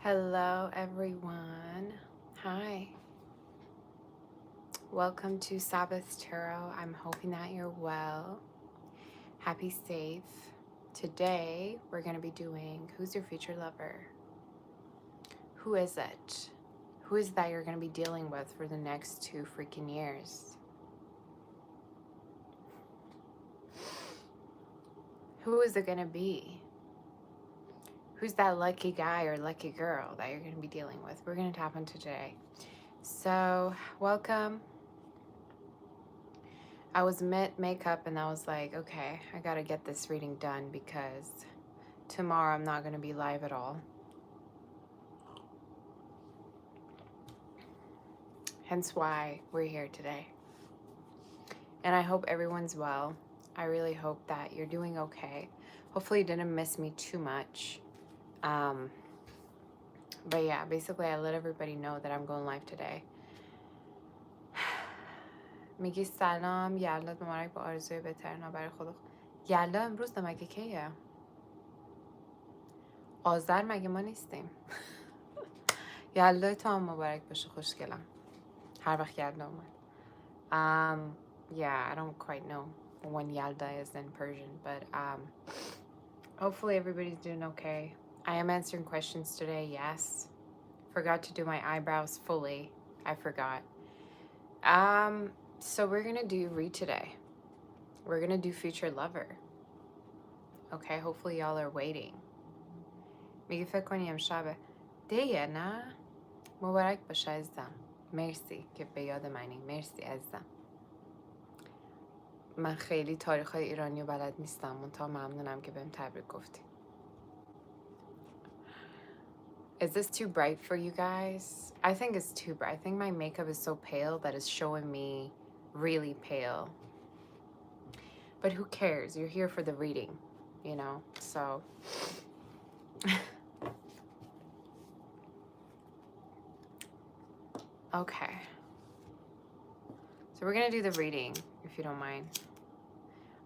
Hello, everyone. Hi. Welcome to Sabbath Tarot. I'm hoping that you're well. Happy, safe. Today, we're going to be doing Who's Your Future Lover? Who is it? Who is that you're going to be dealing with for the next 2 freaking years? Who is it going to be? Who's that lucky guy or lucky girl that you're going to be dealing with? We're going to tap into today. So, welcome. I was mid-makeup and I was like, okay, I gotta get this reading done because tomorrow I'm not gonna be live at all. Hence why we're here today. And I hope everyone's well. I really hope that you're doing okay. Hopefully you didn't miss me too much. But yeah, basically I let everybody know that I'm going live today. میگی سلام یلا مبارک با آرزوی بهترین برای خود. یلا امروز مگه کیه؟ آذر مگه ما نیستیم؟ یلا تو هم مبارک باشه خوشگلم. هر وقت یلدا اومد. Yeah, I don't quite know when Yalda is in Persian, but hopefully everybody's doing okay. I am answering questions today, yes. Forgot to do my eyebrows fully. I forgot. So we're gonna do read today. We're gonna do future lover. Okay, hopefully y'all are waiting. میگه فکر کنی امشبه دیه نه؟ مبارک باشه عزیزم. مرسی که به یاد منی. مرسی عزیزم. من خیلی تاریخ‌های ایرانی رو بلد نیستم. منتها ممنونم که بهم تبریک گفتی. Is this too bright for you guys? I think it's too bright. I think my makeup is so pale that it's showing me really pale. But who cares? You're here for the reading, you know? So okay. So we're going to do the reading, if you don't mind.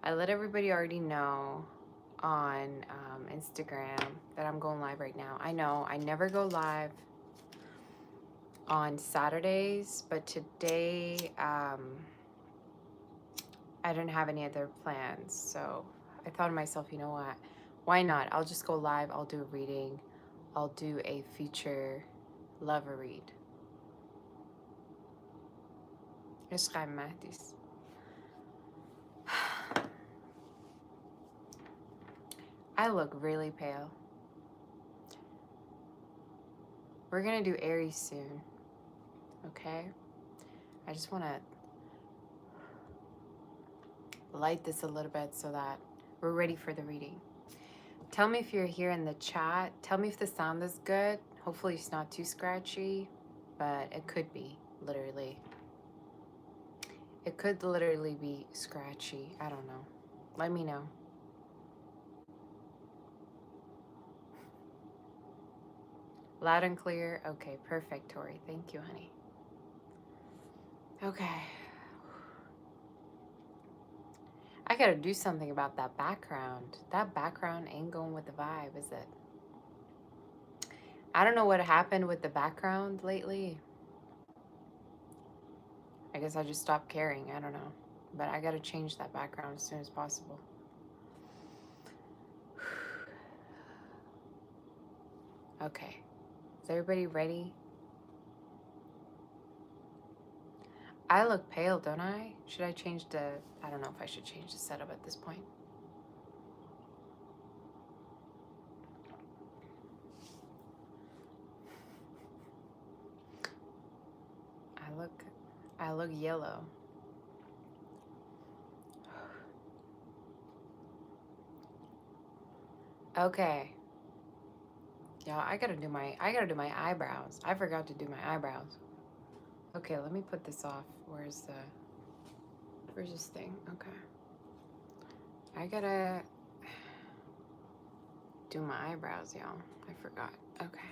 I let everybody already know on Instagram that I'm going live right now. I know I never go live on Saturdays, but today I didn't have any other plans, so I thought to myself, you know what, why not? I'll just go live, I'll do a reading, I'll do a future lover read. عشقم مهدیس. I look really pale. We're gonna do Aries soon, okay? I just want to light this a little bit so that we're ready for the reading. Tell me if you're here in the chat. Tell me if the sound is good. Hopefully it's not too scratchy, but it could be, literally. It could literally be scratchy. I don't know. Let me know. Loud and clear? Okay, perfect, Tori. Thank you, honey. Okay. I gotta do something about that background. That background ain't going with the vibe, is it? I don't know what happened with the background lately. I guess I just stopped caring. I don't know. But I gotta change that background as soon as possible. Okay. Is everybody ready? I look pale, don't I? Should I change the... I don't know if I should change the setup at this point. I look yellow. Okay. Y'all, I gotta do my eyebrows. I forgot to do my eyebrows. Okay, let me put this off. Where's this thing? Okay. I gotta do my eyebrows, y'all. I forgot. Okay.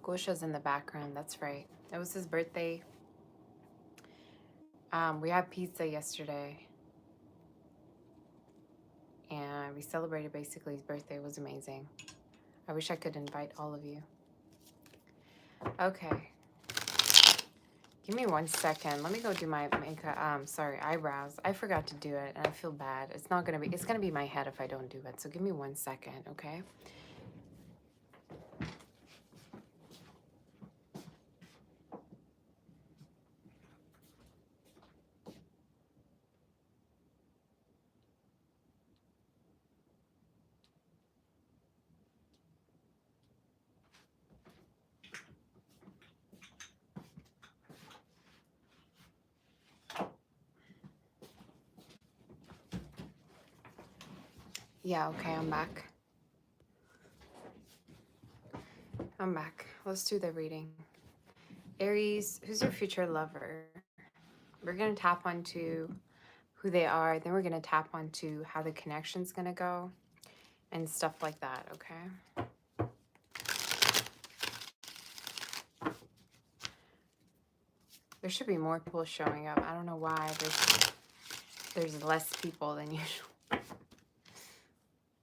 Gosha's in the background, that's right. It was his birthday. We had pizza yesterday. and we celebrated basically his birthday. It was amazing. I wish I could invite all of you. Okay. Give me 1 second. Let me go do my makeup. Sorry, eyebrows. I forgot to do it, and I feel bad. It's not gonna be. It's gonna be my head if I don't do it. So give me 1 second, okay? Yeah, okay, I'm back. I'm back. Let's do the reading. Aries, who's your future lover? We're gonna tap onto who they are, then we're gonna tap onto how the connection's gonna go and stuff like that, okay? There should be more people showing up. I don't know why there's less people than usual.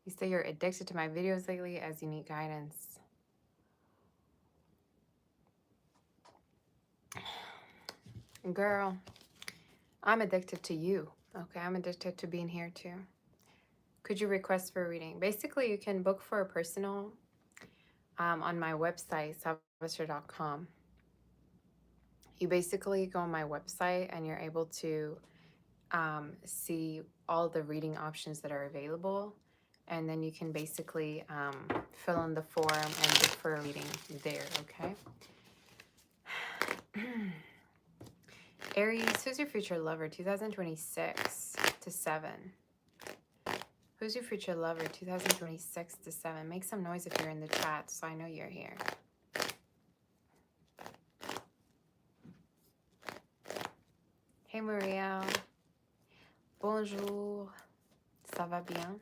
You say you're addicted to my videos lately as you need guidance. Girl, I'm addicted to you. Okay, I'm addicted to being here too. Could you request for a reading? Basically, you can book for a personal on my website, salvester.com. You basically go on my website and you're able to see all the reading options that are available. And then you can basically fill in the form and book for a reading there, okay? Aries, who's your future lover? 2026 to 7. Who's your future lover? 2026 to 7. Make some noise if you're in the chat so I know you're here. Hey, Muriel. Bonjour. Ça va bien?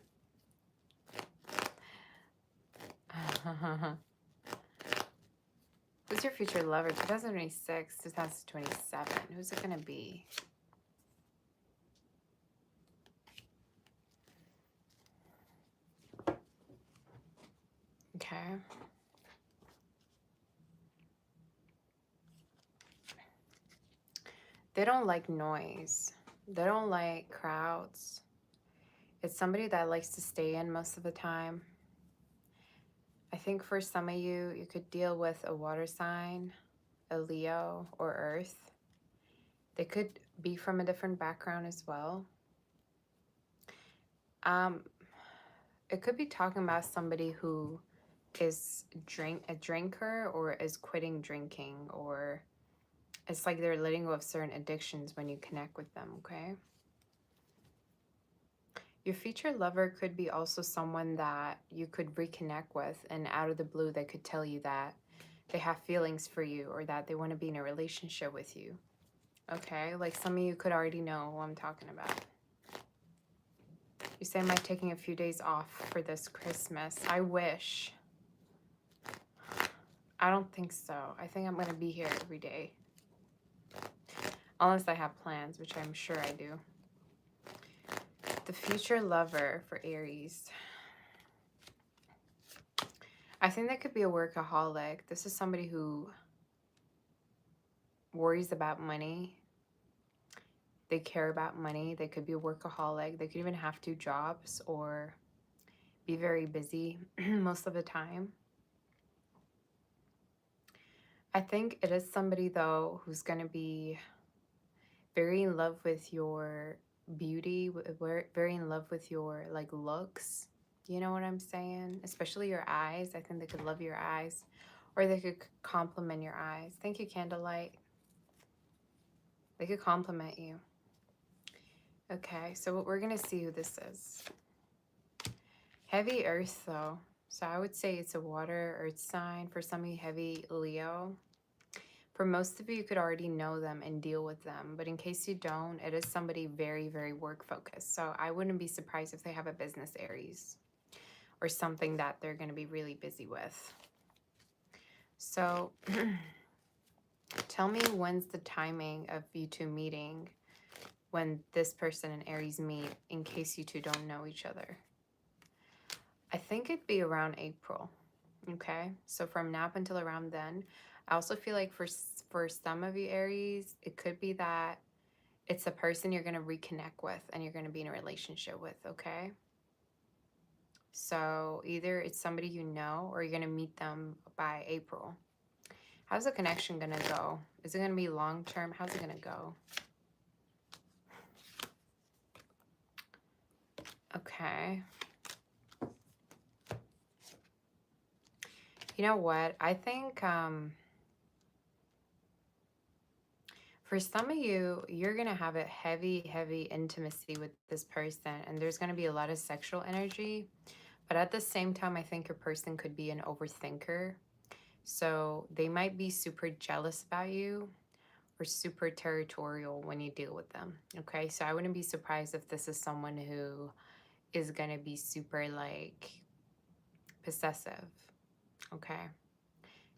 Who's your future lover? 2026, 2027. Who's it going to be? Okay. They don't like noise. They don't like crowds. It's somebody that likes to stay in most of the time. I think for some of you, you could deal with a water sign, a Leo, or Earth. They could be from a different background as well. It could be talking about somebody who is a drinker or is quitting drinking, or it's like they're letting go of certain addictions when you connect with them, okay? Your future lover could be also someone that you could reconnect with, and out of the blue they could tell you that they have feelings for you or that they want to be in a relationship with you, okay? Like some of you could already know who I'm talking about. You say, am I taking a few days off for this Christmas? I wish. I don't think so. I think I'm going to be here every day. Unless I have plans, which I'm sure I do. The future lover for Aries. I think that could be a workaholic. This is somebody who worries about money. They care about money. They could be a workaholic. They could even have 2 jobs or be very busy most of the time. I think it is somebody, though, who's going to be very in love with your beauty, very in love with your, like, looks. You know what I'm saying? Especially your eyes. I think they could love your eyes, or they could compliment your eyes. Thank you, Candlelight. They could compliment you. Okay, so what we're going to see who this is. Heavy earth, though. So I would say it's a water earth sign. For some of you, heavy Leo. For most of you, you could already know them and deal with them. But in case you don't, it is somebody very, very work focused. So I wouldn't be surprised if they have a business Aries or something that they're going to be really busy with. So tell me, when's the timing of you two meeting, when this person and Aries meet, in case you two don't know each other. I think it'd be around April. Okay, so from now up until around then. I also feel like for some of you Aries, it could be that it's a person you're going to reconnect with and you're going to be in a relationship with. Okay, so either it's somebody you know or you're going to meet them by April. How's the connection going to go? Is it going to be long term? How's it going to go? Okay. You know what? I think for some of you, you're going to have a heavy, heavy intimacy with this person, and there's going to be a lot of sexual energy. But at the same time, I think your person could be an overthinker. So they might be super jealous about you or super territorial when you deal with them. Okay, so I wouldn't be surprised if this is someone who is going to be super like possessive. Okay,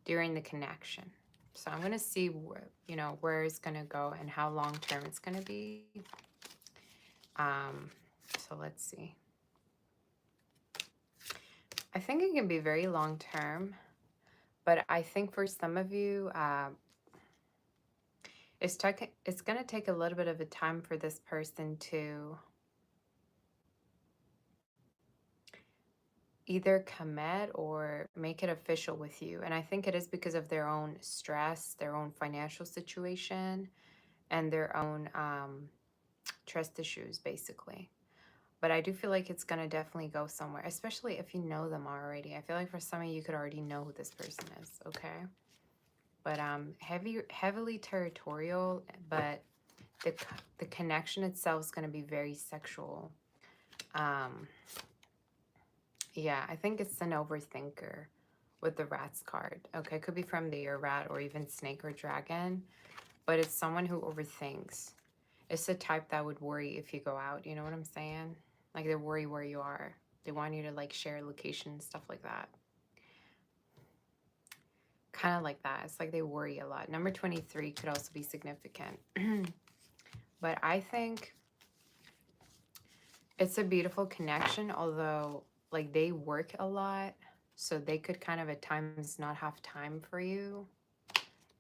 during the connection. So I'm going to see where it's going to go and how long term it's going to be. So let's see. I think it can be very long term, but I think for some of you, it's going to take a little bit of a time for this person to either commit or make it official with you. And I think it is because of their own stress, their own financial situation, and their own trust issues, basically. But I do feel like it's going to definitely go somewhere, especially if you know them already. I feel like for some of you could already know who this person is, okay? But heavily territorial, but the connection itself is going to be very sexual. Yeah, I think it's an overthinker with the Rats card. Okay, could be from the year Rat or even Snake or Dragon, but it's someone who overthinks. It's the type that would worry if you go out, you know what I'm saying? Like they worry where you are. They want you to like share location, stuff like that. Kind of like that. It's like they worry a lot. Number 23 could also be significant. But I think it's a beautiful connection, although like they work a lot, so they could kind of at times not have time for you.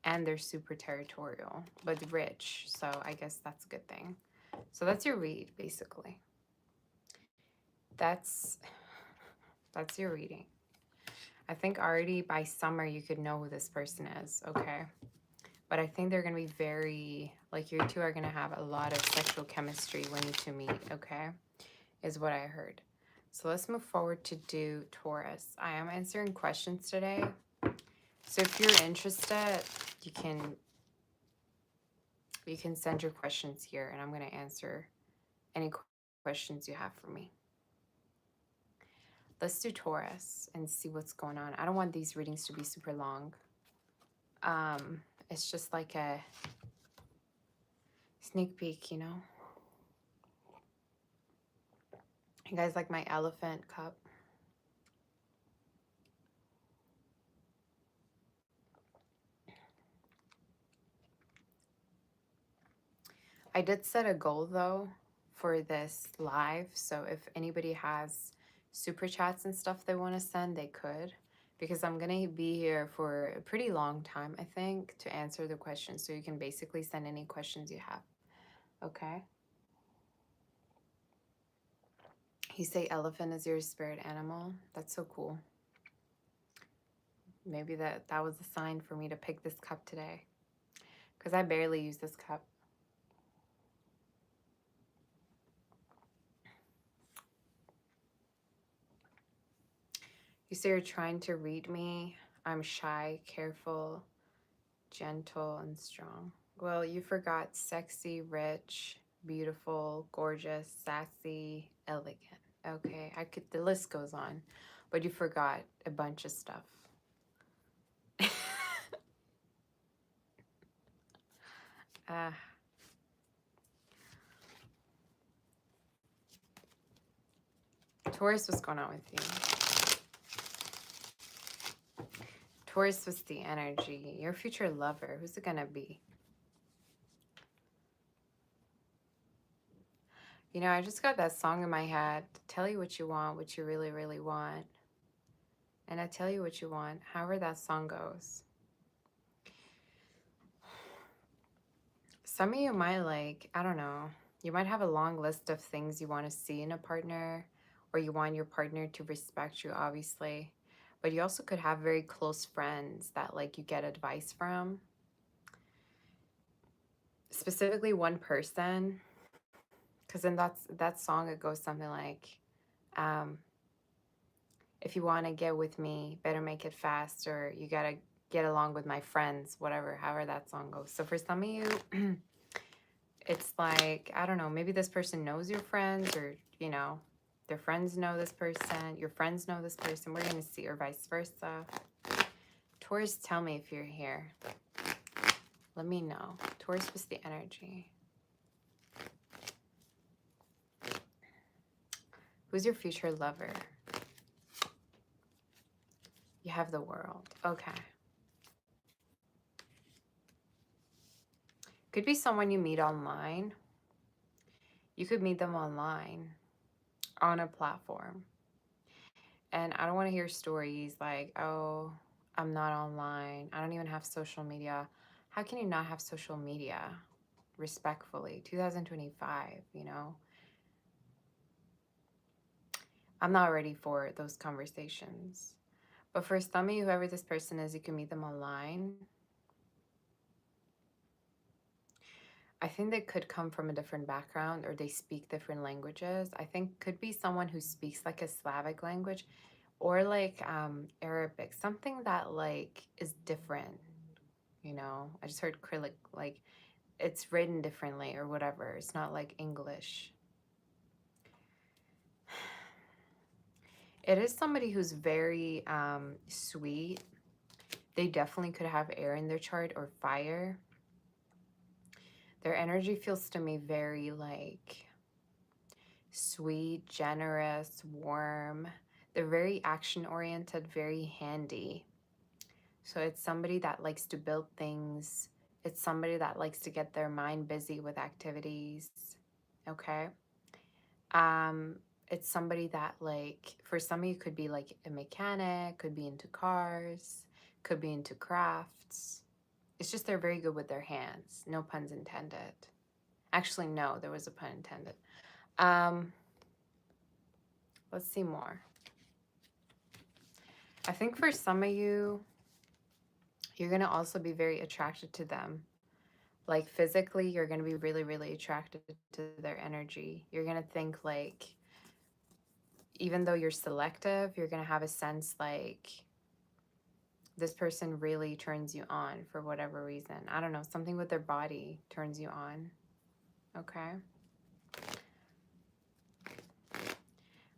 And they're super territorial, but rich. So I guess that's a good thing. So that's your read, basically. That's your reading. I think already by summer you could know who this person is, okay? But I think they're going to be very, like you two are going to have a lot of sexual chemistry when you two meet, okay? Is what I heard. So let's move forward to do Taurus. I am answering questions today. So if you're interested, you can send your questions here and I'm going to answer any questions you have for me. Let's do Taurus and see what's going on. I don't want these readings to be super long. It's just like a sneak peek, you know? You guys like my elephant cup? I did set a goal though for this live. So if anybody has super chats and stuff they want to send, they could. Because I'm going to be here for a pretty long time, I think, to answer the questions. So you can basically send any questions you have. Okay? You say elephant is your spirit animal. That's so cool. Maybe that was a sign for me to pick this cup today. Because I barely use this cup. You say you're trying to read me. I'm shy, careful, gentle, and strong. Well, you forgot sexy, rich, beautiful, gorgeous, sassy, elegant. Okay, the list goes on, but you forgot a bunch of stuff. Taurus, what's going on with you? Taurus was the energy. Your future lover. Who's it gonna be? You know, I just got that song in my head. Tell you what you want, what you really, really want. And I tell you what you want, however that song goes. Some of you might like, I don't know, you might have a long list of things you want to see in a partner, or you want your partner to respect you, obviously. But you also could have very close friends that like you get advice from. Specifically one person, because in that song it goes something like, um, if you want to get with me, better make it fast, or you gotta get along with my friends, whatever, however that song goes. So for some of you, it's like, I don't know, maybe this person knows your friends, or, you know, their friends know this person, your friends know this person. We're going to see, or vice versa. Taurus, tell me if you're here. Let me know. Taurus was the energy. Who's your future lover? You have the World. Okay. Could be someone you meet online. You could meet them online on a platform. And I don't want to hear stories like, oh, I'm not online. I don't even have social media. How can you not have social media? Respectfully, 2025, you know? I'm not ready for those conversations. But for some of you, whoever this person is, you can meet them online. I think they could come from a different background, or they speak different languages. I think could be someone who speaks like a Slavic language, or like Arabic, something that like is different, you know? I just heard Cyrillic, like it's written differently or whatever. It's not like English. It is somebody who's very sweet. They definitely could have air in their chart or fire. Their energy feels to me very like sweet, generous, warm. They're very action oriented, very handy. So it's somebody that likes to build things. It's somebody that likes to get their mind busy with activities. Okay. Um, it's somebody that like, for some of you could be like a mechanic, could be into cars, could be into crafts. It's just they're very good with their hands. No puns intended. Actually, no, there was a pun intended. Um, let's see more. I think for some of you, you're going to also be very attracted to them. Like physically, you're going to be really, really attracted to their energy. You're going to think like, even though you're selective, you're going to have a sense like this person really turns you on for whatever reason. I don't know, something with their body turns you on. Okay.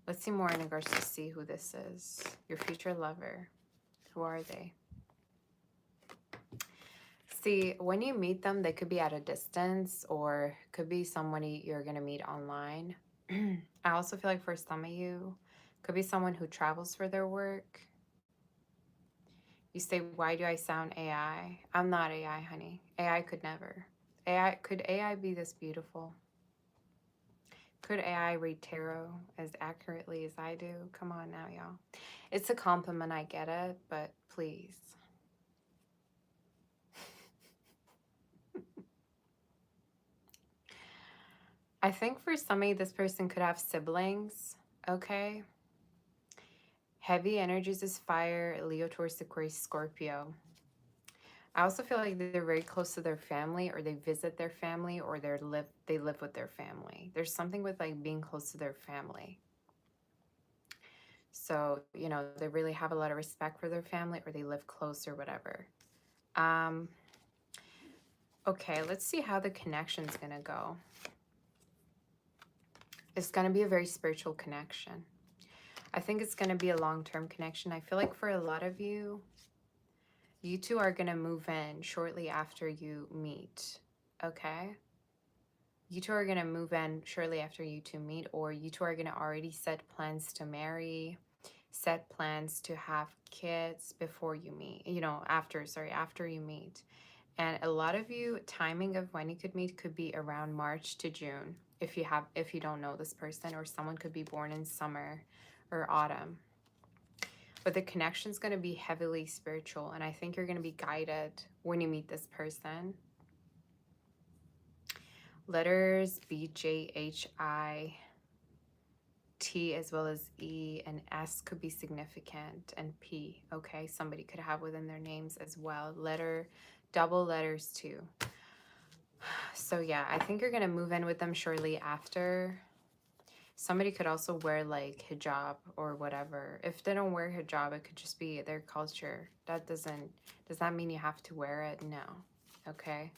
Let's see more in regards to see who this is. Your future lover. Who are they? See, when you meet them, they could be at a distance, or could be somebody you're going to meet online. I also feel like for some of you, could be someone who travels for their work. You say, why do I sound AI? I'm not AI, honey. AI could never. Could AI be this beautiful? Could AI read tarot as accurately as I do? Come on now, y'all. It's a compliment, I get it, but please. I think for somebody, this person could have siblings, okay? Heavy energies is fire, Leo, Taurus, Aquarius, Scorpio. I also feel like they're very close to their family, or they visit their family, or they live with their family. There's something with like being close to their family. So, you know, they really have a lot of respect for their family, or they live close or whatever. Okay, let's see how the connection's gonna go. It's gonna be a very spiritual connection. I think it's gonna be a long-term connection. I feel like for a lot of you, you two are gonna move in shortly after you meet, okay? You two are gonna move in shortly after you two meet, or you two are gonna already set plans to marry, set plans to have kids before you meet, you know, after you meet. And a lot of you, timing of when you could meet could be around March to June. if you don't know this person, or someone could be born in summer or autumn. But the connection is going to be heavily spiritual, and I think you're going to be guided when you meet this person. Letters B, J, H, I, T, as well as E and S could be significant, and P, okay? Somebody could have within their names as well. Double letters too. So yeah, I think you're going to move in with them shortly after. Somebody could also wear like hijab or whatever. If they don't wear hijab, it could just be their culture. Does that mean you have to wear it? No. Okay.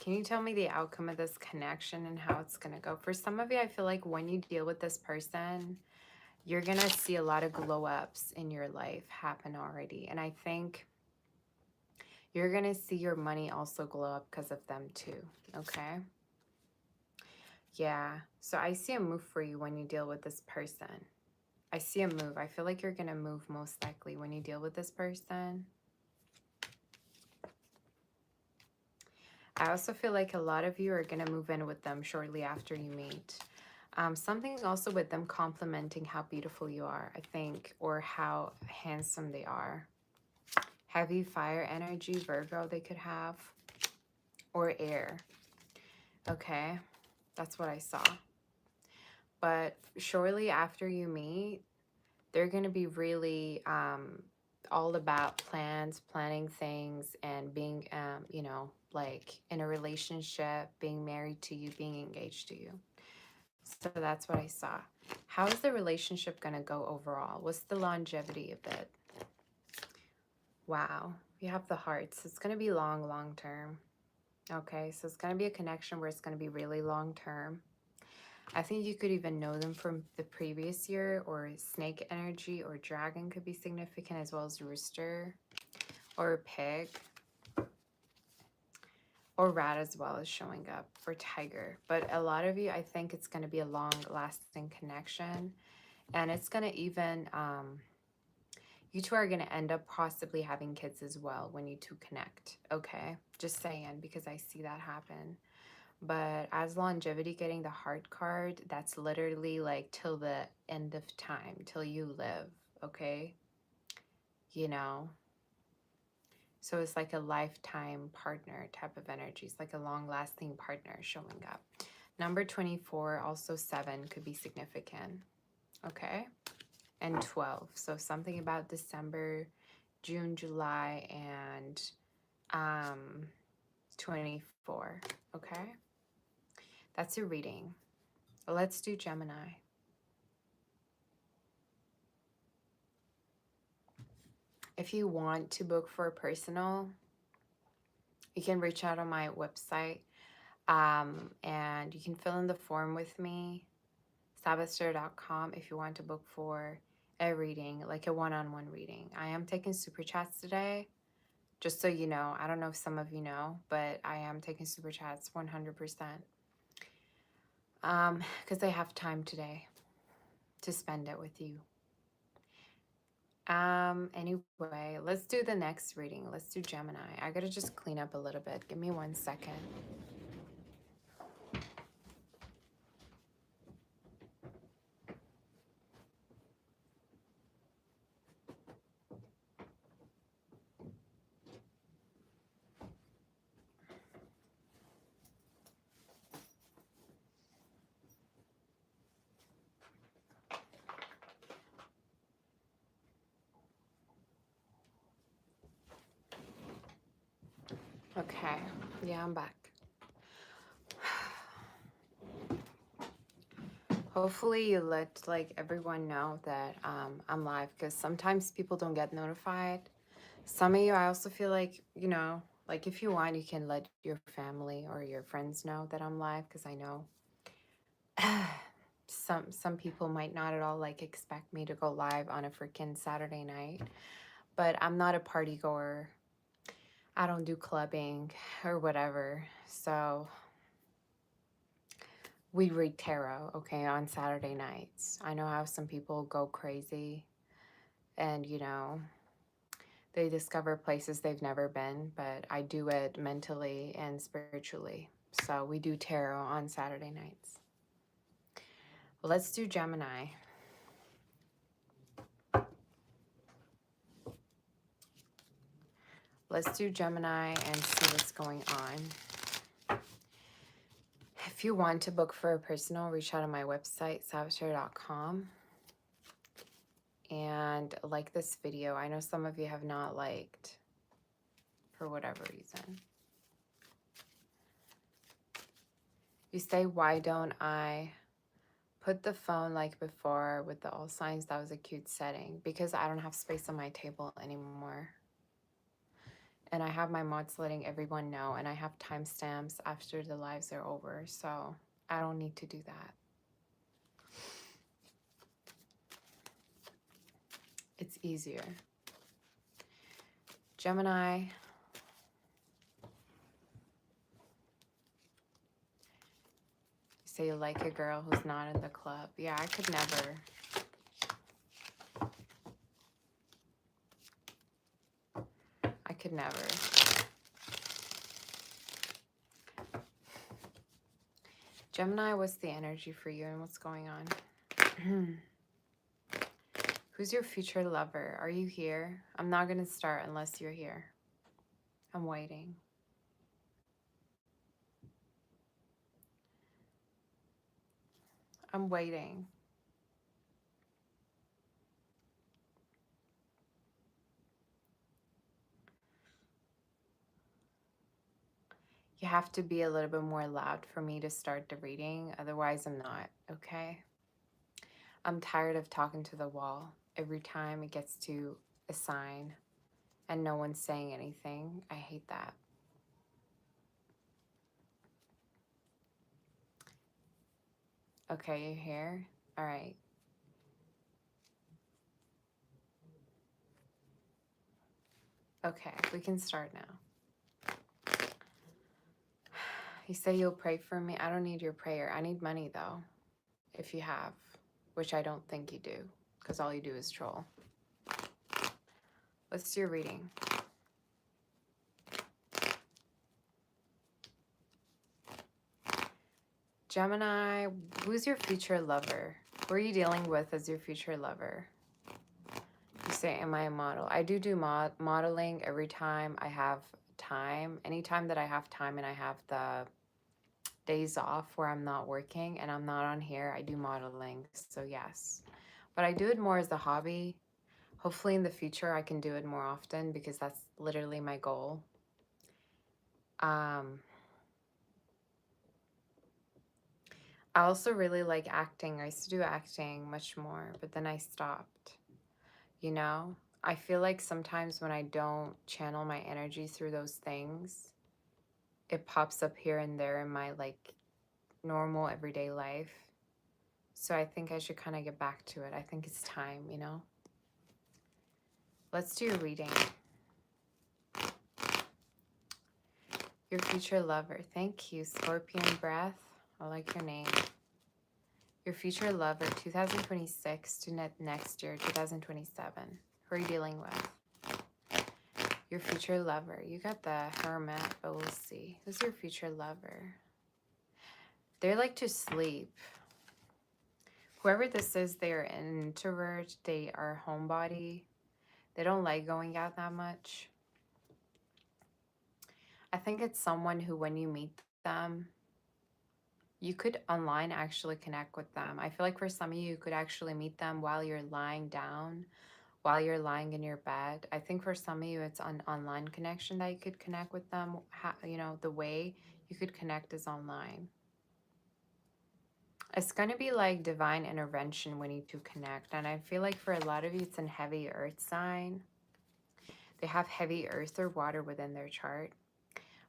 Can you tell me the outcome of this connection and how it's going to go? For some of you, I feel like when you deal with this person, you're going to see a lot of glow ups in your life happen already. And I think you're going to see your money also glow up because of them too. Okay. Yeah, so I see a move for you when you deal with this person. I see a move. I feel like you're going to move most likely when you deal with this person. I also feel like a lot of you are going to move in with them shortly after you meet. Something also with them complimenting how beautiful you are, I think, or how handsome they are. Heavy fire energy, Virgo they could have, or air. Okay, that's what I saw. But shortly after you meet, they're going to be really all about planning things, and being, you know, like in a relationship, being married to you, being engaged to you. So that's what I saw. How is the relationship going to go overall? What's the longevity of it? Wow. You have the hearts. It's going to be long term. Okay, so it's going to be a connection where it's going to be really long term. I think you could even know them from the previous year, or snake energy or dragon could be significant, as well as rooster or pig or rat as well as showing up, or tiger. But a lot of you, I think it's going to be a long-lasting connection, and it's going to even, you two are going to end up possibly having kids as well when you two connect, okay? Just saying, because I see that happen. But as longevity, getting the heart card, that's literally like till the end of time, till you live, okay? You know? So it's like a lifetime partner type of energy. It's like a long-lasting partner showing up. Number 24, also 7 could be significant, okay? And 12. So something about December, June, July, and 24, okay? That's your reading. Let's do Gemini. If you want to book for a personal, you can reach out on my website, and you can fill in the form with me, sabbathstar.com, if you want to book for a reading, like a one-on-one reading. I am taking super chats today, just so you know. I don't know if some of you know, but I am taking super chats 100%. Because I have time today to spend it with you. Anyway, let's do the next reading. Let's do Gemini. I gotta just clean up a little bit. Give me 1 second. Okay, yeah, I'm back. Hopefully you let like everyone know that I'm live, because sometimes people don't get notified. Some of you, I also feel like, you know, like if you want, you can let your family or your friends know that I'm live, because I know some people might not at all like expect me to go live on a freaking Saturday night. But I'm not a party goer. I don't do clubbing or whatever. So we read tarot, okay, on Saturday nights. I know how some people go crazy, and, you know, They discover places they've never been, but I do it mentally and spiritually. So we do tarot on Saturday nights. Well, let's do Gemini. Let's do Gemini and see what's going on. If you want to book for a personal, reach out on my website, savastar.com. And like this video. I know some of you have not liked for whatever reason. You say, why don't I put the phone like before with the all signs? That was a cute setting. Because I don't have space on my table anymore. And I have my mods letting everyone know. And I have timestamps after the lives are over. So I don't need to do that. It's easier. Gemini. Say you like a girl who's not in the club. Yeah, I could never. I could never. Gemini, what's the energy for you and what's going on? Who's your future lover? Are you here? I'm not going to start unless you're here. I'm waiting. I'm waiting. You have to be a little bit more loud for me to start the reading. Otherwise, I'm not, okay? I'm tired of talking to the wall. Every time it gets to a sign and no one's saying anything. I hate that. Okay, you're here? All right. Okay, we can start now. You say you'll pray for me. I don't need your prayer. I need money, though, if you have, which I don't think you do, because all you do is troll. Let's do your reading. Gemini, who's your future lover? Who are you dealing with as your future lover? You say, am I a model? I do modeling every time I have time. Anytime that I have time and I have the days off where I'm not working and I'm not on here, I do modeling. So yes. But I do it more as a hobby. Hopefully in the future I can do it more often because that's literally my goal. I also really like acting. I used to do acting much more, but then I stopped. You know, I feel like sometimes when I don't channel my energy through those things, it pops up here and there in my like normal everyday life. So I think I should kind of get back to it. I think it's time, you know. Let's do your reading. Your future lover. Thank you, Scorpion Breath. I like your name. Your future lover, 2026 to next year, 2027. Who are you dealing with? Your future lover. You got the Hermit, but we'll see. Who's your future lover? They like to sleep. Whoever this is, they're an introvert. They are homebody. They don't like going out that much. I think it's someone who, when you meet them, you could online actually connect with them. I feel like for some of you, you could actually meet them while you're lying down, while you're lying in your bed. I think for some of you, it's an online connection that you could connect with them. You know, the way you could connect is online. It's going to be like divine intervention when you two connect. And I feel like for a lot of you, it's a heavy earth sign. They have heavy earth or water within their chart.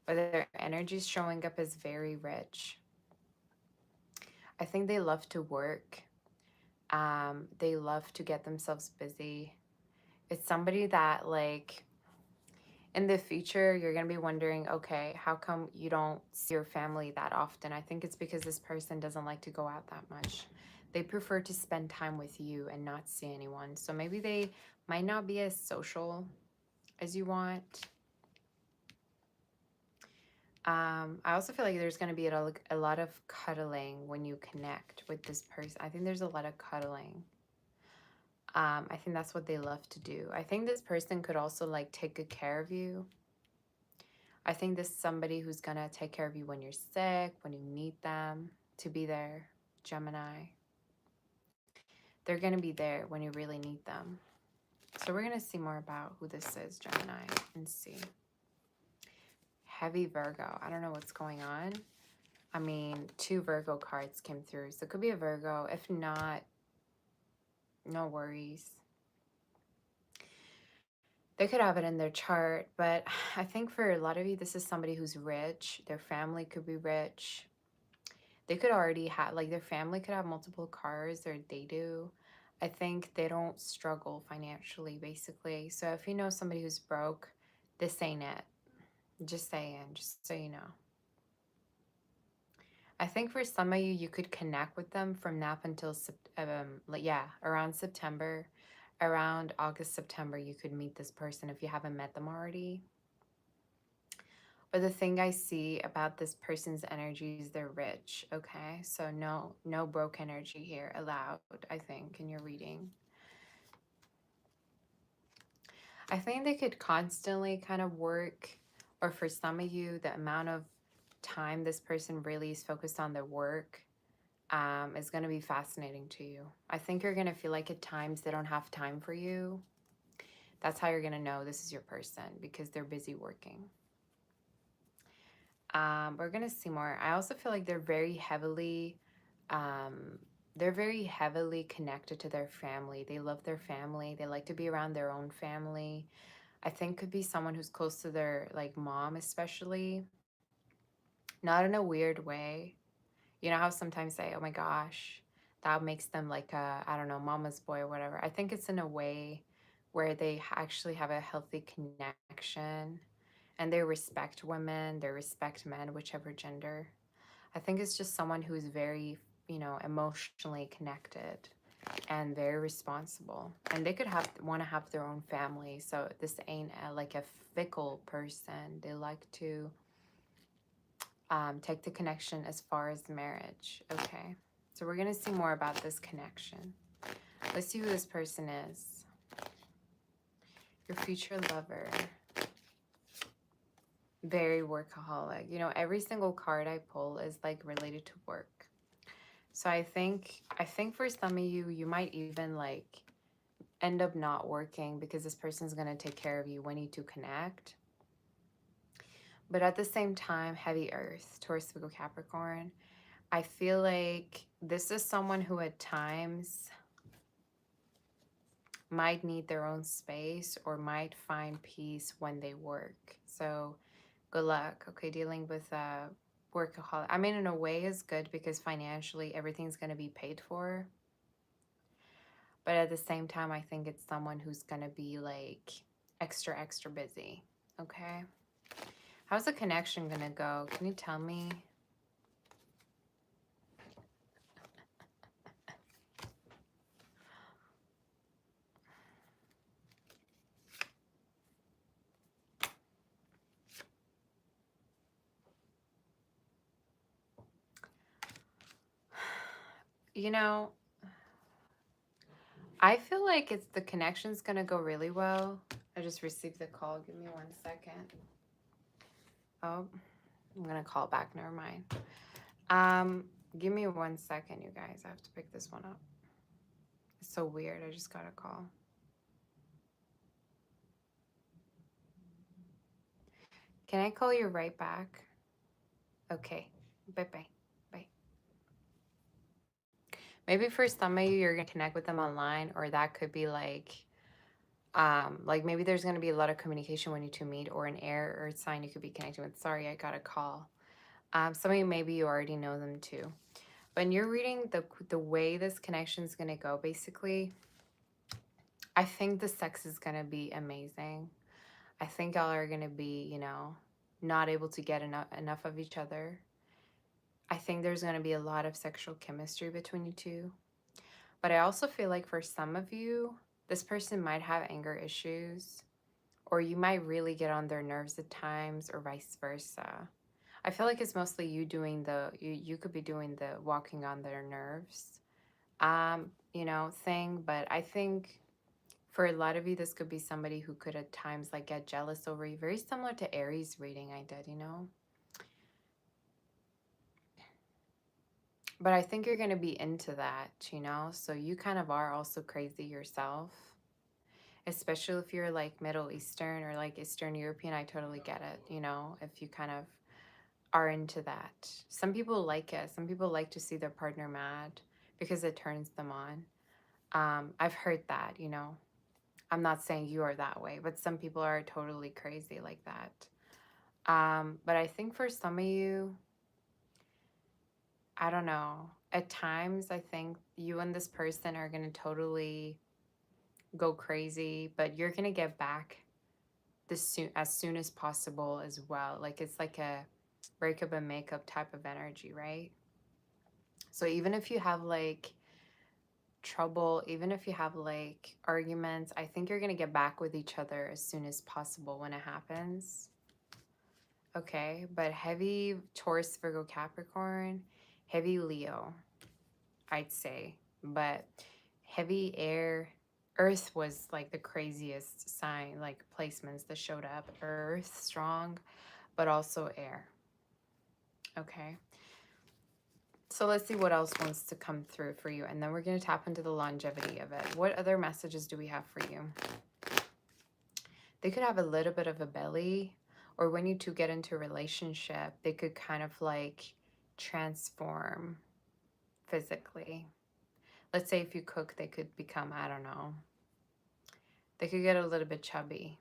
But their energy is showing up as very rich. I think they love to work. They love to get themselves busy. It's somebody that, like, in the future, you're going to be wondering, okay, how come you don't see your family that often? I think it's because this person doesn't like to go out that much. They prefer to spend time with you and not see anyone. So maybe they might not be as social. as you want. I also feel like there's going to be a lot of cuddling when you connect with this person. I think there's a lot of cuddling. I think that's what they love to do. I think this person could also like take good care of you. I think this is somebody who's going to take care of you when you're sick, when you need them to be there, Gemini. They're going to be there when you really need them. So we're going to see more about who this is, Gemini, and see. Heavy Virgo. I don't know what's going on. I mean, 2 Virgo cards came through. So it could be a Virgo. If not, no worries. They could have it in their chart. But I think for a lot of you, this is somebody who's rich. Their family could be rich. They could already have, like, their family could have multiple cars, or they do. I think they don't struggle financially, basically. So if you know somebody who's broke, this ain't it. Just saying, just so you know. I think for some of you, you could connect with them from now up until, around September. Around August, September, you could meet this person if you haven't met them already. But the thing I see about this person's energy is they're rich, okay? So no broke energy here allowed, I think, in your reading. I think they could constantly kind of work, or for some of you, the amount of time this person really is focused on their work is going to be fascinating to you. I think you're going to feel like at times they don't have time for you. That's how you're going to know this is your person, because they're busy working. We're going to see more. I also feel like they're very heavily connected to their family. They love their family. They like to be around their own family. I think could be someone who's close to their like mom, especially. Not in a weird way. You know how sometimes say, oh my gosh, that makes them like a, I don't know, mama's boy or whatever. I think it's in a way where they actually have a healthy connection, and they respect women, they respect men, whichever gender. I think it's just someone who's very, emotionally connected and very responsible. And they could want to have their own family. So this ain't like a fickle person. They like to take the connection as far as marriage. Okay, so we're going to see more about this connection. Let's see who this person is. Your future lover. Very workaholic. Every single card I pull is like related to work. So I think for some of you, you might even like end up not working because this person's going to take care of you when you two connect. But at the same time, heavy earth, Taurus, Virgo, Capricorn, I feel like this is someone who at times might need their own space or might find peace when they work. So good luck. Okay, dealing with workaholic. I mean, in a way is good because financially everything's going to be paid for. But at the same time, I think it's someone who's going to be like extra, extra busy. Okay. How's the connection going to go? Can you tell me? I feel like the connection's going to go really well. I just received the call. Give me 1 second. Oh, I'm going to call back. Never mind. Give me 1 second, you guys. I have to pick this one up. It's so weird. I just got a call. Can I call you right back? Okay. Bye-bye. Bye. Maybe for some of you, you're going to connect with them online, or that could be like maybe there's going to be a lot of communication when you two meet, or an air or sign you could be connecting with. Sorry, I got a call. Some of you, maybe you already know them too. When you're reading the way this connection is going to go, basically, I think the sex is going to be amazing. I think y'all are going to be, not able to get enough of each other. I think there's going to be a lot of sexual chemistry between you two. But I also feel like for some of you, this person might have anger issues, or you might really get on their nerves at times, or vice versa. I feel like it's mostly you doing you could be doing the walking on their nerves, thing. But I think for a lot of you, this could be somebody who could at times like get jealous over you. Very similar to Aries reading I did. But I think you're going to be into that. So you kind of are also crazy yourself, especially if you're like Middle Eastern or like Eastern European. I totally get it, if you kind of are into that. Some people like it. Some people like to see their partner mad because it turns them on. I've heard that. I'm not saying you are that way, but some people are totally crazy like that. But I think for some of you, I don't know. At times, I think you and this person are going to totally go crazy, but you're going to get back as soon as possible as well. Like it's like a breakup and makeup type of energy, right? So even if you have like trouble, even if you have like arguments, I think you're going to get back with each other as soon as possible when it happens. Okay, but heavy Taurus, Virgo, Capricorn, heavy Leo, I'd say. But heavy air, Earth was like the craziest sign, like placements that showed up. Earth, strong, but also air. Okay. So let's see what else wants to come through for you. And then we're going to tap into the longevity of it. What other messages do we have for you? They could have a little bit of a belly, or when you two get into a relationship, they could kind of like transform physically. Let's say if you cook, they could become, I don't know, they could get a little bit chubby.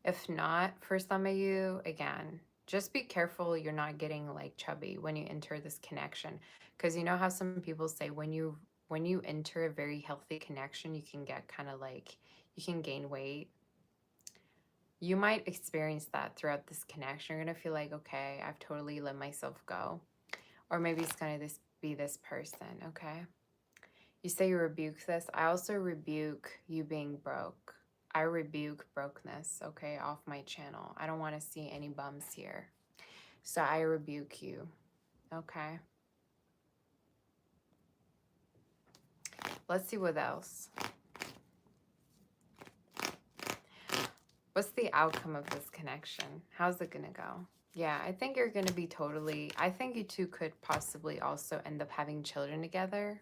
If not, for some of you, again, just be careful you're not getting like chubby when you enter this connection. Because you know how some people say when you enter a very healthy connection, you can get kind of like, you can gain weight. You might experience that throughout this connection. You're going to feel like, okay, I've totally let myself go. Or maybe it's going to be this person, okay? You say you rebuke this. I also rebuke you being broke. I rebuke brokenness, okay, off my channel. I don't want to see any bums here. So I rebuke you, okay? Let's see what else. What's the outcome of this connection? How's it going to go? Yeah, I think you're going to be totally... I think you two could possibly also end up having children together.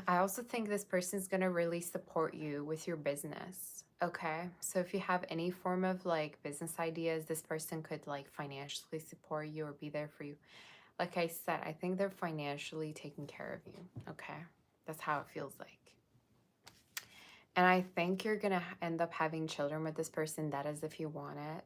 I also think this person's going to really support you with your business. Okay, so if you have any form of like business ideas, this person could like financially support you or be there for you. Like I said, I think they're financially taking care of you. Okay, that's how it feels like. And I think you're going to end up having children with this person. That is if you want it.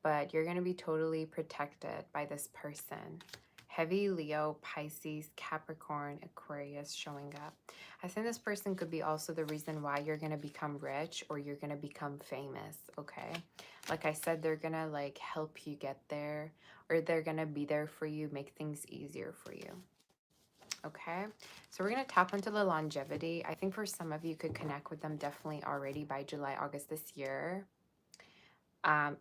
But you're going to be totally protected by this person. Heavy Leo, Pisces, Capricorn, Aquarius showing up. I think this person could be also the reason why you're going to become rich or you're going to become famous, okay? Like I said, they're going to like help you get there, or they're going to be there for you, make things easier for you. Okay, so we're going to tap into the longevity. I think for some of you could connect with them definitely already by July, August this year.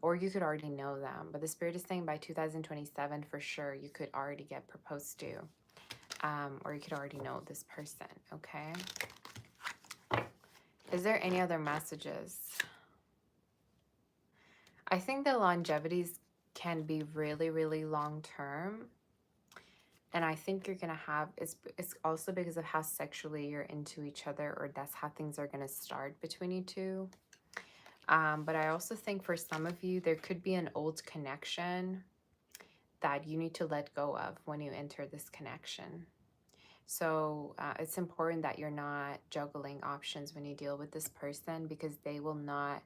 Or you could already know them. But the Spirit is saying by 2027, for sure, you could already get proposed to. Or you could already know this person, okay? Is there any other messages? I think the longevities can be really, really long-term. And I think you're going to have, it's also because of how sexually you're into each other, or that's how things are going to start between you two. But I also think for some of you, there could be an old connection that you need to let go of when you enter this connection. So it's important that you're not juggling options when you deal with this person, because they will not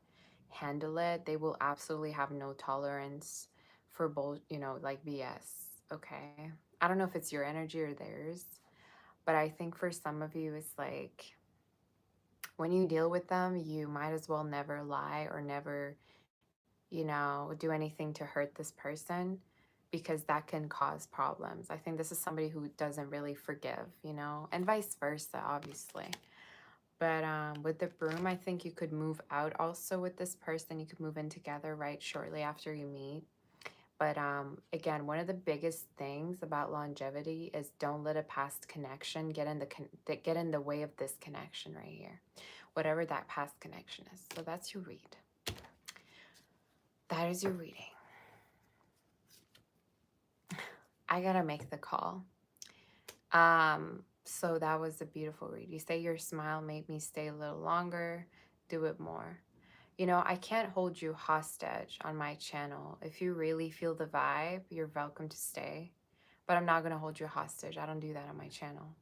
handle it. They will absolutely have no tolerance for both, like BS, okay? I don't know if it's your energy or theirs, but I think for some of you, it's like when you deal with them, you might as well never lie or never, do anything to hurt this person, because that can cause problems. I think this is somebody who doesn't really forgive, and vice versa, obviously. But with the broom, I think you could move out also with this person. You could move in together, right, shortly after you meet. But again, one of the biggest things about longevity is don't let a past connection get in get in the way of this connection right here, whatever that past connection is. So that's your read. That is your reading. I gotta make the call. So that was a beautiful read. You say your smile made me stay a little longer. Do it more. You know, I can't hold you hostage on my channel. If you really feel the vibe, you're welcome to stay. But I'm not going to hold you hostage. I don't do that on my channel.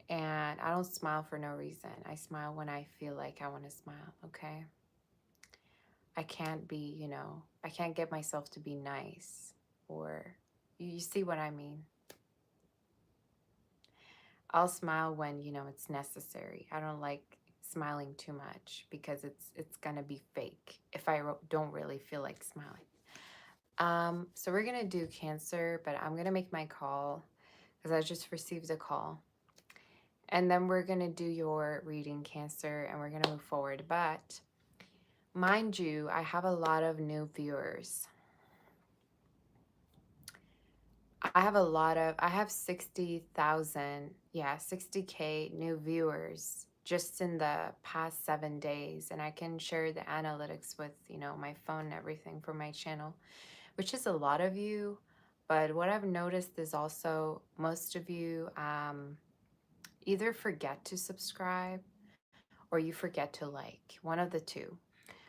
And I don't smile for no reason. I smile when I feel like I want to smile, okay? I can't be, you know, I can't get myself to be nice. Or, you see what I mean? I'll smile when, you know, it's necessary. I don't like smiling too much because it's gonna be fake if I don't really feel like smiling. So we're gonna do Cancer, but I'm gonna make my call because I just received a call. And then we're gonna do your reading, Cancer, and we're gonna move forward. But mind you, I have a lot of new viewers. I have 60,000, yeah, 60K new viewers just in the past 7 days. And I can share the analytics with, you know, my phone and everything for my channel, which is a lot of you. But what I've noticed is also most of you either forget to subscribe or you forget to like, one of the two.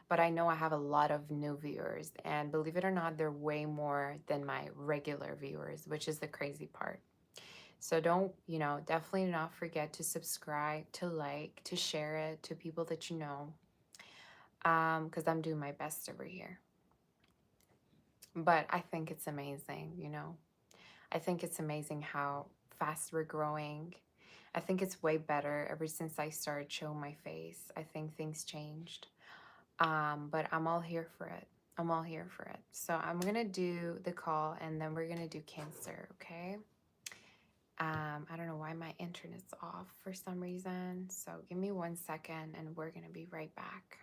But I know I have a lot of new viewers, and believe it or not, they're way more than my regular viewers, which is the crazy part. So don't, you know, definitely not forget to subscribe, to like, to share it to people that you know, because I'm doing my best over here. But I think it's amazing, you know. I think it's amazing how fast we're growing. I think it's way better ever since I started showing my face. I think things changed. But I'm all here for it. I'm all here for it. So I'm gonna do the call and then we're gonna do Cancer, okay? I don't know why my internet's off for some reason. So give me 1 second and we're gonna be right back.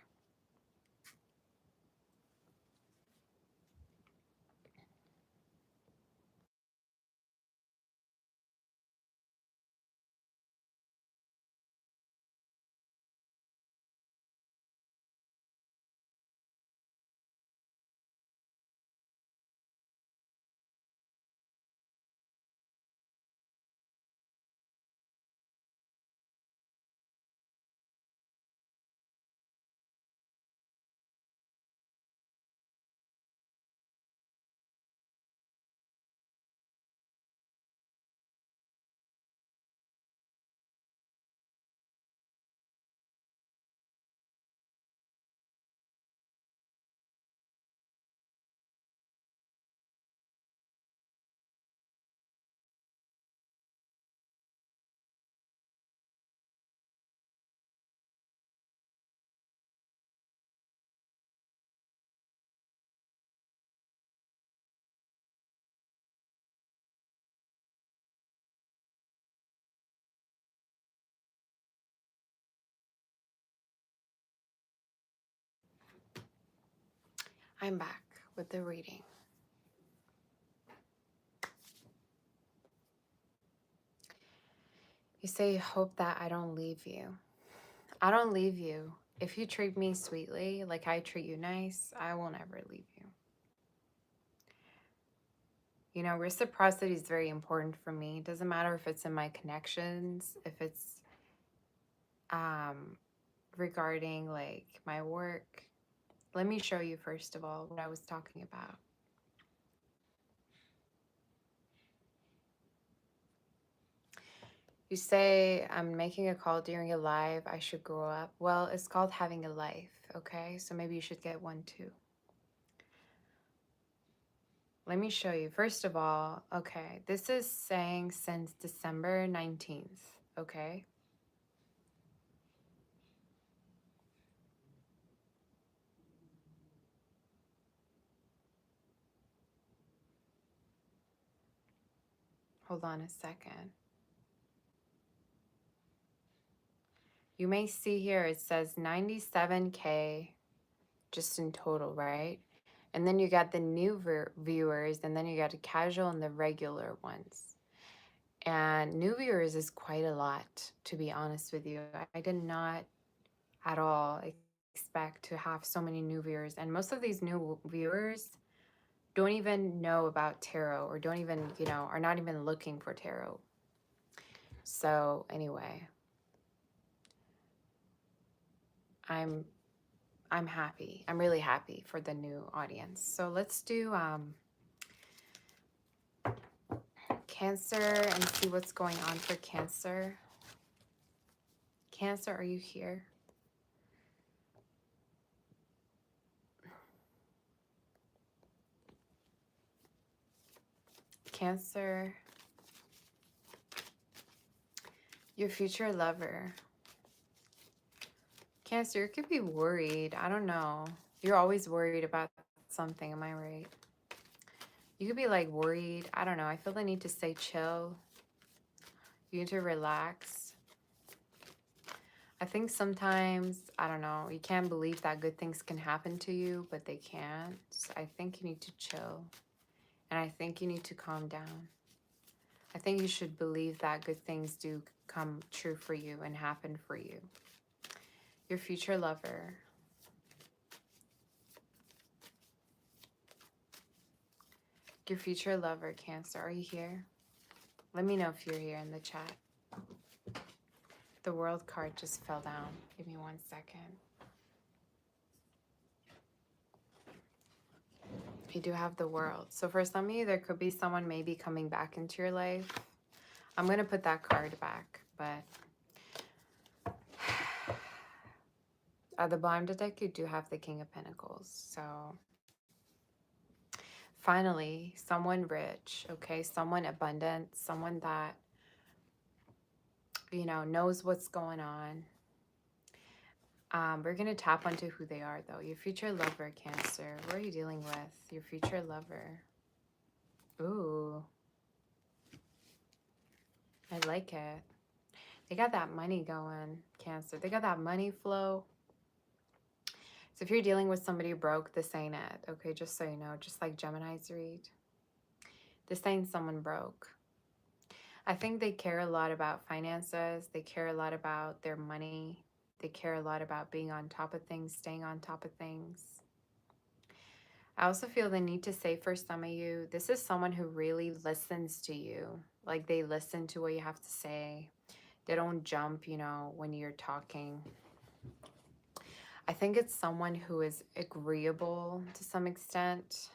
I'm back with the reading. You say, hope that I don't leave you. I don't leave you. If you treat me sweetly, like I treat you nice, I will never leave you. You know, reciprocity is very important for me. It doesn't matter if it's in my connections, if it's regarding like my work. Let me show you first of all what I was talking about. You say I'm making a call during a live, I should grow up. Well, it's called having a life, okay? So maybe you should get one too. Let me show you. First of all, okay, this is saying since December 19th, okay? Hold on a second. You may see here it says 97K just in total, right? And then you got the new viewers, and then you got the casual and the regular ones. And new viewers is quite a lot, to be honest with you. I did not at all expect to have so many new viewers. And most of these new viewers don't even know about tarot, or don't even, are not even looking for tarot. So anyway, I'm happy. I'm really happy for the new audience. So let's do Cancer and see what's going on for Cancer. Cancer, are you here? Cancer, your future lover. Cancer, you could be worried. I don't know. You're always worried about something. Am I right? You could be like worried. I don't know. I feel the need to say chill. You need to relax. I think sometimes, I don't know, you can't believe that good things can happen to you, but they can't. So I think you need to chill. And I think you need to calm down. I think you should believe that good things do come true for you and happen for you. Your future lover. Your future lover, Cancer. Are you here? Let me know if you're here in the chat. The World card just fell down. Give me 1 second. You do have the World. So for some of you, there could be someone maybe coming back into your life. I'm going to put that card back, but at the bottom of the deck, you do have the King of Pentacles. So finally, someone rich, okay? Someone abundant, someone that, knows what's going on. We're going to tap onto who they are, though. Your future lover, Cancer. What are you dealing with? Your future lover. Ooh. I like it. They got that money going, Cancer. They got that money flow. So if you're dealing with somebody broke, this ain't it, okay? Just so you know, just like Gemini's read. This ain't someone broke. I think they care a lot about finances. They care a lot about their money. They care a lot about being on top of things, staying on top of things. I also feel the need to say for some of you, this is someone who really listens to you. Like they listen to what you have to say. They don't jump, when you're talking. I think it's someone who is agreeable to some extent.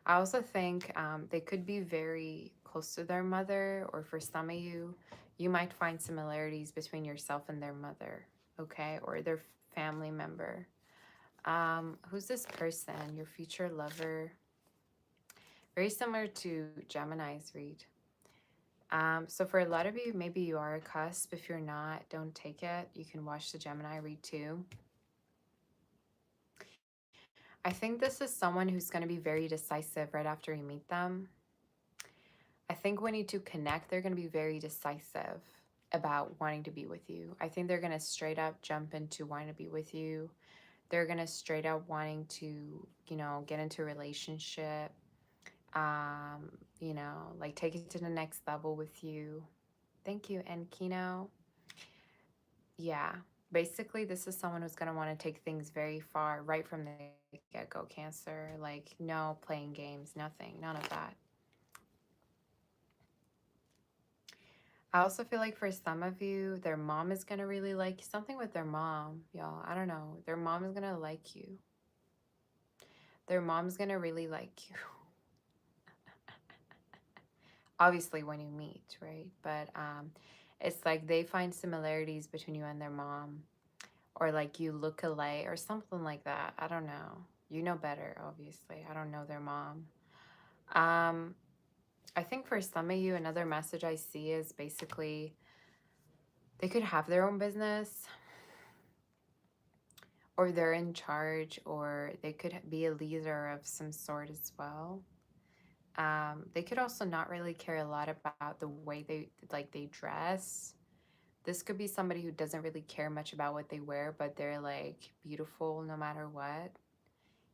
I also think they could be very close to their mother, or for some of you, you might find similarities between yourself and their mother, okay, or their family member. Who's this person? Your future lover. Very similar to Gemini's read. So for a lot of you, maybe you are a cusp. If you're not, don't take it. You can watch the Gemini read too. I think this is someone who's going to be very decisive right after you meet them. I think when you two connect, they're going to be very decisive about wanting to be with you. I think they're going to straight up jump into wanting to be with you. They're going to straight up wanting to, get into a relationship, like take it to the next level with you. Thank you, Enkino. Yeah, basically this is someone who's going to want to take things very far right from the get-go, Cancer. Like no playing games, nothing, none of that. I also feel like for some of you, their mom is going to really like you. Something with their mom, y'all. I don't know. Their mom is going to like you. Their mom's going to really like you. Obviously when you meet, right? But it's like they find similarities between you and their mom. Or like you look alike or something like that. I don't know. You know better, obviously. I don't know their mom. I think for some of you, another message I see is basically they could have their own business, or they're in charge, or they could be a leader of some sort as well. They could also not really care a lot about the way they dress, This could be somebody who doesn't really care much about what they wear, but they're like beautiful no matter what.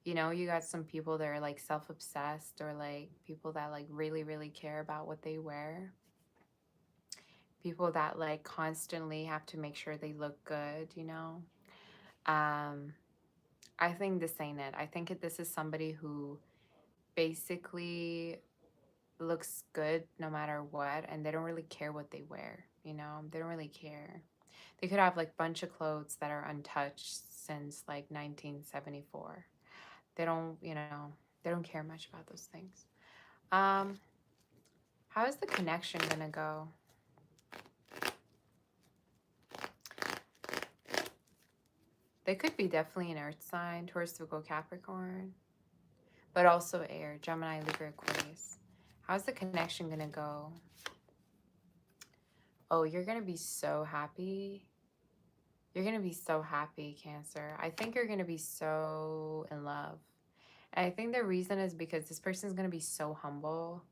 You know, you got some people that are like self-obsessed, or like people that like really, really care about what they wear. People that like constantly have to make sure they look good, you know. Um, I think this ain't it. I think this is somebody who basically looks good no matter what, and they don't really care what they wear, you know. They don't really care. They could have like bunch of clothes that are untouched since like 1974. They don't, you know, they don't care much about those things. Um, how is the connection gonna go? They could be definitely an earth sign, Taurus, Virgo, Capricorn, but also air, Gemini, Libra, Aquarius. How's the connection gonna go? Oh, you're gonna be so happy. You're gonna be so happy, Cancer. I think you're gonna be so in love. And I think the reason is because this person is gonna be so humble.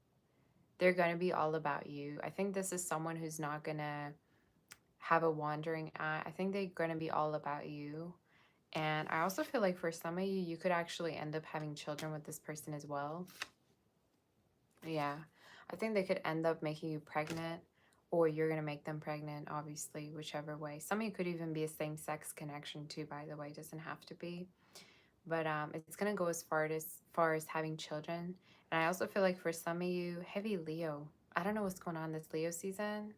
They're gonna be all about you. I think this is someone who's not gonna have a wandering eye. I think they're gonna be all about you. And I also feel like for some of you, you could actually end up having children with this person as well. Yeah. I think they could end up making you pregnant, or you're going to make them pregnant, obviously, whichever way. Some of you could even be a same-sex connection too, by the way. It doesn't have to be. But it's going to go as far as having children. And I also feel like for some of you, heavy Leo. I don't know what's going on this Leo season,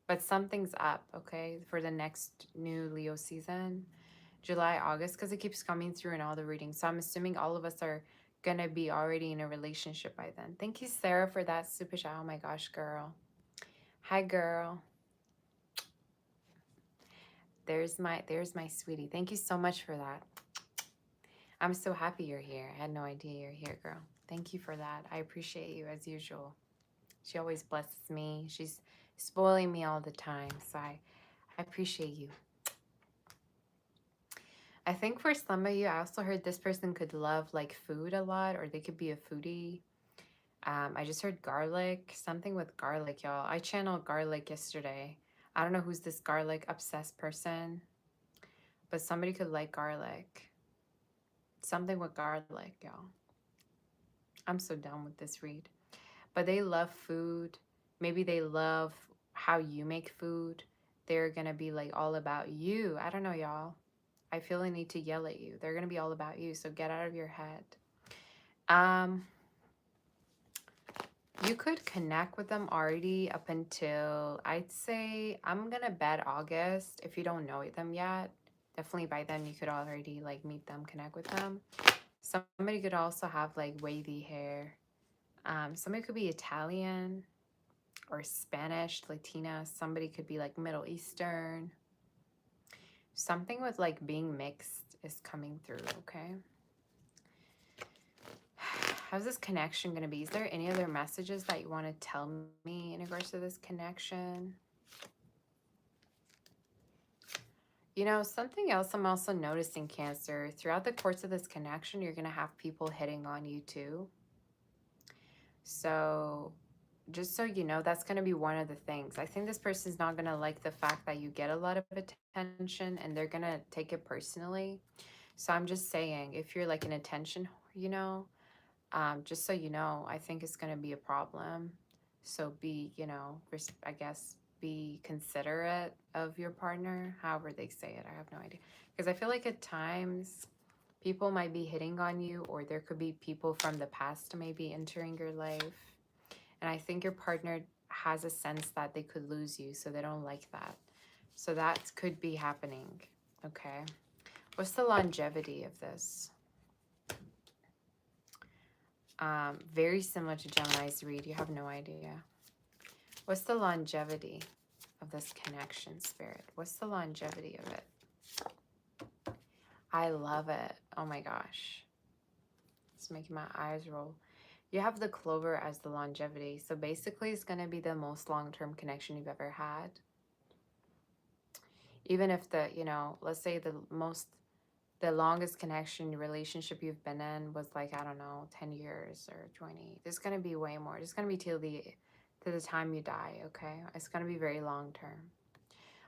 but something's up, okay, for the next new Leo season. July, August, because it keeps coming through in all the readings. So I'm assuming all of us are going to be already in a relationship by then. Thank you, Sarah, for that super chat. Oh my gosh, girl. Hi, girl. There's my sweetie. Thank you so much for that. I'm so happy you're here. I had no idea you're here, girl. Thank you for that. I appreciate you as usual. She always blesses me. She's spoiling me all the time. So I appreciate you. I think for some of you, I also heard this person could love like food a lot, or they could be a foodie. I just heard garlic, something with garlic, y'all. I channeled garlic yesterday. I don't know who's this garlic obsessed person, but somebody could like garlic. Something with garlic, y'all. I'm so done with this read. But they love food. Maybe they love how you make food. They're going to be like all about you. I don't know, y'all. I feel I need to yell at you. They're going to be all about you, so get out of your head. You could connect with them already up until, I'd say, I'm going to bet August. If you don't know them yet, definitely by then you could already like meet them, connect with them. Somebody could also have like wavy hair. Somebody could be Italian or Spanish, Latina. Somebody could be like Middle Eastern. Something with like being mixed is coming through, okay? How's this connection going to be? Is there any other messages that you want to tell me in regards to this connection? You know, something else I'm also noticing, Cancer, throughout the course of this connection, you're going to have people hitting on you too. So just so you know, that's going to be one of the things. I think this person's not going to like the fact that you get a lot of attention, and they're going to take it personally. So I'm just saying, if you're like an attention, you know, just so you know, I think it's going to be a problem. So be, you know, I guess, be considerate of your partner, however they say it. I have no idea. Because I feel like at times people might be hitting on you, or there could be people from the past maybe entering your life. And I think your partner has a sense that they could lose you, so they don't like that. So that could be happening, okay? What's the longevity of this? Very similar to Gemini's read. You have no idea. What's the longevity of this connection, Spirit? What's the longevity of it? I love it. Oh my gosh. It's making my eyes roll. You have the Clover as the longevity. So basically, it's going to be the most long-term connection you've ever had. Even if the, you know, let's say the longest connection relationship you've been in was like, I don't know, 10 years or 20. There's going to be way more. It's going to be till the time you die, okay? It's going to be very long term.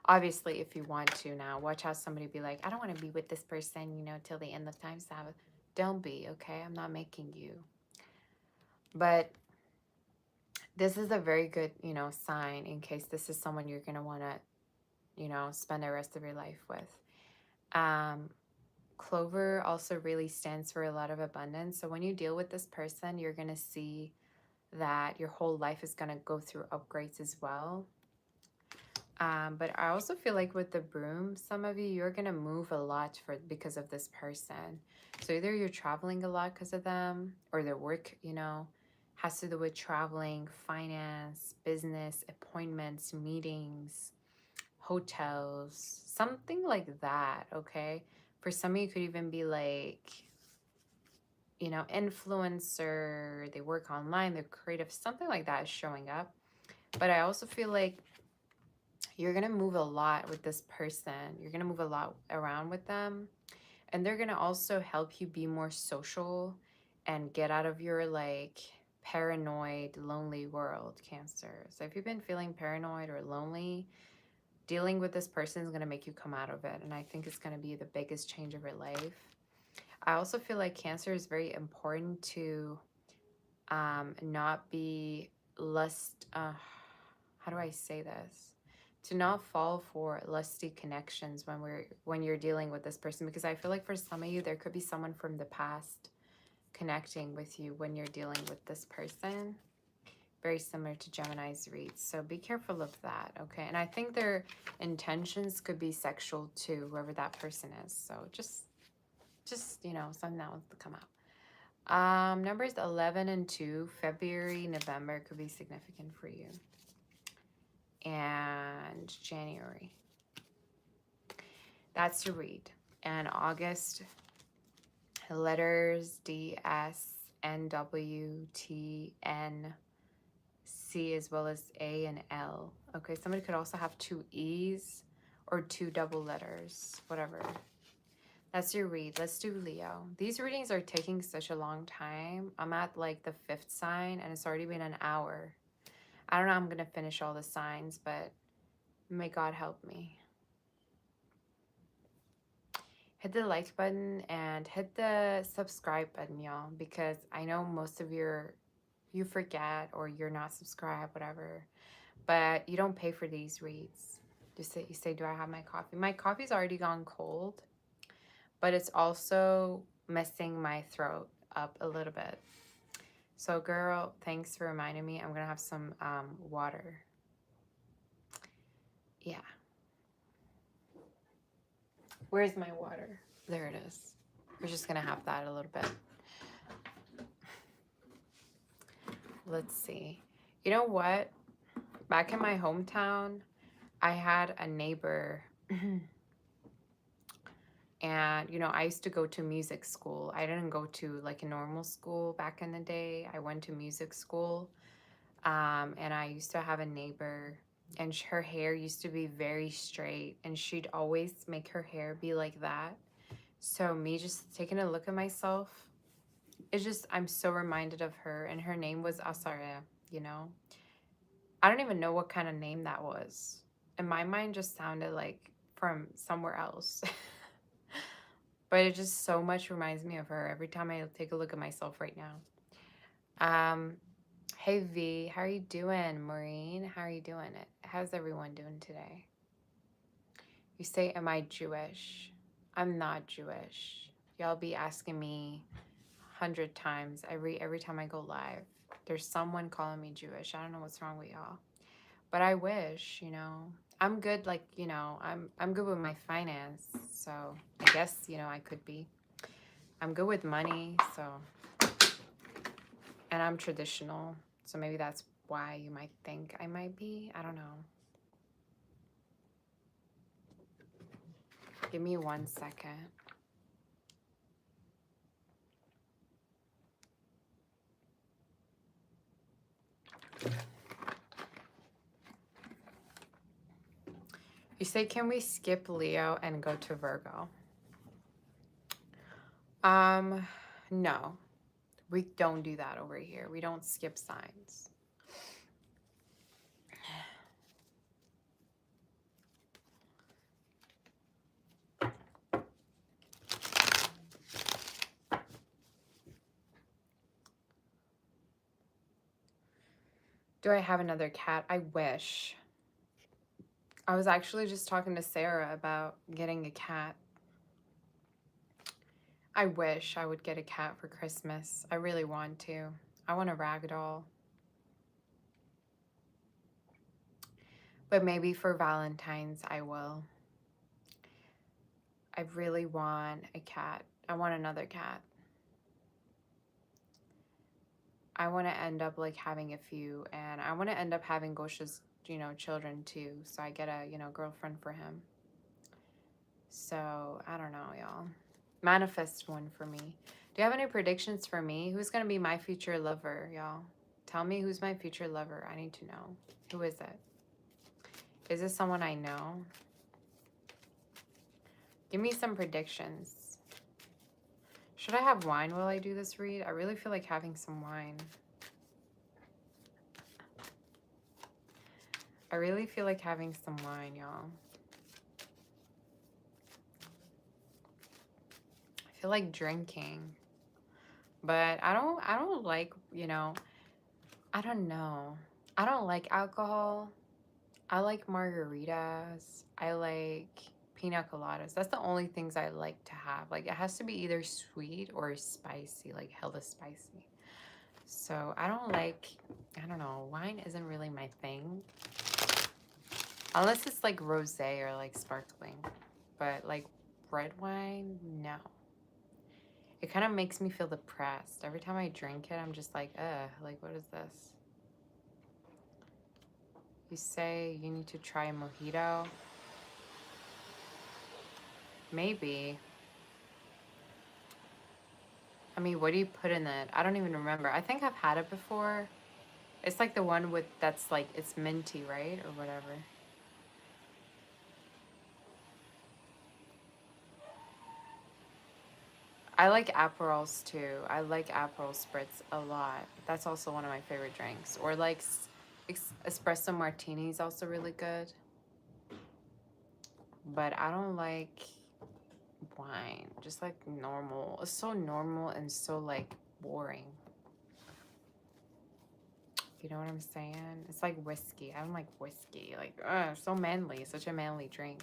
Obviously, if you want to now, watch how somebody be like, I don't want to be with this person, you know, till the end of time, Sabbath. Don't be, okay? I'm not making you. But this is a very good, you know, sign in case this is someone you're going to want to, you know, spend the rest of your life with. Clover also really stands for a lot of abundance. So when you deal with this person, you're going to see that your whole life is going to go through upgrades as well. But I also feel like with the broom, some of you, you're going to move a lot because of this person. So either you're traveling a lot because of them, or their work, you know, has to do with traveling, finance, business, appointments, meetings, hotels, something like that, okay? For some of you, could even be like, you know, influencer, they work online, they're creative, something like that is showing up. But I also feel like you're going to move a lot with this person. You're going to move a lot around with them. And they're going to also help you be more social and get out of your like paranoid, lonely world, Cancer. So if you've been feeling paranoid or lonely, dealing with this person is going to make you come out of it. And I think it's going to be the biggest change of your life. I also feel like Cancer is very important to not be lust. How do I say this? To not fall for lusty connections when you're dealing with this person, because I feel like for some of you there could be someone from the past connecting with you when you're dealing with this person. Very similar to Gemini's reads, so be careful of that, okay? And I think their intentions could be sexual too, whoever that person is. So just you know, something that wants to come out. Numbers 11 and 2, February, November could be significant for you. And January. That's your read. And August, letters D, S, N, W, T, N, C, as well as A and L. Okay, somebody could also have 2 E's or 2 double letters, whatever. That's your read. Let's do Leo. These readings are taking such a long time. I'm at like the 5th sign and it's already been an hour. I don't know how I'm going to finish all the signs, but may God help me. Hit the like button and hit the subscribe button, y'all, because I know most of you forget or you're not subscribed, whatever, but you don't pay for these reads. You say, do I have my coffee? My coffee's already gone cold, but it's also messing my throat up a little bit. So girl, thanks for reminding me. I'm gonna have some water. Yeah. Where's my water? There it is. We're just gonna have that a little bit. Let's see. You know what? Back in my hometown, I had a neighbor and, you know, I used to go to music school. I didn't go to like a normal school back in the day. I went to music school. And I used to have a neighbor and her hair used to be very straight and she'd always make her hair be like that. So me just taking a look at myself, it's just, I'm so reminded of her, and her name was Asare, you know? I don't even know what kind of name that was. In my mind just sounded like from somewhere else. But it just so much reminds me of her every time I take a look at myself right now. Hey V, how are you doing? Maureen, how are you doing? How's everyone doing today? You say, am I Jewish? I'm not Jewish. Y'all be asking me 100 times every time I go live. There's someone calling me Jewish. I don't know what's wrong with y'all. But I wish, you know. I'm good, like, you know, I'm good with my finance. So I guess, you know, I could be. I'm good with money, so, and I'm traditional. So maybe that's why you might think I might be. I don't know. Give me 1 second. You say, can we skip Leo and go to Virgo? No. We don't do that over here. We don't skip signs. Do I have another cat? I wish. I was actually just talking to Sarah about getting a cat. I wish I would get a cat for Christmas. I really want to. I want a ragdoll. But maybe for Valentine's I will. I really want a cat. I want another cat. I want to end up like having a few, and I want to end up having Gosha's, children too. So I get a, girlfriend for him. So I don't know, y'all. Manifest one for me. Do you have any predictions for me? Who's going to be my future lover, y'all? Tell me who's my future lover. I need to know. Who is it? Is this someone I know? Give me some predictions. Should I have wine while I do this read? I really feel like having some wine. I really feel like having some wine, y'all. I feel like drinking. But I don't like, I don't know. I don't like alcohol. I like margaritas. I like pina coladas. That's the only things I like to have. Like, it has to be either sweet or spicy, like hella spicy. So I don't know, wine isn't really my thing. Unless it's like rosé or like sparkling. But like red wine, no. It kind of makes me feel depressed. Every time I drink it, I'm just like, like what is this? You say you need to try a mojito. Maybe. I mean, what do you put in it? I don't even remember. I think I've had it before. It's like the one with, that's like, it's minty, right? Or whatever. I like Aperols too. I like Aperol spritz a lot. That's also one of my favorite drinks. Or like espresso martini is also really good. But I don't like wine. Just like normal. It's so normal and so like boring. You know what I'm saying? It's like whiskey. I don't like whiskey. Like, so manly. Such a manly drink.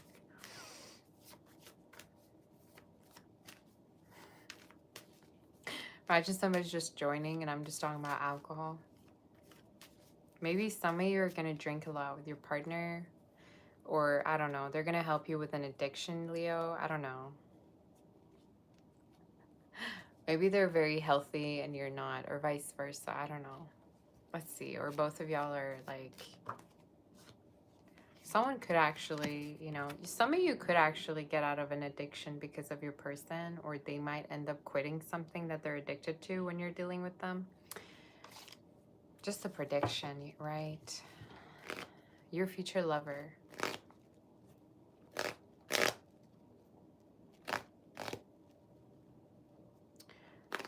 Imagine somebody's just joining and I'm just talking about alcohol. Maybe some of you are going to drink a lot with your partner. Or, I don't know. They're going to help you with an addiction, Leo. I don't know. Maybe they're very healthy and you're not. Or vice versa. I don't know. Let's see. Or both of y'all are like... Someone could actually, some of you could actually get out of an addiction because of your person, or they might end up quitting something that they're addicted to when you're dealing with them. Just a prediction, right? Your future lover.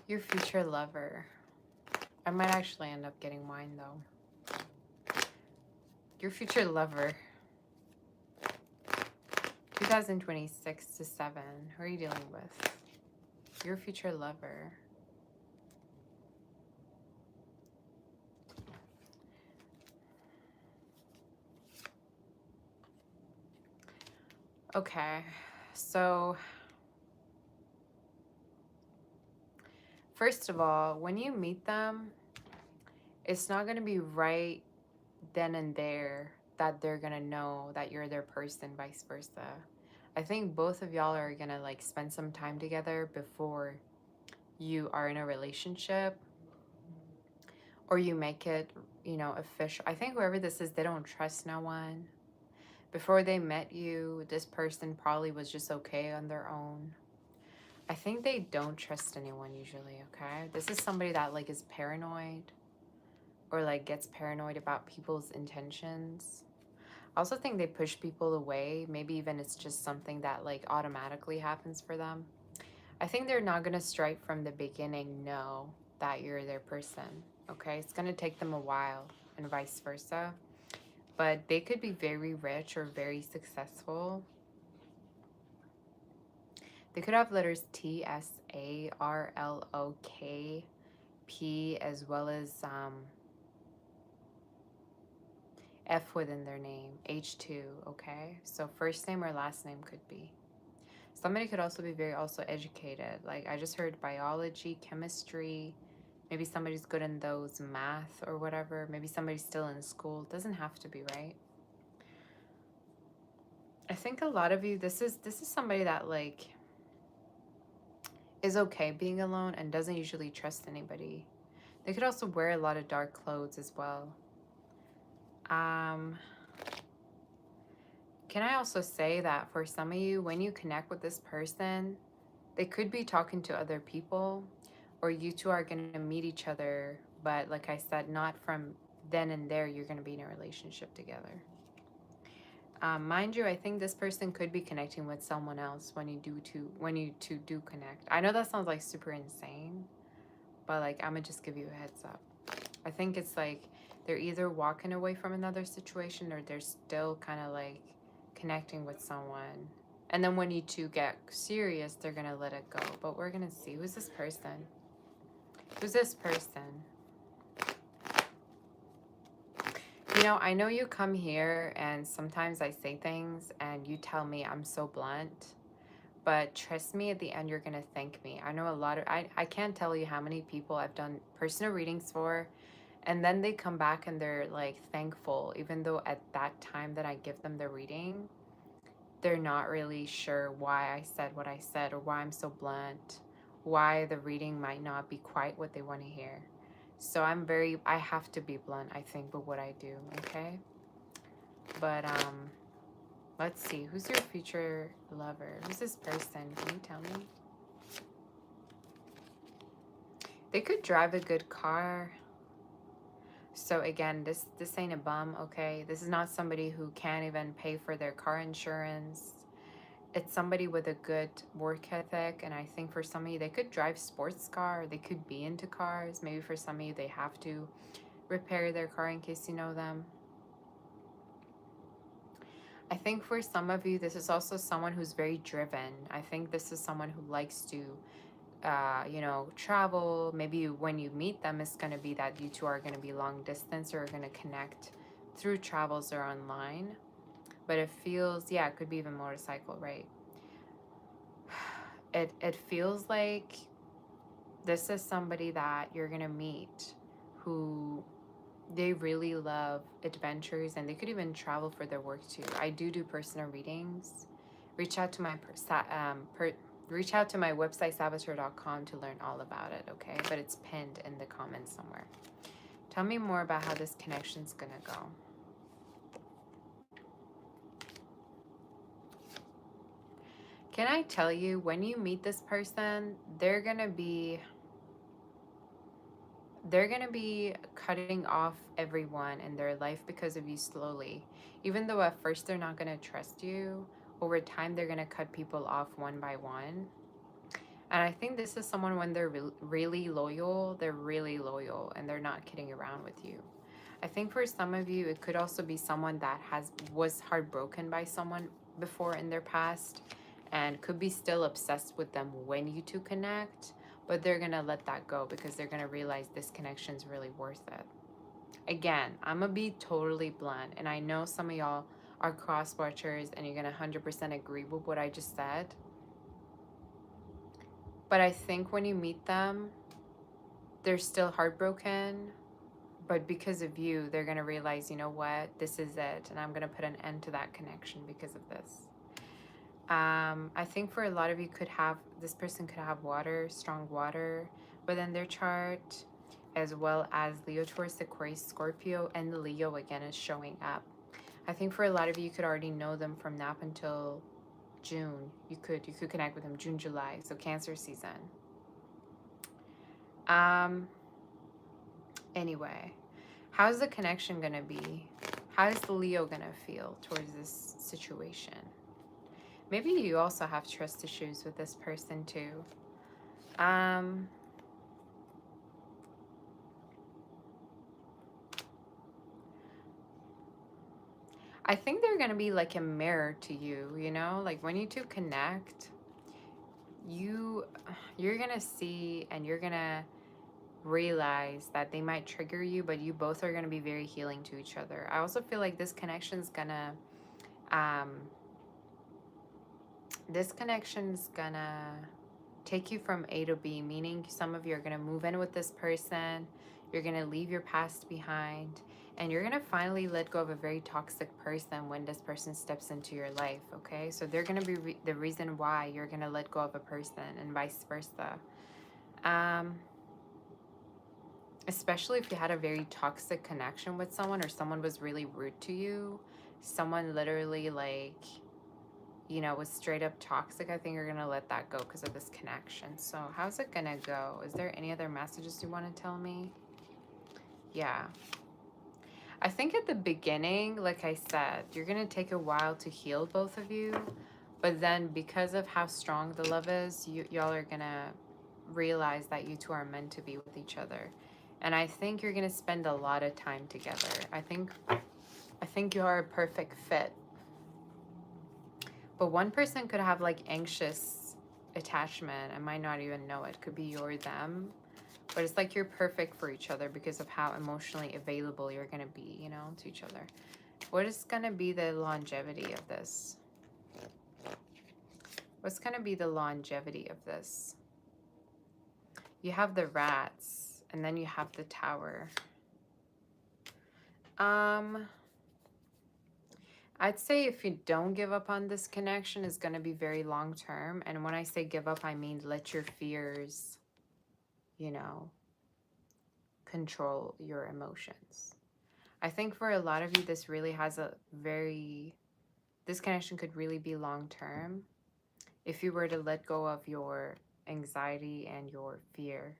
Your future lover. I might actually end up getting wine though. Your future lover. 2026 to 7. Who are you dealing with? Your future lover. Okay, so first of all, when you meet them, it's not going to be right then and there that they're going to know that you're their person, vice versa. I think both of y'all are going to like spend some time together before you are in a relationship, or you make it, official. I think whoever this is, they don't trust no one. Before they met you, this person probably was just okay on their own. I think they don't trust anyone usually, okay? This is somebody that like is paranoid, or like gets paranoid about people's intentions. I also think they push people away. Maybe even it's just something that like automatically happens for them. I think they're not gonna straight from the beginning know that you're their person, okay? It's gonna take them a while, and vice versa. But they could be very rich or very successful. They could have letters T, S, A, R, L, O, K, P, as well as F within their name, H2, okay? So first name or last name could be. Somebody could also be very also educated. Like I just heard biology, chemistry. Maybe somebody's good in those, math or whatever. Maybe somebody's still in school. Doesn't have to be, right? I think a lot of you, this is somebody that like is okay being alone and doesn't usually trust anybody. They could also wear a lot of dark clothes as well. Can I also say that for some of you, when you connect with this person, they could be talking to other people, or you two are going to meet each other, but like I said, not from then and there you're going to be in a relationship together. Mind you, I think this person could be connecting with someone else when you two do connect. I know that sounds like super insane, but like I'm gonna just give you a heads up. I think it's like they're either walking away from another situation or they're still kind of like connecting with someone. And then when you two get serious, they're gonna let it go. But we're gonna see. Who's this person? Who's this person? You know, I know you come here and sometimes I say things and you tell me I'm so blunt. But trust me, at the end, you're going to thank me. I know a lot of, I can't tell you how many people I've done personal readings for. And then they come back and they're like thankful, even though at that time that I give them the reading, they're not really sure why I said what I said or why I'm so blunt, why the reading might not be quite what they want to hear. So I have to be blunt, I think, with what I do, okay? But, let's see. Who's your future lover? Who's this person? Can you tell me? They could drive a good car. So again, this ain't a bum, okay? This is not somebody who can't even pay for their car insurance. It's somebody with a good work ethic, and I think for some of you, they could drive sports car. They could be into cars. Maybe for some of you, they have to repair their car in case you know them. I think for some of you, this is also someone who's very driven. I think this is someone who likes to, you know, travel. Maybe when you meet them, it's going to be that you two are going to be long distance or are going to connect through travels or online. But it feels, yeah, it could be even motorcycle, right? It feels like this is somebody that you're going to meet who they really love adventures, and they could even travel for their work too. I do personal readings. Reach out to my reach out to my website saboteur.com to learn all about it, okay? But it's pinned in the comments somewhere. Tell me more about how this connection's gonna go. Can I tell you, when you meet this person, they're gonna be cutting off everyone in their life because of you slowly. Even though at first they're not going to trust you, over time they're going to cut people off one by one. And I think this is someone, when they're really loyal, and they're not kidding around with you. I think for some of you, it could also be someone that was heartbroken by someone before in their past and could be still obsessed with them when you two connect, but they're going to let that go because they're going to realize this connection is really worth it. Again, I'm going to be totally blunt, and I know some of y'all are cross watchers and you're going to 100% agree with what I just said. But I think when you meet them, they're still heartbroken, but because of you, they're going to realize, you know what, this is it, and I'm going to put an end to that connection because of this. I think for a lot of you, this person could have strong water within their chart, as well as Leo, Taurus, Aquarius, Scorpio, and the Leo again is showing up. I think for a lot of you, you could already know them from now up until June. You could connect with them June, July, so Cancer season. Anyway, how's the connection gonna be? How is the Leo gonna feel towards this situation? Maybe you also have trust issues with this person too. I think they're gonna be like a mirror to you, you know? Like when you two connect, you're gonna see and you're gonna realize that they might trigger you, but you both are going to be very healing to each other. I also feel like this connection's gonna take you from A to B, meaning some of you are going to move in with this person, you're going to leave your past behind, and you're going to finally let go of a very toxic person when this person steps into your life, okay? So they're going to be the reason why you're going to let go of a person, and vice versa. Especially if you had a very toxic connection with someone, or someone was really rude to you, someone literally like, you know, was straight up toxic, I think you're going to let that go because of this connection. So how's it going to go? Is there any other messages you want to tell me? Yeah. I think at the beginning, like I said, you're going to take a while to heal, both of you. But then because of how strong the love is, y'all are going to realize that you two are meant to be with each other. And I think you're going to spend a lot of time together. I think you are a perfect fit. But one person could have like anxious attachment and might not even know it. Could be you or them. But it's like you're perfect for each other because of how emotionally available you're going to be, you know, to each other. What is going to be the longevity of this? What's going to be the longevity of this? You have the rats and then you have the tower. I'd say if you don't give up on this connection, it's going to be very long term. And when I say give up, I mean let your fears, you know, control your emotions. I think for a lot of you, this really has this connection could really be long term if you were to let go of your anxiety and your fear.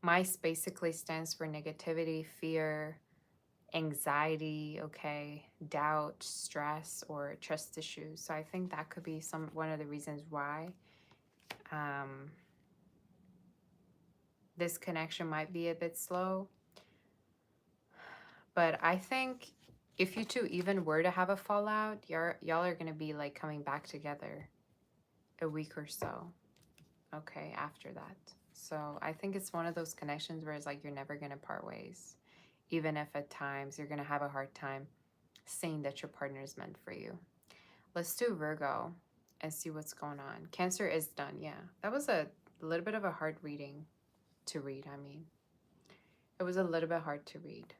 MICE basically stands for negativity, fear, anxiety, okay, doubt, stress, or trust issues. So I think that could be one of the reasons why this connection might be a bit slow. But I think if you two even were to have a fallout, y'all are gonna be like coming back together a week or so, okay, after that. So I think it's one of those connections where it's like you're never gonna part ways, even if at times you're gonna have a hard time seeing that your partner is meant for you. Let's do Virgo and see what's going on. Cancer is done. Yeah, that was a little bit of a hard reading to read. I mean, it was a little bit hard to read.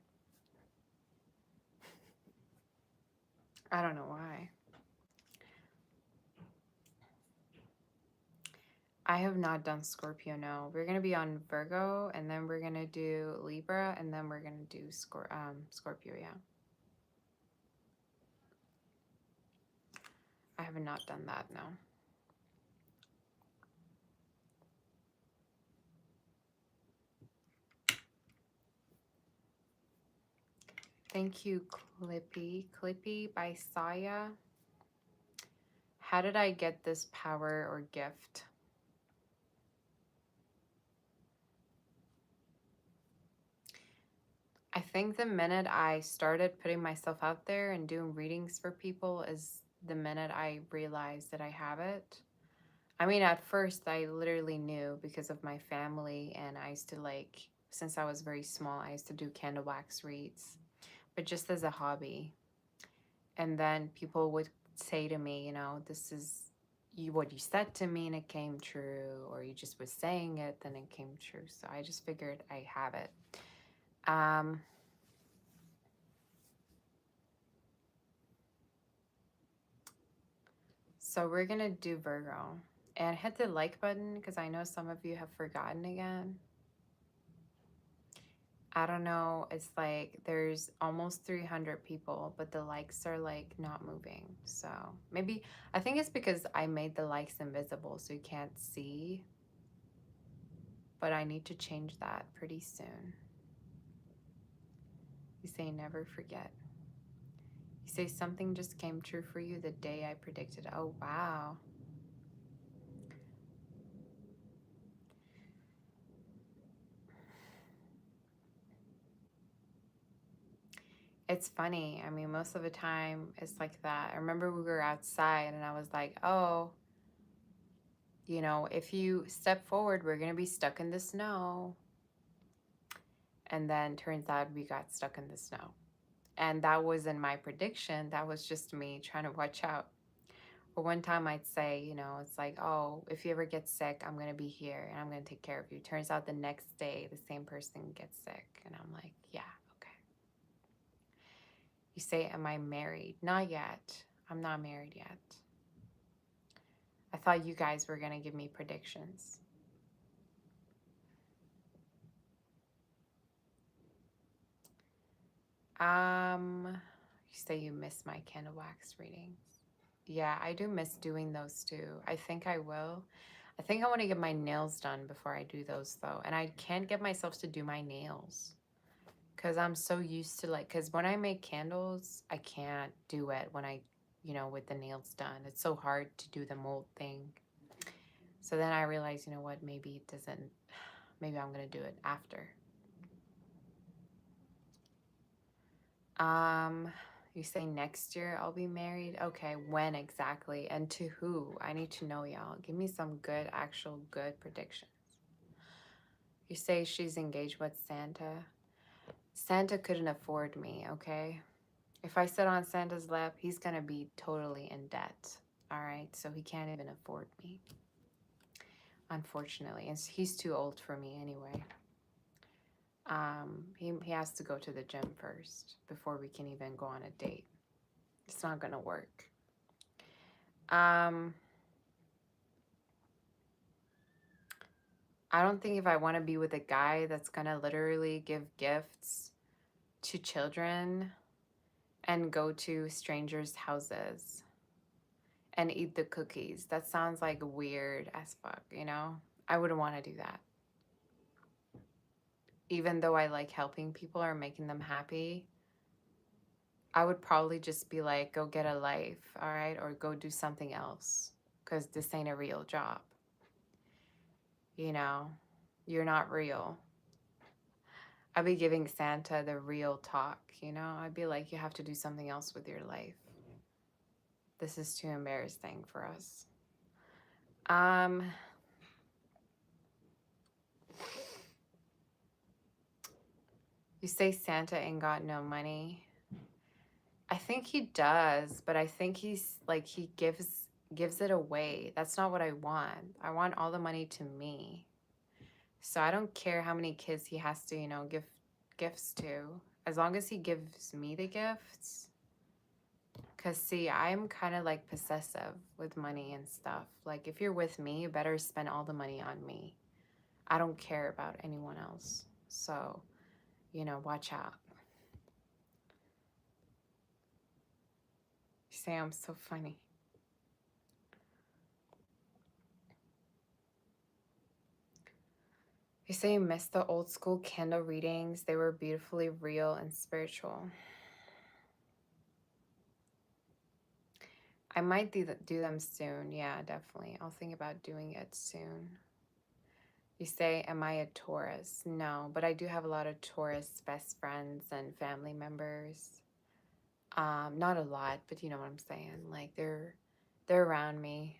I don't know why. I have not done Scorpio, no. We're going to be on Virgo, and then we're going to do Libra, and then we're going to do Scorpio, yeah. I have not done that, no. Thank you, Clippy. Clippy by Saya. How did I get this power or gift? I think the minute I started putting myself out there and doing readings for people is the minute I realized that I have it. I mean, at first I literally knew because of my family, and I used to like, since I was very small, I used to do candle wax reads, but just as a hobby. And then people would say to me, you know, this is what you said to me and it came true, or you just was saying it, then it came true. So I just figured I have it. So we're gonna do Virgo. And hit the like button because I know some of you have forgotten again. I don't know, it's like there's almost 300 people, but the likes are like not moving. So maybe, I think it's because I made the likes invisible so you can't see. But I need to change that pretty soon. You say never forget. You say something just came true for you the day I predicted. Oh, wow. It's funny. I mean, most of the time it's like that. I remember we were outside and I was like, oh, You know, if you step forward, we're going to be stuck in the snow. And then turns out we got stuck in the snow. And that wasn't my prediction. That was just me trying to watch out. Or one time I'd say, you know, it's like, oh, if you ever get sick, I'm going to be here and I'm going to take care of you. Turns out the next day, the same person gets sick. And I'm like, yeah, okay. You say, am I married? Not yet. I'm not married yet. I thought you guys were going to give me predictions. You say you miss my candle wax readings. Yeah, I do miss doing those too. I think I will. I think I want to get my nails done before I do those though. And I can't get myself to do my nails because I'm so used to like, because when I make candles, I can't do it when I, you know, with the nails done. It's so hard to do the mold thing. So then I realized, you know what, maybe it doesn't, maybe I'm going to do it after. You say next year I'll be married. Okay, when exactly and to who? I need to know, y'all. Give me some good, actual good predictions. You say she's engaged with Santa. Santa couldn't afford me, okay? If I sit on Santa's lap, he's gonna be totally in debt. All right, so he can't even afford me. Unfortunately, and he's too old for me anyway. He has to go to the gym first before we can even go on a date. It's not gonna work. I don't think if I want to be with a guy that's gonna literally give gifts to children and go to strangers' houses and eat the cookies. That sounds like weird as fuck, you know? I wouldn't want to do that. Even though I like helping people or making them happy, I would probably just be like, go get a life, all right? Or go do something else because this ain't a real job. You know, you're not real. I'd be giving Santa the real talk, you know? I'd be like, you have to do something else with your life. This is too embarrassing for us. You say Santa ain't got no money. I think he does, but I think he's like he gives it away. That's not what I want. I want all the money to me. So I don't care how many kids he has to, you know, give gifts to. As long as he gives me the gifts. Cause see, I'm kind of like possessive with money and stuff. Like if you're with me, you better spend all the money on me. I don't care about anyone else. So, you know, watch out. You say I'm so funny. You say you missed the old school candle readings. They were beautifully real and spiritual. I might do them soon. Yeah, definitely. I'll think about doing it soon. You say, am I a Taurus? No, but I do have a lot of Taurus best friends and family members. Not a lot, but you know what I'm saying. Like they're around me.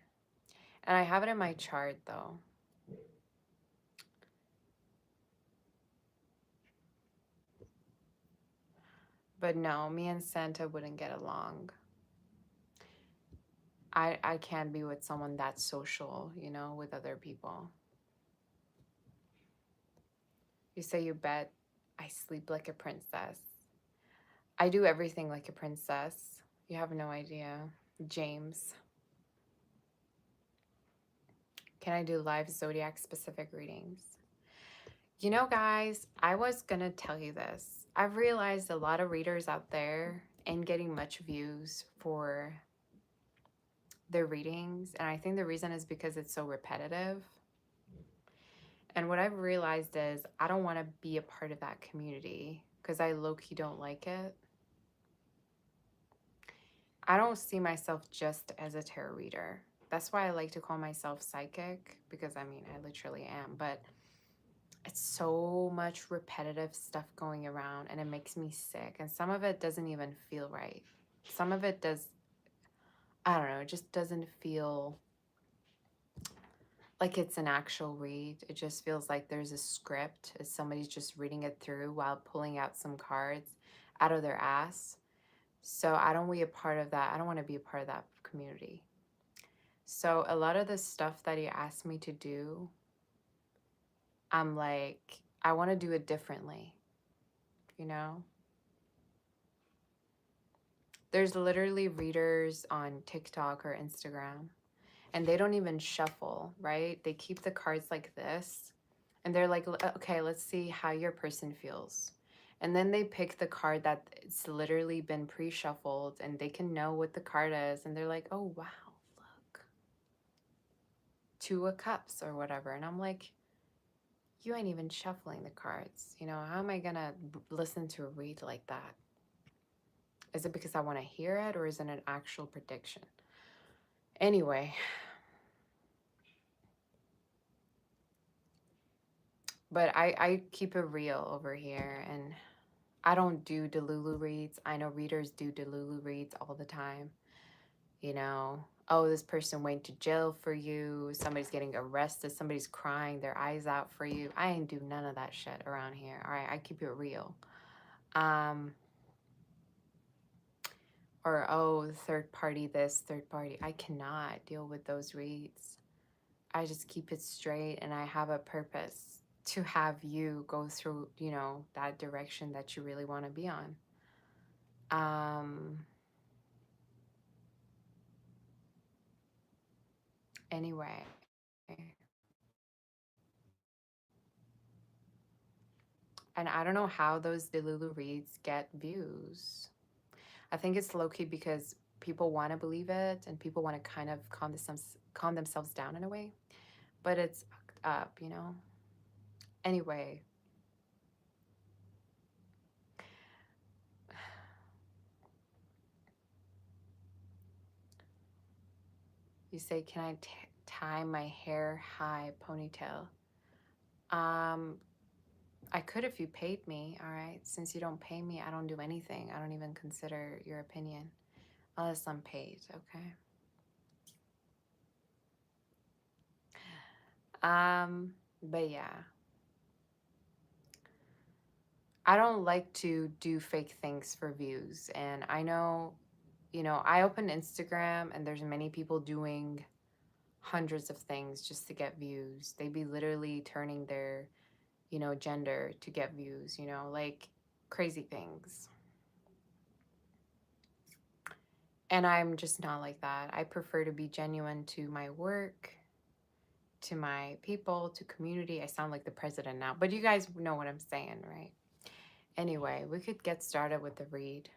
And I have it in my chart though. But no, me and Santa wouldn't get along. I can't be with someone that's social, you know, with other people. You say you bet I sleep like a princess. I do everything like a princess. You have no idea. James. Can I do live zodiac specific readings? You know, guys, I was gonna tell you this. I've realized a lot of readers out there ain't getting much views for their readings. And I think the reason is because it's so repetitive. And what I've realized is I don't want to be a part of that community because I low-key don't like it. I don't see myself just as a tarot reader. That's why I like to call myself psychic because I mean, I literally am, but it's so much repetitive stuff going around and it makes me sick. And some of it doesn't even feel right. Some of it does, I don't know, it just doesn't feel like it's an actual read. It just feels like there's a script. It's somebody's just reading it through while pulling out some cards out of their ass. So I don't want to be a part of that. I don't want to be a part of that community. So a lot of the stuff that he asked me to do, I'm like, I want to do it differently, you know? There's literally readers on TikTok or Instagram, and they don't even shuffle, right? They keep the cards like this, and they're like, okay, let's see how your person feels. And then they pick the card that it's literally been pre-shuffled, and they can know what the card is, and they're like, oh, wow, look. Two of Cups or whatever. And I'm like, you ain't even shuffling the cards. You know, how am I gonna listen to a read like that? Is it because I want to hear it, or is it an actual prediction? Anyway, but I keep it real over here, and I don't do Delulu reads. I know readers do Delulu reads all the time. You know, oh, this person went to jail for you. Somebody's getting arrested. Somebody's crying their eyes out for you. I ain't do none of that shit around here. All right, I keep it real. Or, oh, third party this, third party. I cannot deal with those reads. I just keep it straight, and I have a purpose to have you go through, you know, that direction that you really want to be on. Anyway. And I don't know how those Delulu reads get views. I think it's low-key because people want to believe it, and people want to kind of calm themselves down in a way. But it's fucked up, you know? Anyway. You say, can I tie my hair high ponytail? I could if you paid me, all right? Since you don't pay me, I don't do anything. I don't even consider your opinion unless I'm paid, okay? But yeah. I don't like to do fake things for views. And I know, you know, I open Instagram and there's many people doing hundreds of things just to get views. They be literally turning their, you know, gender to get views, you know, like crazy things. And I'm just not like that. I prefer to be genuine to my work, to my people, to community. I sound like the president now, but you guys know what I'm saying, right? Anyway, we could get started with the read.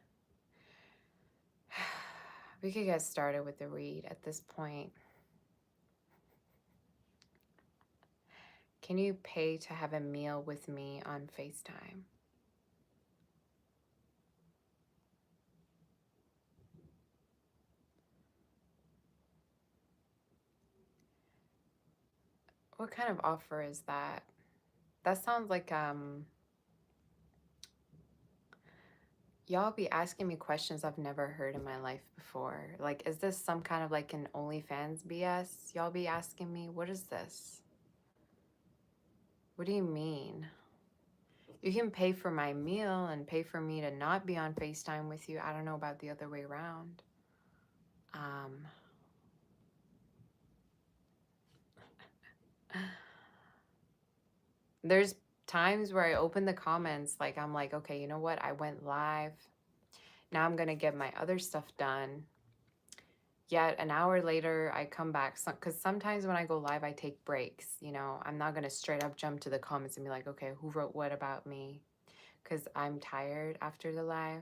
We could get started with the read at this point. Can you pay to have a meal with me on FaceTime? What kind of offer is that? That sounds like y'all be asking me questions I've never heard in my life before. Like, is this some kind of like an OnlyFans BS? Y'all be asking me, what is this? What do you mean? You can pay for my meal and pay for me to not be on FaceTime with you. I don't know about the other way around. There's times where I open the comments, like I'm like, okay, you know what? I went live. Now I'm gonna get my other stuff done. Yet an hour later, I come back. Because sometimes when I go live, I take breaks. You know, I'm not gonna straight up jump to the comments and be like, okay, who wrote what about me? Because I'm tired after the live.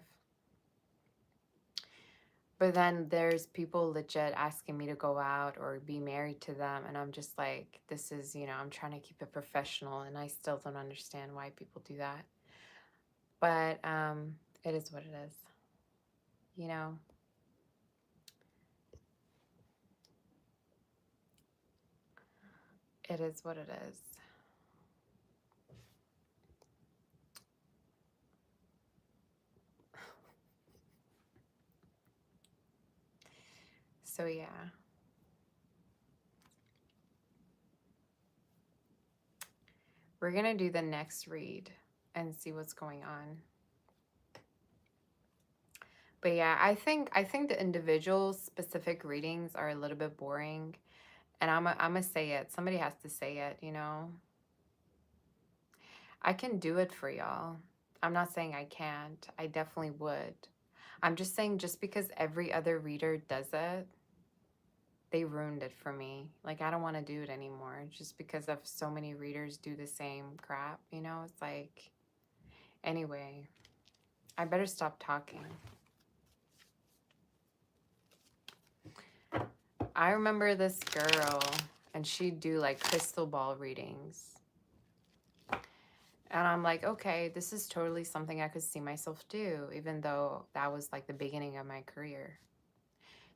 But then there's people legit asking me to go out or be married to them. And I'm just like, this is, you know, I'm trying to keep it professional. And I still don't understand why people do that. But it is what it is. You know? It is what it is. So yeah. We're going to do the next read and see what's going on. But yeah, I think the individual specific readings are a little bit boring. And I'm going to say it. Somebody has to say it, you know. I can do it for y'all. I'm not saying I can't. I definitely would. I'm just saying just because every other reader does it, they ruined it for me. Like, I don't want to do it anymore just because of so many readers do the same crap, you know? It's like, anyway, I better stop talking. I remember this girl, and she'd do like crystal ball readings. And I'm like, okay, this is totally something I could see myself do, even though that was like the beginning of my career.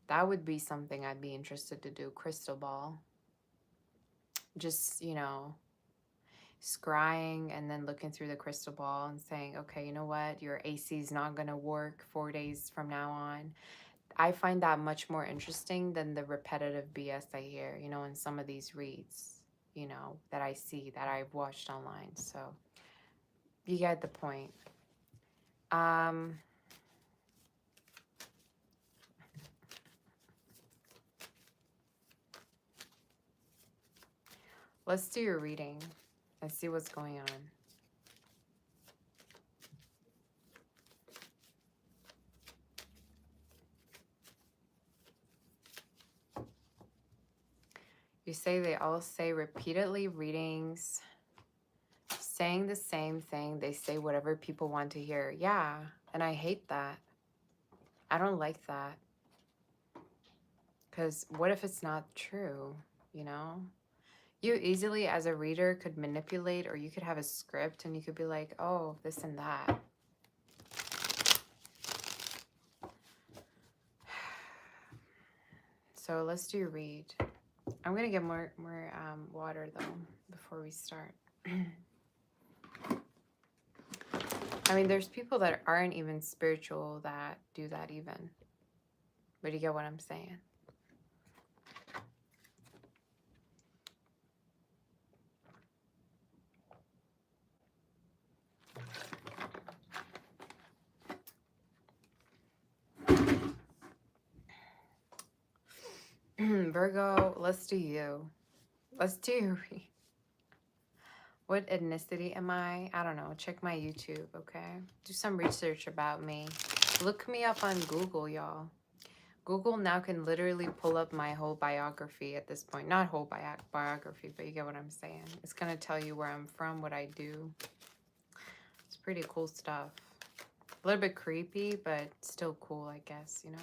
That would be something I'd be interested to do, crystal ball. Just, you know, scrying and then looking through the crystal ball and saying, okay, you know what? Your AC is not going to work 4 days from now on. I find that much more interesting than the repetitive BS I hear, you know, in some of these reads, you know, that I see, that I've watched online. So you get the point. Let's do your reading and see what's going on. You say they all say repeatedly readings, saying the same thing. They say whatever people want to hear. Yeah, and I hate that. I don't like that. Because what if it's not true, you know? You easily, as a reader, could manipulate, or you could have a script and you could be like, oh, this and that. So let's do read. I'm going to get more water, though, before we start. I mean, there's people that aren't even spiritual that do that even. But you get what I'm saying? Virgo, let's do you. Let's do your read. What ethnicity am I? I don't know. Check my YouTube, okay? Do some research about me. Look me up on Google, y'all. Google now can literally pull up my whole biography at this point. Not whole biography, but you get what I'm saying. It's going to tell you where I'm from, what I do. It's pretty cool stuff. A little bit creepy, but still cool, I guess, you know?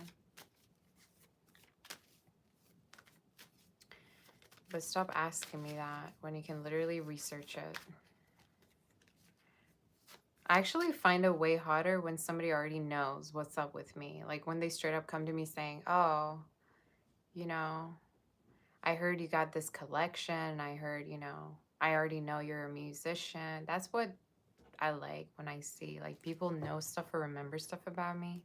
But stop asking me that when you can literally research it. I actually find it way hotter when somebody already knows what's up with me. Like when they straight up come to me saying, oh, you know, I heard you got this collection. I heard, you know, I already know you're a musician. That's what I like when I see like people know stuff or remember stuff about me.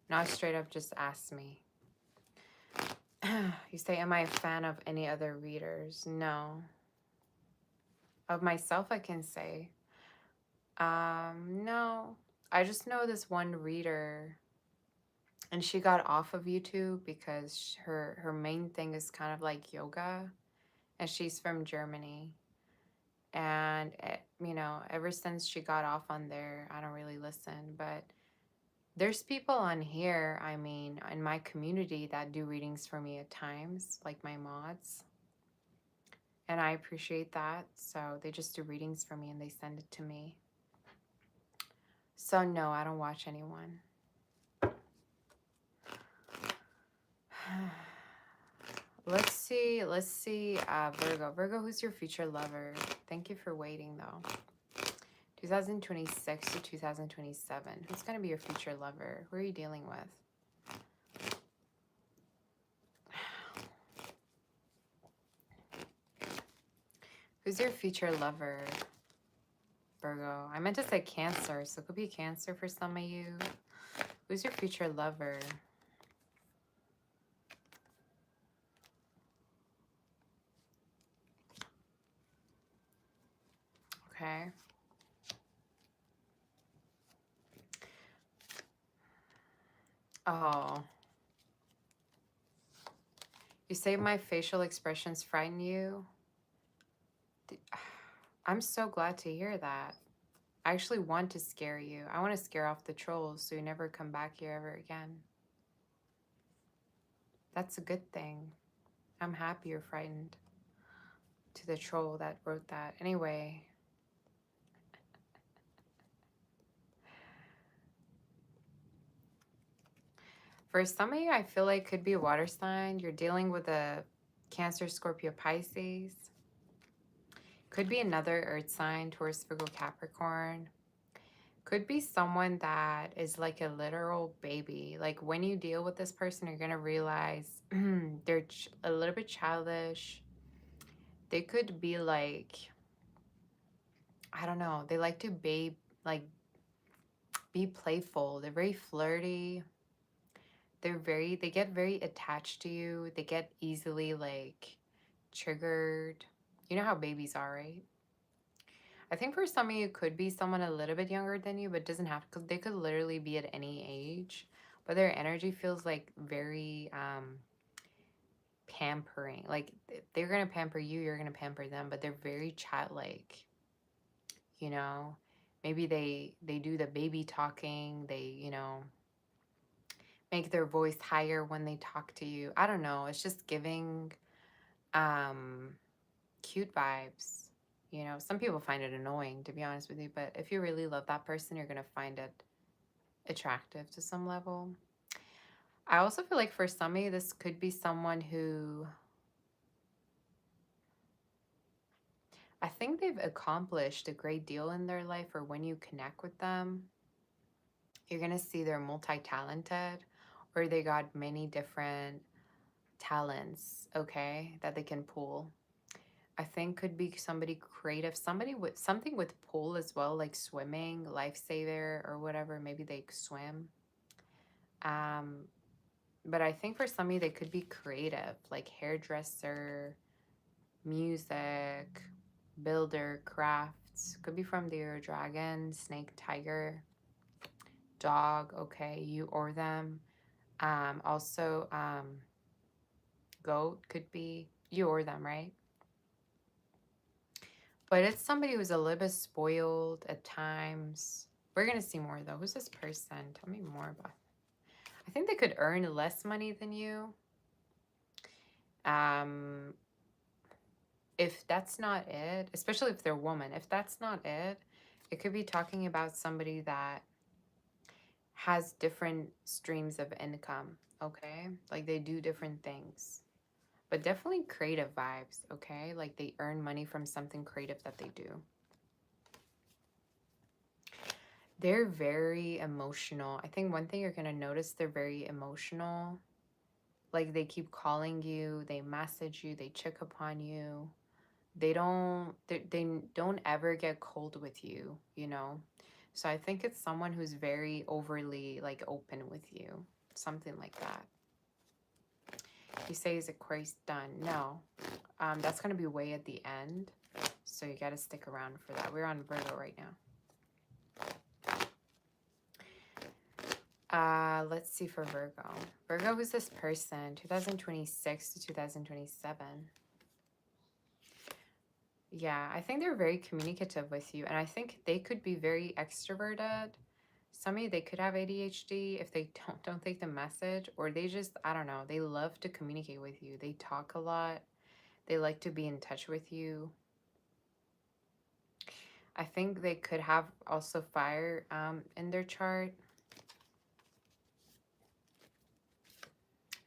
Not straight up just ask me. You say, am I a fan of any other readers? No. Of myself, I can say. No. I just know this one reader, and she got off of YouTube because her main thing is kind of like yoga, and she's from Germany. And, you know, ever since she got off on there, I don't really listen, but there's people on here, I mean, in my community that do readings for me at times, like my mods. And I appreciate that. So they just do readings for me and they send it to me. So no, I don't watch anyone. Let's see, Virgo. Virgo, who's your future lover? Thank you for waiting, though. 2026 to 2027. Who's going to be your future lover? Who are you dealing with? Who's your future lover, Virgo? I meant to say Cancer, so it could be Cancer for some of you. Who's your future lover? Okay. Oh. You say my facial expressions frighten you? I'm so glad to hear that. I actually want to scare you. I want to scare off the trolls so you never come back here ever again. That's a good thing. I'm happy you're frightened. To the troll that wrote that. Anyway. For some of you, I feel like could be a water sign. You're dealing with a Cancer, Scorpio, Pisces. Could be another earth sign, Taurus, Virgo, Capricorn. Could be someone that is like a literal baby. Like when you deal with this person, you're going to realize they're a little bit childish. They could be like, I don't know. They like to be playful. They're very flirty. They get very attached to you. They get easily like triggered. You know how babies are, right? I think for some of you, could be someone a little bit younger than you, but doesn't have to. They could literally be at any age, but their energy feels like very pampering. Like they're gonna pamper you, you're gonna pamper them, but they're very childlike. You know, maybe they do the baby talking. They make their voice higher when they talk to you. I don't know. It's just giving cute vibes. You know, some people find it annoying, to be honest with you, but if you really love that person, you're going to find it attractive to some level. I also feel like for some of you, this could be someone who I think they've accomplished a great deal in their life, or when you connect with them, you're going to see they're multi-talented, or they got many different talents, okay, that they can pull. I think could be somebody creative, somebody with something with pool as well, like swimming, lifesaver or whatever. Maybe they swim. But I think for some of you, they could be creative, like hairdresser, music, builder, crafts. Could be from the Euro Dragon, snake, tiger, dog. Okay, you or them. Also, goat could be you or them, right? But it's somebody who's a little bit spoiled at times. We're going to see more, though. Who's this person? Tell me more about it. I think they could earn less money than you. If that's not it, especially if they're a woman, if that's not it, it could be talking about somebody that has different streams of income, okay? Like they do different things. But definitely creative vibes, okay? Like they earn money from something creative that they do. They're very emotional. I think one thing you're going to notice, they're very emotional. Like they keep calling you, they message you, they check upon you. They don't ever get cold with you, you know? So I think it's someone who's very overly like open with you. Something like that. You say, is Aquarius done? No. That's going to be way at the end. So you got to stick around for that. We're on Virgo right now. Let's see for Virgo. Virgo, who's this person? 2026 to 2027. Yeah, I think they're very communicative with you. And I think they could be very extroverted. Some of you, they could have ADHD if they don't take the message. Or they just, I don't know, they love to communicate with you. They talk a lot. They like to be in touch with you. I think they could have also fire in their chart.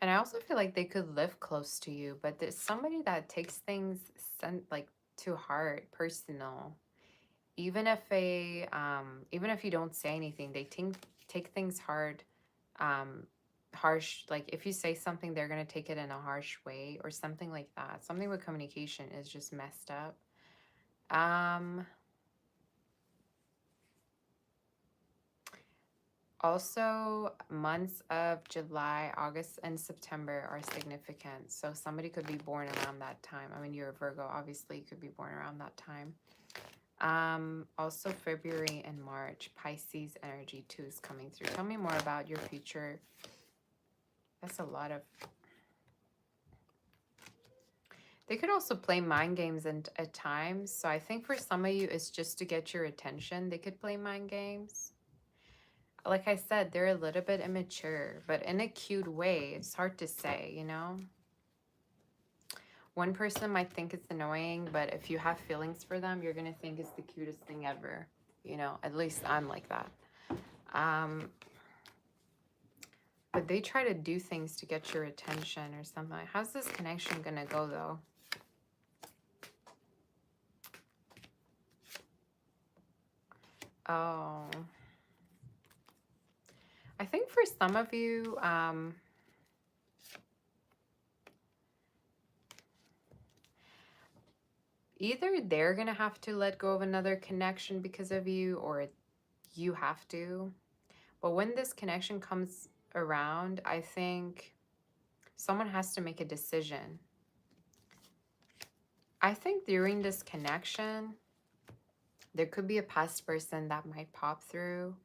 And I also feel like they could live close to you, but there's somebody that takes things like to heart, personal. Even if you don't say anything, they take things hard, harsh. Like if you say something, they're gonna take it in a harsh way or something like that. Something with communication is just messed up. Also, months of July, August, and September are significant. So somebody could be born around that time. I mean, you're a Virgo, obviously, you could be born around that time. Also February and March, Pisces energy too is coming through. Tell me more about your future. That's a lot of... They could also play mind games at times. So I think for some of you, it's just to get your attention. They could play mind games. Like I said, they're a little bit immature, but in a cute way. It's hard to say, you know? One person might think it's annoying, but if you have feelings for them, you're going to think it's the cutest thing ever. You know, at least I'm like that. But they try to do things to get your attention or something. How's this connection going to go, though? Oh. I think for some of you, either they're going to have to let go of another connection because of you, or you have to. But when this connection comes around, I think someone has to make a decision. I think during this connection, there could be a past person that might pop through,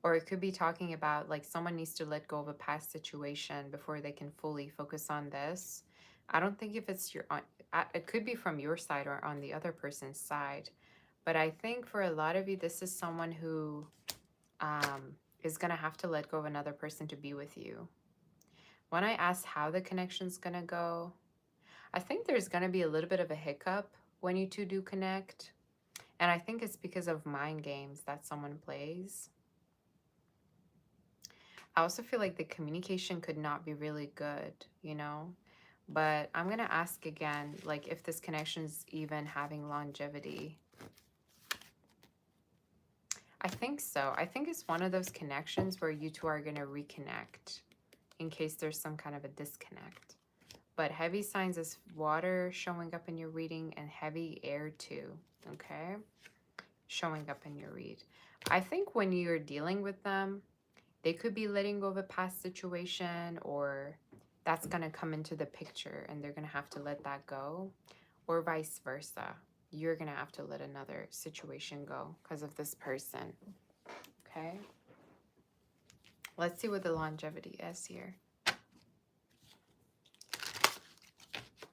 or it could be talking about like someone needs to let go of a past situation before they can fully focus on this. I don't think if it's it could be from your side or on the other person's side. But I think for a lot of you, this is someone who is going to have to let go of another person to be with you. When I ask how the connection's going to go, I think there's going to be a little bit of a hiccup when you two do connect. And I think it's because of mind games that someone plays. I also feel like the communication could not be really good, you know? But I'm going to ask again, like, if this connection's even having longevity. I think so. I think it's one of those connections where you two are going to reconnect in case there's some kind of a disconnect. But heavy signs is water showing up in your reading, and heavy air too, okay? Showing up in your read. I think when you're dealing with them, they could be letting go of a past situation, or that's going to come into the picture and they're going to have to let that go, or vice versa. You're going to have to let another situation go because of this person, okay? Let's see what the longevity is here.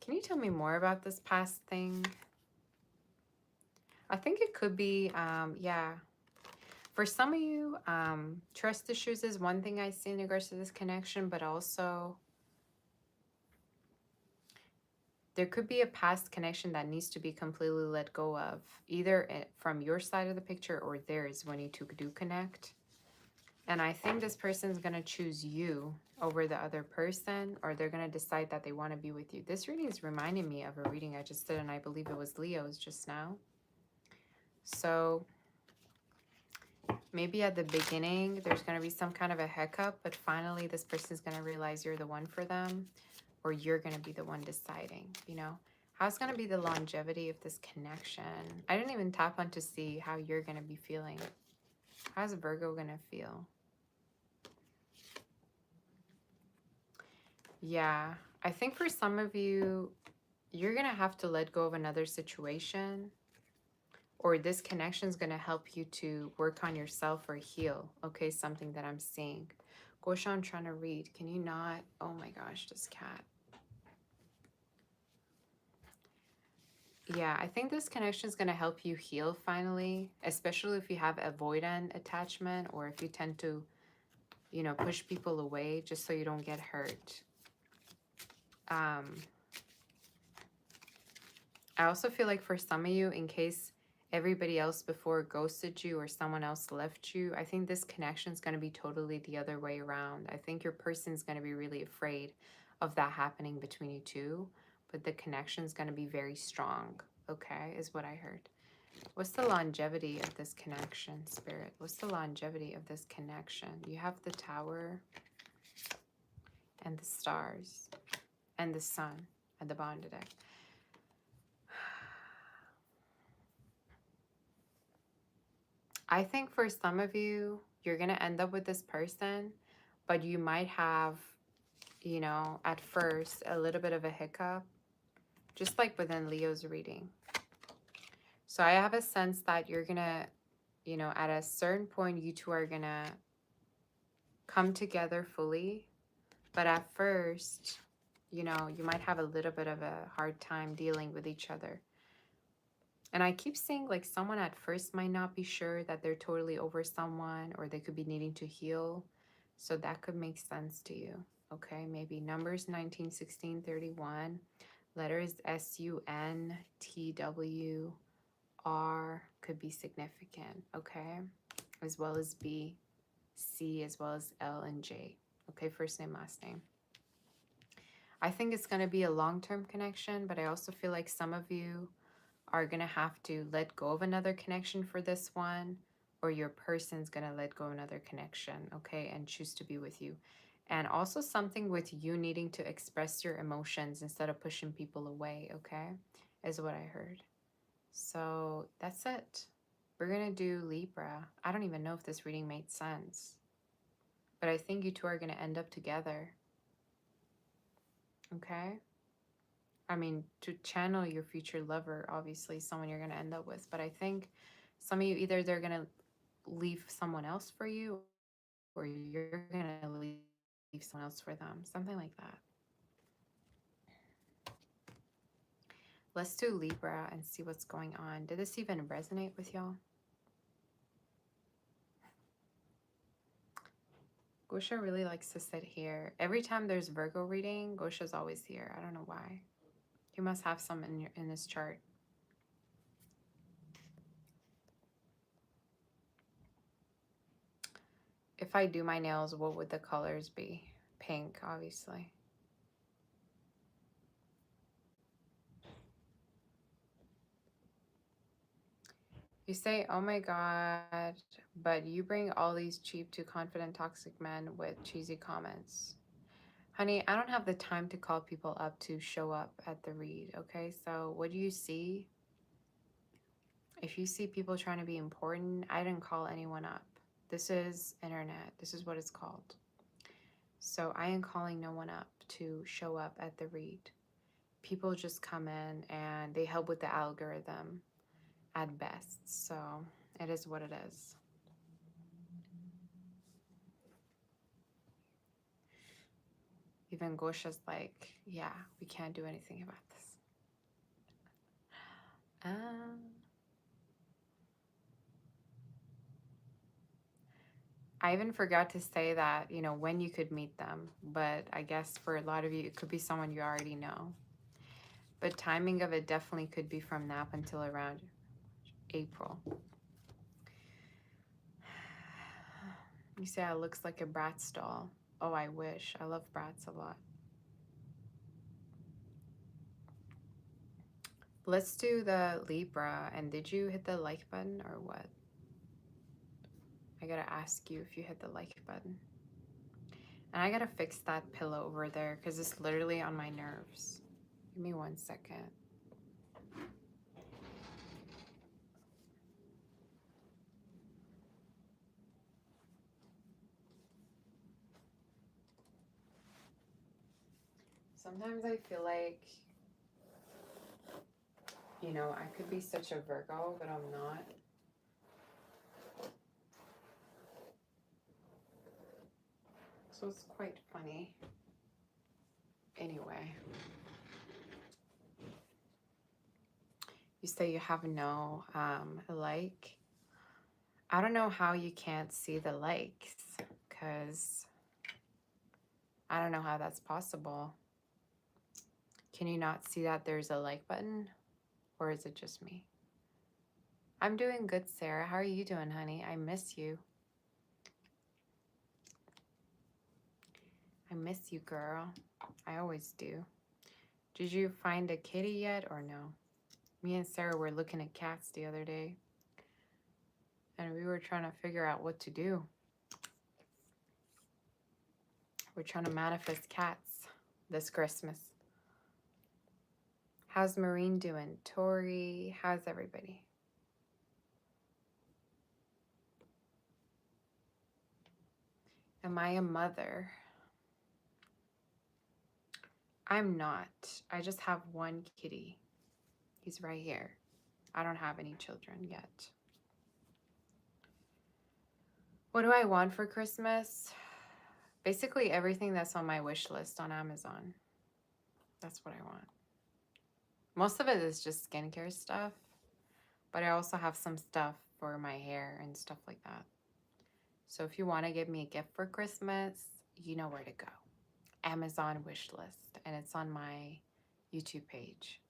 Can you tell me more about this past thing? I think it could be, yeah. For some of you, trust issues is one thing I see in regards to this connection, but also there could be a past connection that needs to be completely let go of, either from your side of the picture or theirs when you two do connect. And I think this person is going to choose you over the other person, or they're going to decide that they want to be with you. This reading is reminding me of a reading I just did, and I believe it was Leo's just now. So maybe at the beginning, there's going to be some kind of a hiccup, but finally this person is going to realize you're the one for them, or you're going to be the one deciding, you know. How's going to be the longevity of this connection? I didn't even tap on to see how you're going to be feeling. How's Virgo going to feel? Yeah, I think for some of you, you're going to have to let go of another situation, or this connection is going to help you to work on yourself or heal. Okay, something that I'm seeing. Gosha, I'm trying to read. Can you not? Oh my gosh, this cat. Yeah, I think this connection is going to help you heal finally, especially if you have avoidant attachment, or if you tend to, you know, push people away just so you don't get hurt. I also feel like for some of you, in case everybody else before ghosted you or someone else left you, I think this connection is going to be totally the other way around. I think your person is going to be really afraid of that happening between you two, but the connection is going to be very strong, okay, is what I heard. What's the longevity of this connection, Spirit? What's the longevity of this connection? You have the Tower and the stars and the Sun at the bottom of the deck. I think for some of you, you're going to end up with this person, but you might have, you know, at first, a little bit of a hiccup, just like within Leo's reading. So I have a sense that you're gonna, you know, at a certain point, you two are gonna come together fully. But at first, you know, you might have a little bit of a hard time dealing with each other. And I keep saying like someone at first might not be sure that they're totally over someone, or they could be needing to heal. So that could make sense to you. Okay, maybe numbers 19, 16, 31, letters SUNTWR could be significant. Okay, as well as B, C, as well as L and J. Okay, first name, last name. I think it's going to be a long-term connection, but I also feel like some of you are going to have to let go of another connection for this one, or your person's going to let go of another connection, okay, and choose to be with you. And also something with you needing to express your emotions instead of pushing people away, okay, is what I heard. So that's it. We're going to do Libra. I don't even know if this reading made sense, but I think you two are going to end up together, okay? I mean, to channel your future lover, obviously, someone you're going to end up with. But I think some of you, either they're going to leave someone else for you, or you're going to leave someone else for them. Something like that. Let's do Libra and see what's going on. Did this even resonate with y'all? Gosha really likes to sit here. Every time there's Virgo reading, Gosha's always here. I don't know why. You must have some in this chart. If I do my nails, what would the colors be? Pink, obviously. You say, oh my God, but you bring all these cheap to confident toxic men with cheesy comments. Honey, I don't have the time to call people up to show up at the read, okay? So what do you see? If you see people trying to be important, I didn't call anyone up. This is internet. This is what it's called. So I am calling no one up to show up at the read. People just come in and they help with the algorithm at best. So it is what it is. Even Gosha's like, yeah, we can't do anything about this. I even forgot to say that, you know, when you could meet them. But I guess for a lot of you, it could be someone you already know. But timing of it definitely could be from now until around April. You say it looks like a Bratz doll. Oh, I wish. I love Bratz a lot. Let's do the Libra. And did you hit the like button or what? I gotta ask you if you hit the like button. And I gotta fix that pillow over there because it's literally on my nerves. Give me 1 second. Sometimes I feel like, you know, I could be such a Virgo, but I'm not. So it's quite funny. Anyway. You say you have no like. I don't know how you can't see the likes, because I don't know how that's possible. Can you not see that there's a like button? Or is it just me? I'm doing good, Sarah. How are you doing, honey? I miss you. I miss you, girl. I always do. Did you find a kitty yet or no? Me and Sarah were looking at cats the other day, and we were trying to figure out what to do. We're trying to manifest cats this Christmas. How's Maureen doing? Tori, how's everybody? Am I a mother? I'm not. I just have one kitty. He's right here. I don't have any children yet. What do I want for Christmas? Basically everything that's on my wish list on Amazon. That's what I want. Most of it is just skincare stuff, but I also have some stuff for my hair and stuff like that. So if you want to give me a gift for Christmas, you know where to go. Amazon wish list, and it's on my YouTube page.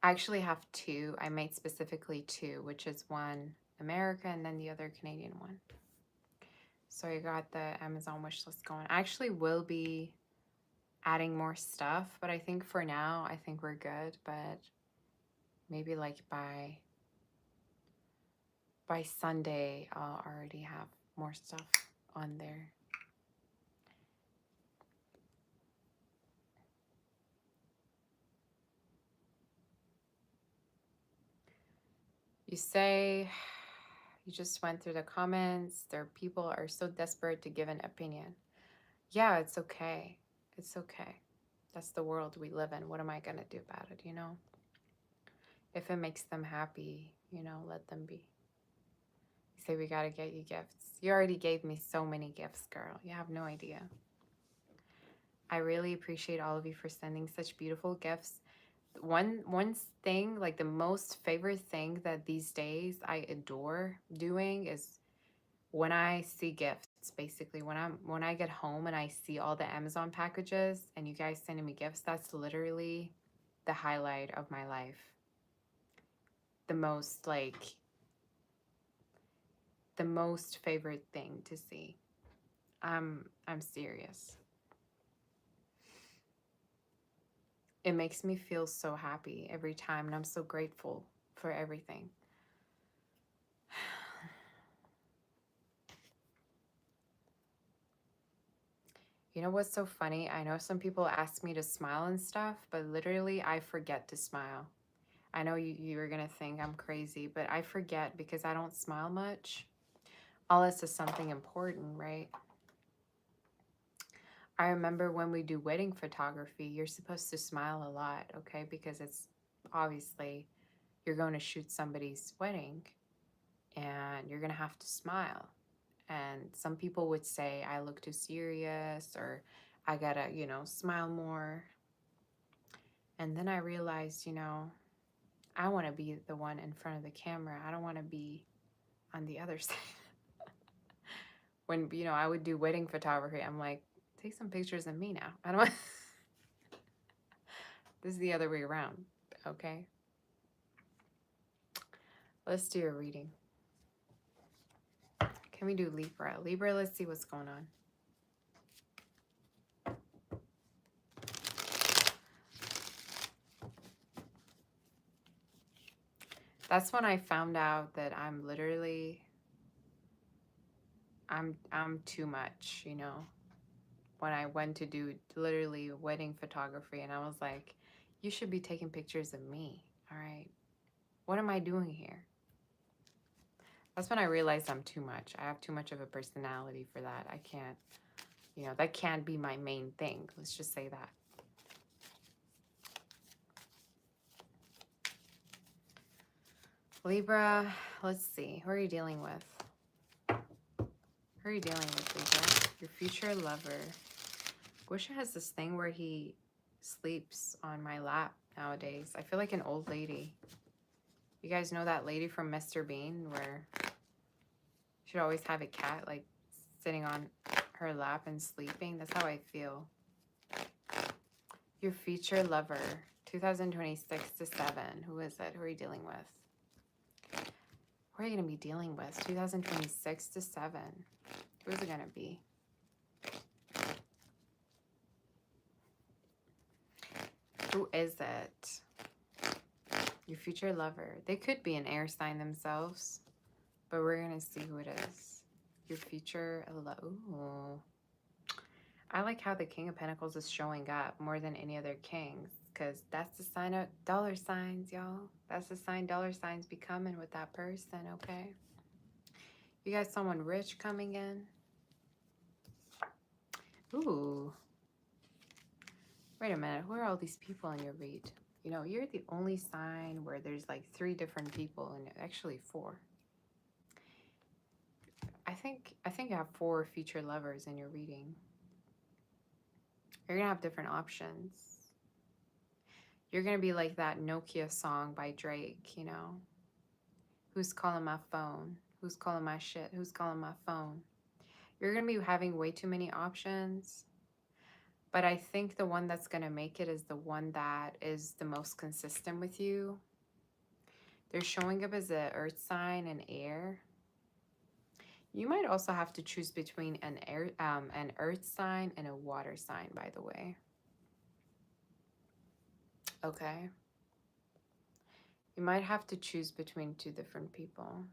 I actually have two. I made specifically two, which is one American and then the other Canadian one. So I got the Amazon wish list going. I actually will be adding more stuff, but I think for now, I think we're good. But maybe like by Sunday, I'll already have more stuff on there. You say you just went through the comments. Their people are so desperate to give an opinion. Yeah, it's okay. It's okay. That's the world we live in. What am I going to do about it, you know? If it makes them happy, you know, let them be. You say we got to get you gifts. You already gave me so many gifts, girl. You have no idea. I really appreciate all of you for sending such beautiful gifts. One thing, like the most favorite thing that these days I adore doing is when I see gifts. Basically, when I get home and I see all the Amazon packages and you guys sending me gifts, that's literally the highlight of my life. The most favorite thing to see. I'm serious. It makes me feel so happy every time, and I'm so grateful for everything. You know what's so funny? I know some people ask me to smile and stuff, but literally I forget to smile. I know you're going to think I'm crazy, but I forget because I don't smile much. Unless it's something important, right? I remember when we do wedding photography, you're supposed to smile a lot, okay? Because it's obviously you're going to shoot somebody's wedding and you're going to have to smile. And some people would say I look too serious or I gotta, you know, smile more. And then I realized, you know, I want to be the one in front of the camera. I don't want to be on the other side. When, you know, I would do wedding photography, I'm like, take some pictures of me now. I don't want... This is the other way around, okay? Let's do a reading. Can we do Libra? Libra, let's see what's going on. That's when I found out that I'm literally, I'm too much, you know? When I went to do literally wedding photography and I was like, you should be taking pictures of me, all right? What am I doing here? That's when I realized I'm too much. I have too much of a personality for that. I can't, you know, that can't be my main thing. Let's just say that. Libra, let's see. Who are you dealing with? Who are you dealing with, Libra? Your future lover. Gwisha has this thing where he sleeps on my lap nowadays. I feel like an old lady. You guys know that lady from Mr. Bean where she'd always have a cat like sitting on her lap and sleeping? That's how I feel. Your future lover, 2026 to 7. Who is it? Who are you dealing with? Who are you going to be dealing with? 2026 to 7. Who is it going to be? Who is it? Your future lover. They could be an air sign themselves, but we're going to see who it is. Your future love. Ooh. I like how the King of Pentacles is showing up more than any other kings, because that's the sign of dollar signs, y'all. That's the sign dollar signs be coming with that person, okay? You got someone rich coming in. Ooh. Wait a minute. Who are all these people in your read? You know, you're the only sign where there's like 3 different people, and actually 4. I think you have 4 future lovers in your reading. You're gonna have different options. You're gonna be like that Nokia song by Drake, you know? Who's calling my phone? Who's calling my shit? Who's calling my phone? You're gonna be having way too many options. But I think the one that's gonna make it is the one that is the most consistent with you. They're showing up as an earth sign and air. You might also have to choose between an earth sign and a water sign, by the way. Okay. You might have to choose between 2 different people.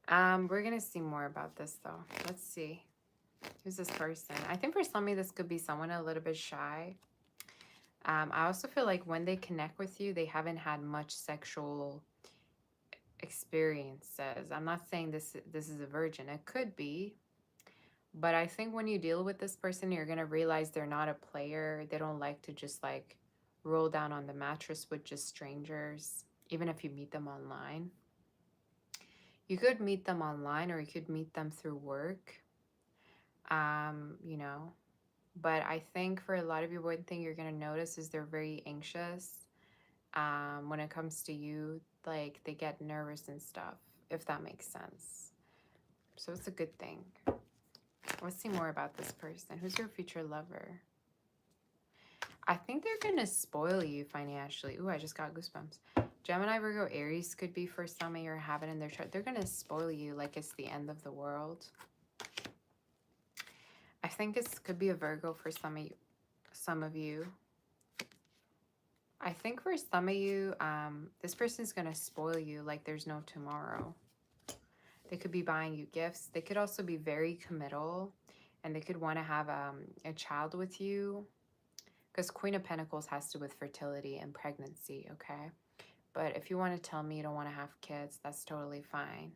We're gonna see more about this though. Let's see. Who's this person? I think for some of you, this could be someone a little bit shy. I also feel like when they connect with you, they haven't had much sexual experiences. I'm not saying this is a virgin. It could be. But I think when you deal with this person, you're going to realize they're not a player. They don't like to just like roll down on the mattress with just strangers, even if you meet them online. You could meet them online or you could meet them through work, you know. But I think for a lot of you, one thing you're going to notice is they're very anxious. When it comes to you, like they get nervous and stuff, if that makes sense. So it's a good thing. Let's see more about this person. Who's your future lover? I think they're going to spoil you financially. Ooh, I just got goosebumps. Gemini, Virgo, Aries could be for some of you having in their chart. They're going to spoil you like it's the end of the world. I think this could be a Virgo for some of you. I think for some of you, this person's going to spoil you like there's no tomorrow. They could be buying you gifts. They could also be very committal, and they could want to have a child with you. Because Queen of Pentacles has to do with fertility and pregnancy, okay? But if you want to tell me you don't want to have kids, that's totally fine.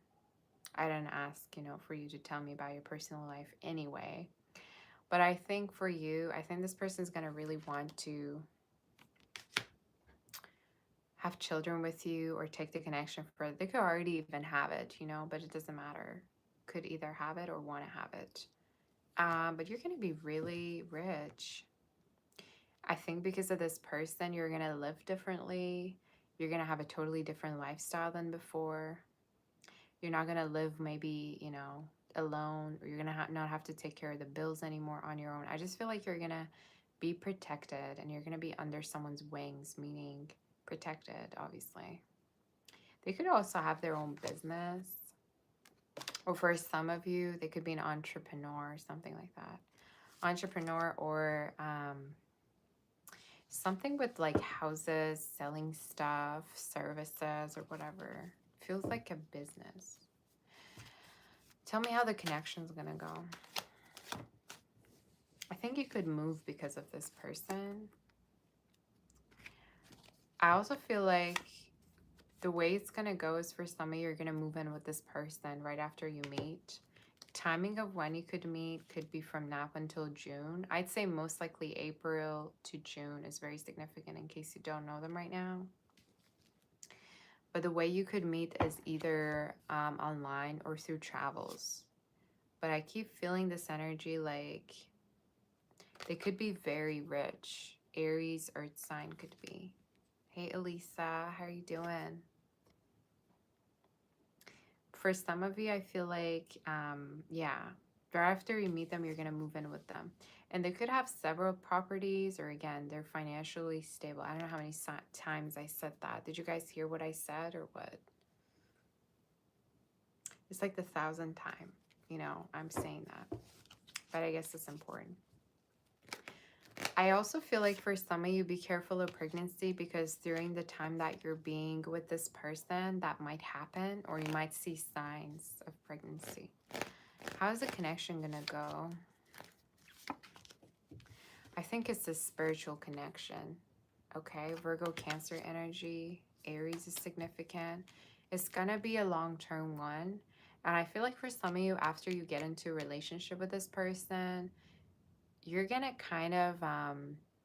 I didn't ask, you know, for you to tell me about your personal life anyway. But I think for you, I think this person's going to really want to have children with you or take the connection further. They could already even have it, you know, but it doesn't matter. Could either have it or want to have it. But you're going to be really rich. I think because of this person, you're going to live differently. You're going to have a totally different lifestyle than before. You're not going to live maybe, you know, alone, or you're going to not have to take care of the bills anymore on your own. I just feel like you're going to be protected and you're going to be under someone's wings, meaning protected, obviously. They could also have their own business. Or for some of you, they could be an entrepreneur or something like that. Entrepreneur or something with like houses, selling stuff, services, or whatever. Feels like a business. Tell me how the connection's gonna go. I think you could move because of this person. I also feel like the way it's gonna go is for some of you, you're gonna move in with this person right after you meet. Timing of when you could meet could be from now until June. I'd say most likely April to June is very significant in case you don't know them right now. But the way you could meet is either online or through travels. But I keep feeling this energy like they could be very rich. Aries, earth sign could be. Hey, Elisa, how are you doing? For some of you, I feel like, yeah, right after you meet them, you're going to move in with them. And they could have several properties, or again, they're financially stable. I don't know how many times I said that. Did you guys hear what I said or what? It's like the 1,000th time, you know, I'm saying that. But I guess it's important. I also feel like for some of you, be careful of pregnancy, because during the time that you're being with this person, that might happen, or you might see signs of pregnancy. How's the connection gonna go? I think it's a spiritual connection. Okay, Virgo, Cancer energy, Aries is significant. It's gonna be a long-term one. And I feel like for some of you, after you get into a relationship with this person, you're going to kind of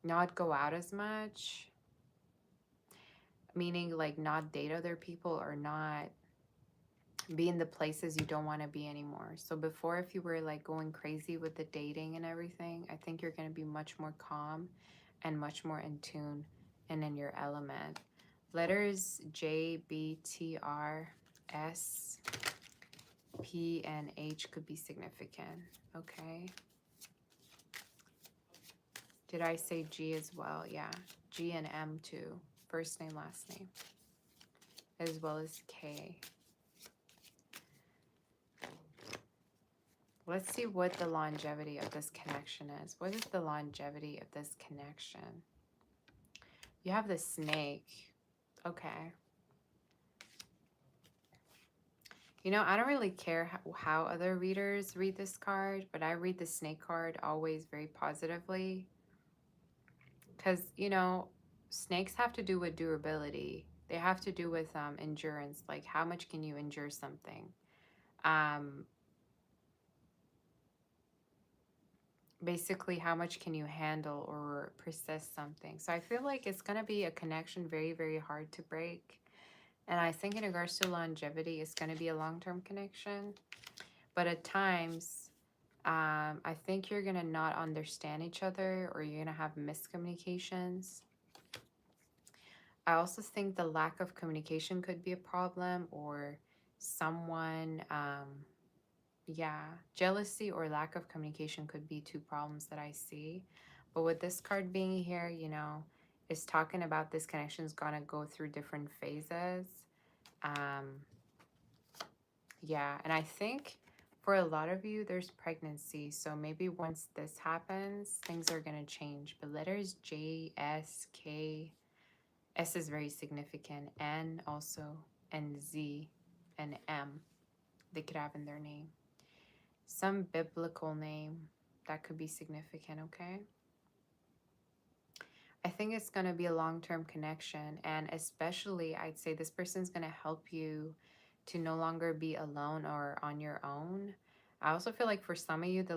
not go out as much, meaning like not date other people or not be in the places you don't want to be anymore. So before, if you were like going crazy with the dating and everything, I think you're going to be much more calm and much more in tune and in your element. Letters J, B, T, R, S, P, and H could be significant. Okay. Did I say G as well? Yeah. G and M too. First name, last name. As well as K. Let's see what the longevity of this connection is. What is the longevity of this connection? You have the snake. Okay. You know, I don't really care how other readers read this card, but I read the snake card always very positively. Because, you know, snakes have to do with durability. They have to do with endurance. Like, how much can you endure something? Basically, how much can you handle or persist something? So I feel like it's going to be a connection very, very hard to break. And I think in regards to longevity, it's going to be a long-term connection. But at times, I think you're going to not understand each other, or you're going to have miscommunications. I also think the lack of communication could be a problem, or someone, yeah, jealousy or lack of communication could be two problems that I see. But with this card being here, you know, it's talking about this connection is going to go through different phases. Yeah, and I think for a lot of you, there's pregnancy. So maybe once this happens, things are going to change. But letters J, S, K, S is very significant. N also, and Z, and M, they could have in their name. Some biblical name that could be significant, okay? I think it's going to be a long-term connection, and especially I'd say this person's going to help you to no longer be alone or on your own. I also feel like for some of you, the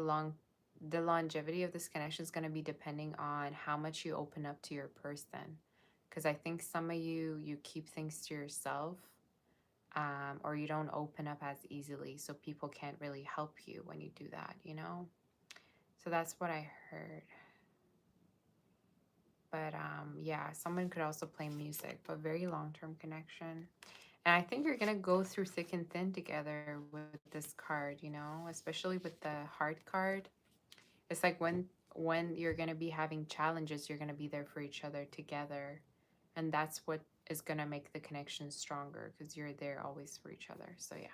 longevity of this connection is going to be depending on how much you open up to your person. Because I think some of you keep things to yourself, or you don't open up as easily, so people can't really help you when you do that, you know? So that's what I heard. But yeah, someone could also play music, but very long-term connection. And I think you're going to go through thick and thin together with this card, you know, especially with the heart card. It's like when you're going to be having challenges, you're going to be there for each other together. And that's what is going to make the connection stronger, because you're there always for each other. So yeah.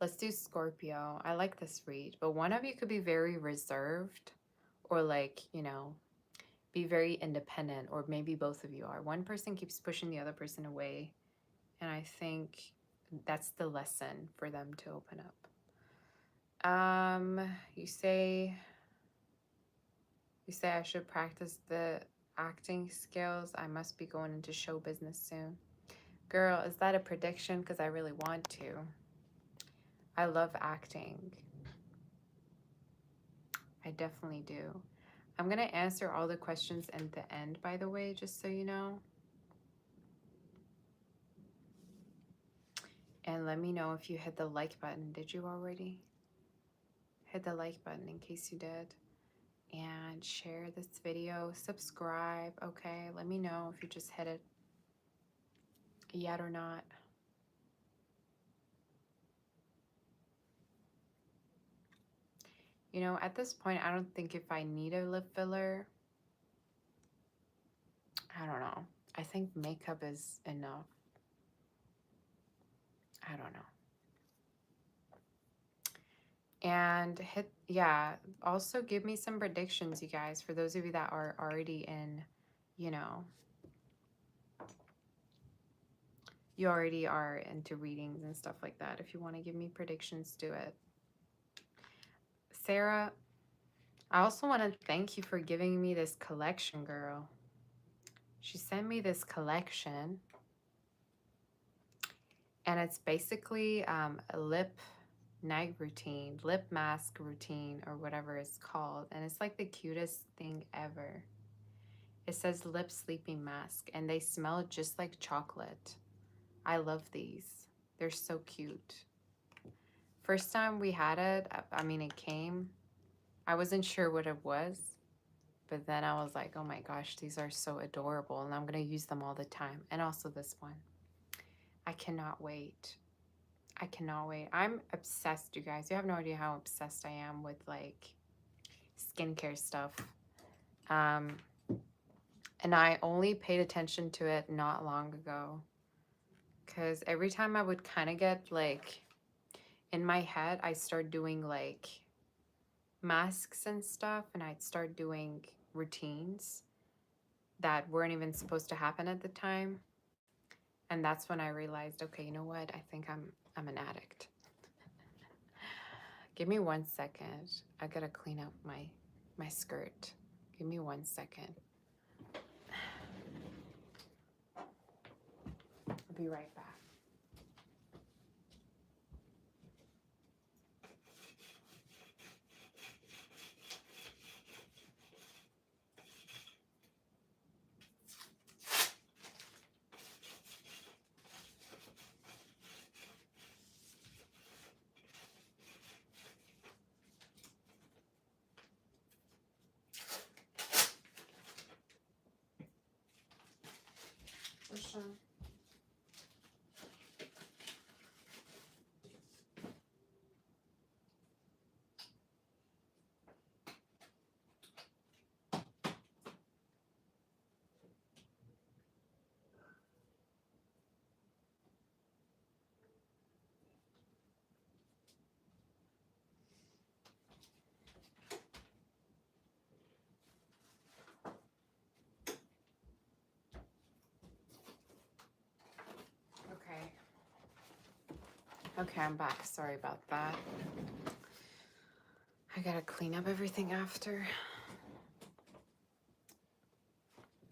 Let's do Scorpio. I like this read, but one of you could be very reserved, or like, you know, be very independent, or maybe both of you are. One person keeps pushing the other person away, and I think that's the lesson for them to open up. You say I should practice the acting skills. I must be going into show business soon. Girl, is that a prediction? Because I really want to. I love acting. I definitely do. I'm going to answer all the questions at the end, by the way, just so you know. And let me know if you hit the like button. Did you already? Hit the like button in case you did. And share this video. Subscribe, okay? Let me know if you just hit it yet or not. You know, at this point, I don't think if I need a lip filler, I don't know. I think makeup is enough. I don't know. And yeah, also give me some predictions, you guys, for those of you that are already in, you know, you already are into readings and stuff like that. If you want to give me predictions, do it. Sarah, I also want to thank you for giving me this collection, girl. She sent me this collection. And it's basically a lip mask routine, or whatever it's called. And it's like the cutest thing ever. It says lip sleeping mask, and they smell just like chocolate. I love these. They're so cute. First time we had it, I mean, it came. I wasn't sure what it was, but then I was like, oh my gosh, these are so adorable, and I'm going to use them all the time. And also this one. I cannot wait. I cannot wait. I'm obsessed, you guys. You have no idea how obsessed I am with like skincare stuff. And I only paid attention to it not long ago, because every time I would kind of get like in my head, I start doing like masks and stuff, and I'd start doing routines that weren't even supposed to happen at the time. And that's when I realized, okay, you know what? I think I'm an addict. Give me 1 second. I gotta clean up my skirt. Give me 1 second. I'll be right back. Okay. Okay, I'm back. Sorry about that. I gotta clean up everything after.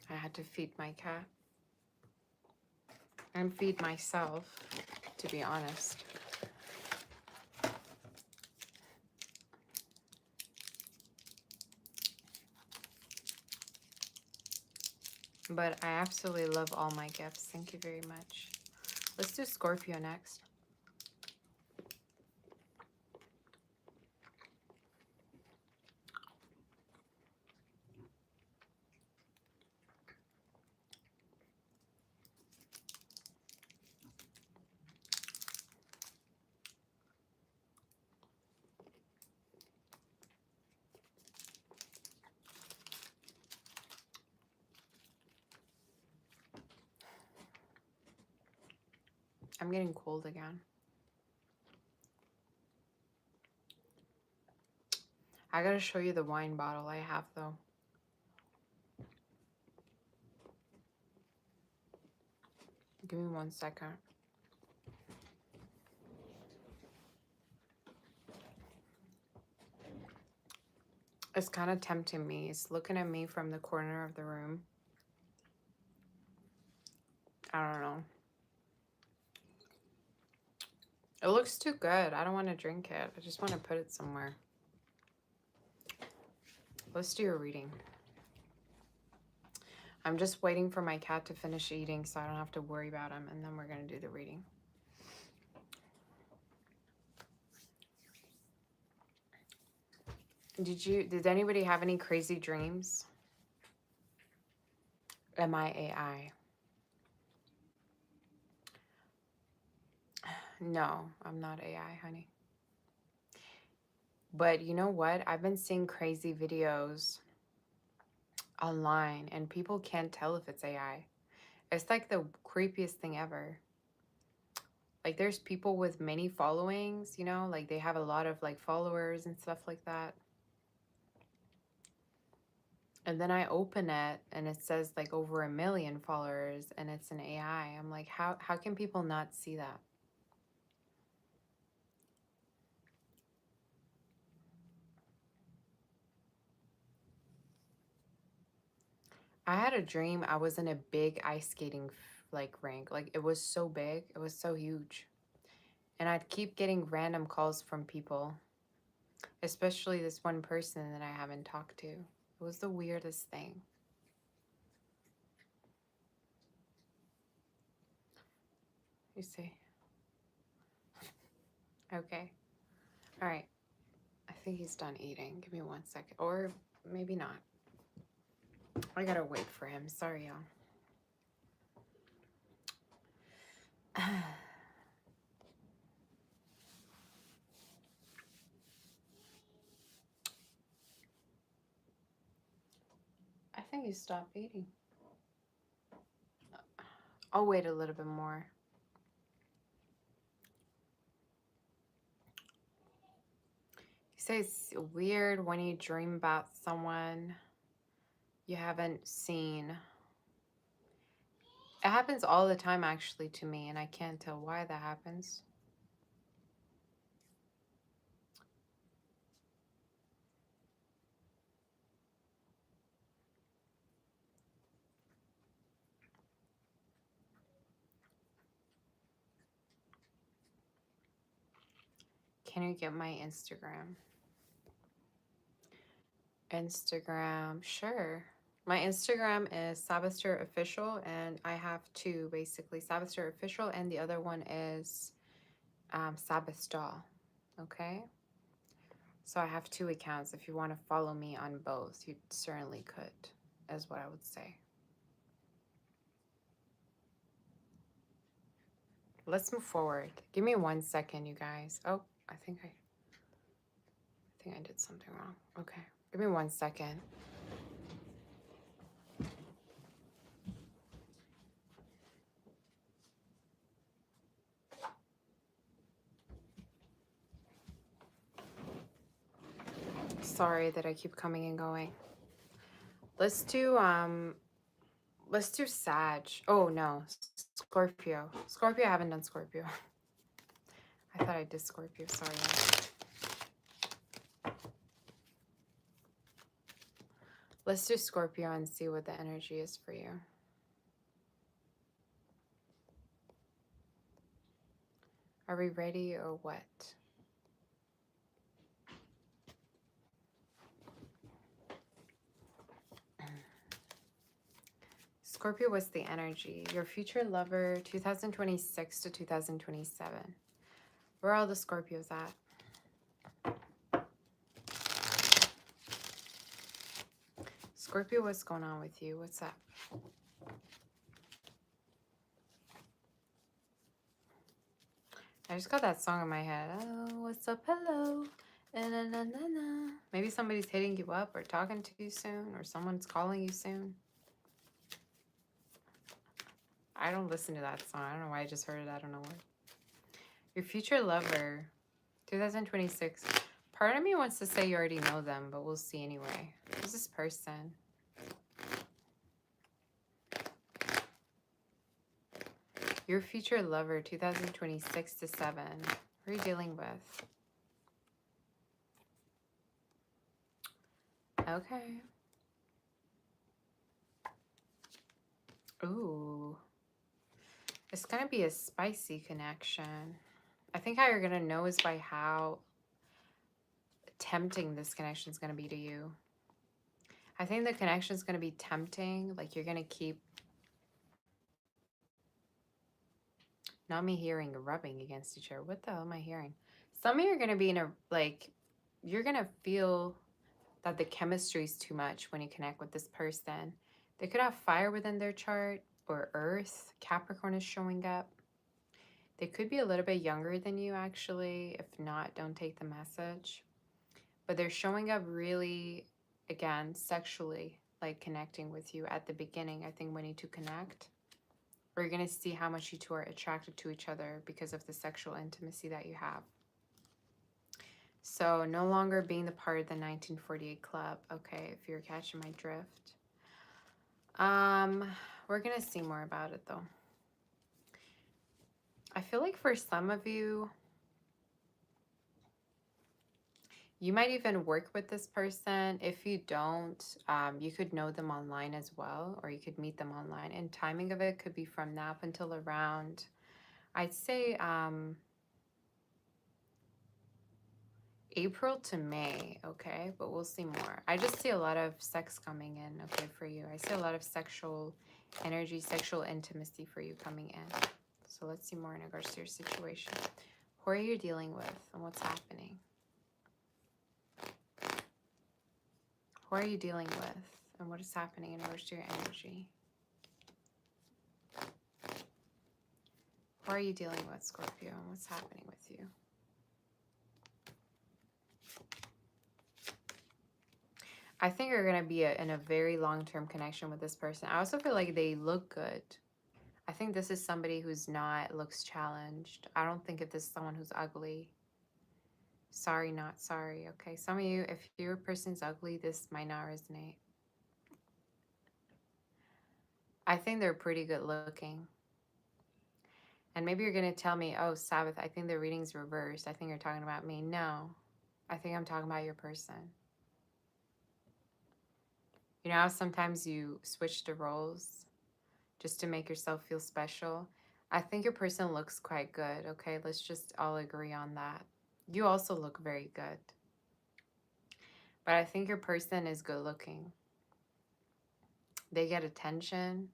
I had to feed my cat and feed myself, to be honest. But I absolutely love all my gifts. Thank you very much. Let's do Scorpio next. I'm getting cold again. I gotta show you the wine bottle I have, though. Give me 1 second. It's kind of tempting me. It's looking at me from the corner of the room. I don't know. It looks too good. I don't want to drink it. I just want to put it somewhere. Let's do a reading. I'm just waiting for my cat to finish eating so I don't have to worry about him, and then we're going to do the reading. Did anybody have any crazy dreams? Am I AI? No, I'm not AI, honey. But you know what? I've been seeing crazy videos online, and people can't tell if it's AI. It's like the creepiest thing ever. Like, there's people with many followings, you know, like they have a lot of like followers and stuff like that. And then I open it and it says like over 1 million followers, and it's an AI. I'm like, how can people not see that? I had a dream I was in a big ice skating like rank. Like it was so big, it was so huge. And I'd keep getting random calls from people, especially this one person that I haven't talked to. It was the weirdest thing. You see? Okay. All right. I think he's done eating. Give me 1 second. Or maybe not. I gotta wait for him. Sorry, y'all. I think he stopped eating. I'll wait a little bit more. You say it's weird when you dream about someone you haven't seen. It happens all the time, actually, to me, and I can't tell why that happens. Can you get my Instagram? Instagram, sure. My Instagram is Sabaster Official, and I have two, basically. Sabaster Official, and the other one is Sabastal, okay? So I have two accounts. If you want to follow me on both, you certainly could, is what I would say. Let's move forward. Give me 1 second, you guys. Oh, I think I did something wrong. Okay, give me 1 second. Sorry that I keep coming and going. Let's do Sag. Oh no, Scorpio. Scorpio, I haven't done Scorpio. I thought I did Scorpio, sorry. Let's do Scorpio and see what the energy is for you. Are we ready or what? Scorpio, what's the energy? Your future lover, 2026 to 2027. Where are all the Scorpios at? Scorpio, what's going on with you? What's up? I just got that song in my head. Oh, what's up? Hello. Na, na, na, na. Maybe somebody's hitting you up or talking to you soon, or someone's calling you soon. I don't listen to that song. I don't know why I just heard it. I don't know why. Your future lover, 2026. Part of me wants to say you already know them, but we'll see anyway. Who's this person? Your future lover, 2026 to 7. Who are you dealing with? Okay. Ooh. It's going to be a spicy connection. I think how you're going to know is by how tempting this connection is going to be to you. I think the connection is going to be tempting. Like you're going to keep... Not me hearing rubbing against each other. What the hell am I hearing? Some of you are going to be in a... Like, you're going to feel that the chemistry is too much when you connect with this person. They could have fire within their chart or earth. Capricorn is showing up. They could be a little bit younger than you, actually. If not, don't take the message. But they're showing up really, again, sexually, like connecting with you at the beginning. I think when you two connect, or you're going to see how much you two are attracted to each other because of the sexual intimacy that you have. So no longer being the part of the 1948 club, okay, if you're catching my drift. We're going to see more about it, though. I feel like for some of you, You might even work with this person. If you don't, you could know them online as well, or you could meet them online. And timing of it could be from now up until around, I'd say, April to May, okay? But we'll see more. I just see a lot of sex coming in, okay, for you. I see a lot of sexual energy, sexual intimacy for you coming in. So let's see more in regards to your situation. Who are you dealing with and what's happening? Who are you dealing with and what is happening in regards to your energy? Who are you dealing with, Scorpio, and what's happening with you? I think you're going to be in a very long-term connection with this person. I also feel like they look good. I think this is somebody who's not, looks challenged. I don't think if this is someone who's ugly. Sorry, not sorry, okay? Some of you, if your person's ugly, this might not resonate. I think they're pretty good looking. And maybe you're going to tell me, oh, Sabbath, I think the reading's reversed. I think you're talking about me. No, I think I'm talking about your person. You know how sometimes you switch the roles just to make yourself feel special? I think your person looks quite good, okay? Let's just all agree on that. You also look very good. But I think your person is good looking. They get attention.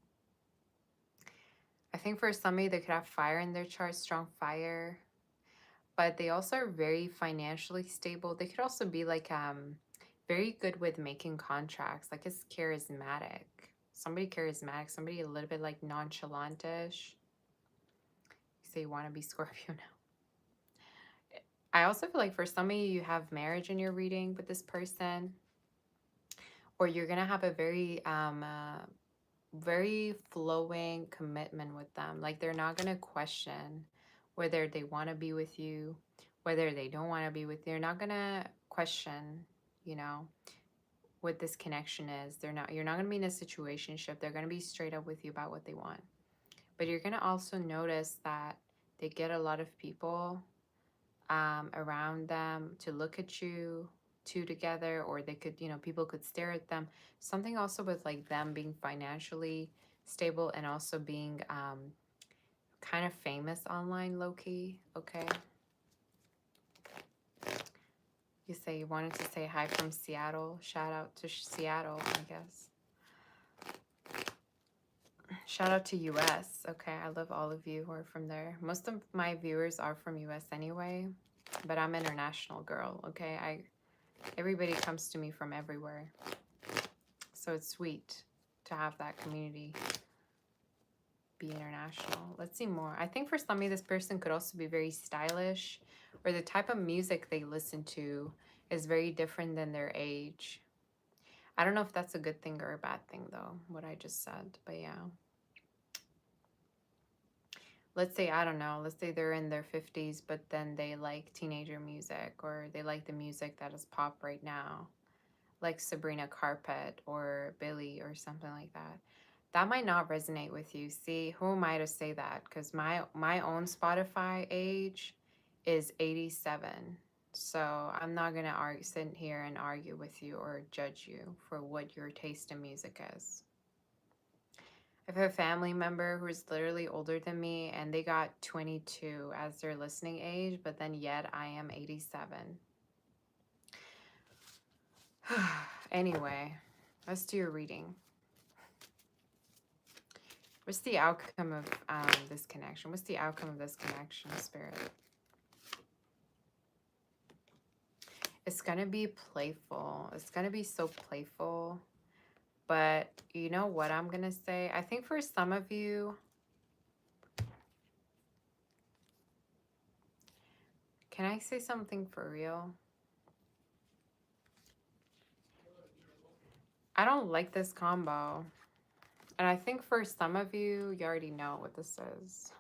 I think for somebody, they could have fire in their chart, strong fire. But they also are very financially stable. They could also be like very good with making contracts. Like it's charismatic. Somebody charismatic. Somebody a little bit like nonchalant-ish. You say you want to be Scorpio now. I also feel like for some of you, you have marriage in your reading with this person. Or you're going to have a very flowing commitment with them. Like they're not going to question whether they want to be with you, whether they don't want to be with you. They're not going to question, you know, what this connection is. You're not going to be in a situationship. They're going to be straight up with you about what they want. But you're going to also notice that they get a lot of people around them to look at you two together, or they could, you know, people could stare at them. Something also with like them being financially stable and also being kind of famous online, low-key, okay? You say you wanted to say hi from Seattle. Shout out to Seattle, I guess. Shout out to US, okay? I love all of you who are from there. Most of my viewers are from US anyway, but I'm an international girl, okay? Everybody comes to me from everywhere. So it's sweet to have that community be international. Let's see more. I think for some of you, this person could also be very stylish, or the type of music they listen to is very different than their age. I don't know if that's a good thing or a bad thing, though, what I just said, but yeah. Let's say, I don't know, let's say they're in their 50s, but then they like teenager music, or they like the music that is pop right now, like Sabrina Carpet or Billy or something like that. That might not resonate with you. See, who am I to say that? Because my own Spotify age is 87. So I'm not going to sit here and argue with you or judge you for what your taste in music is. I have a family member who's literally older than me, and they got 22 as their listening age, but then yet I am 87. Anyway, let's do your reading. What's the outcome of this connection? What's the outcome of this connection, Spirit? It's going to be playful. It's going to be so playful. But you know what I'm going to say? I think for some of you, can I say something for real? I don't like this combo. And I think for some of you, you already know what this is.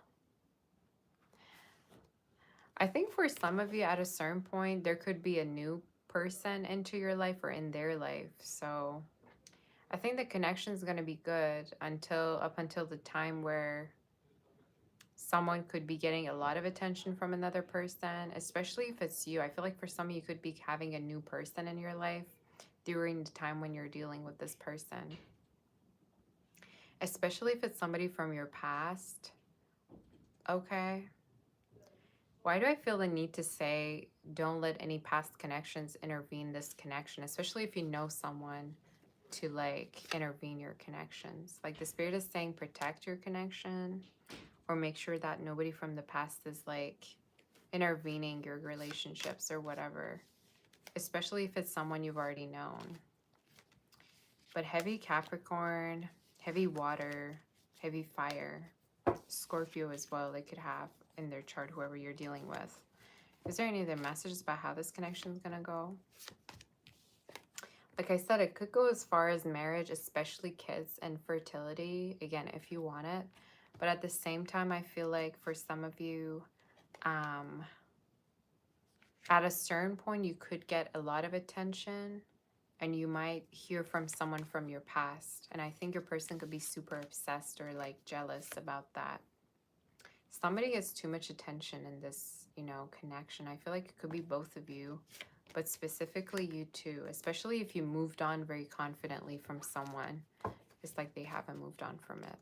I think for some of you, at a certain point, there could be a new person into your life or in their life. So I think the connection is going to be good up until the time where Someone could be getting a lot of attention from another person, especially if it's you. I feel like for some of you could be having a new person in your life during the time when you're dealing with this person. Especially if it's somebody from your past. Okay. Why do I feel the need to say don't let any past connections intervene this connection, especially if you know someone to like intervene your connections? Like the spirit is saying protect your connection or make sure that nobody from the past is like intervening your relationships or whatever, especially if it's someone you've already known. But heavy Capricorn, heavy water, heavy fire, Scorpio as well, they could have in their chart, whoever you're dealing with. Is there any other messages about how this connection is going to go? Like I said, it could go as far as marriage, especially kids and fertility, again, if you want it. But at the same time, I feel like for some of you, at a certain point, you could get a lot of attention and you might hear from someone from your past. And I think your person could be super obsessed or like jealous about that. Somebody gets too much attention in this, you know, connection. I feel like it could be both of you, but specifically you two, especially if you moved on very confidently from someone. It's like they haven't moved on from it.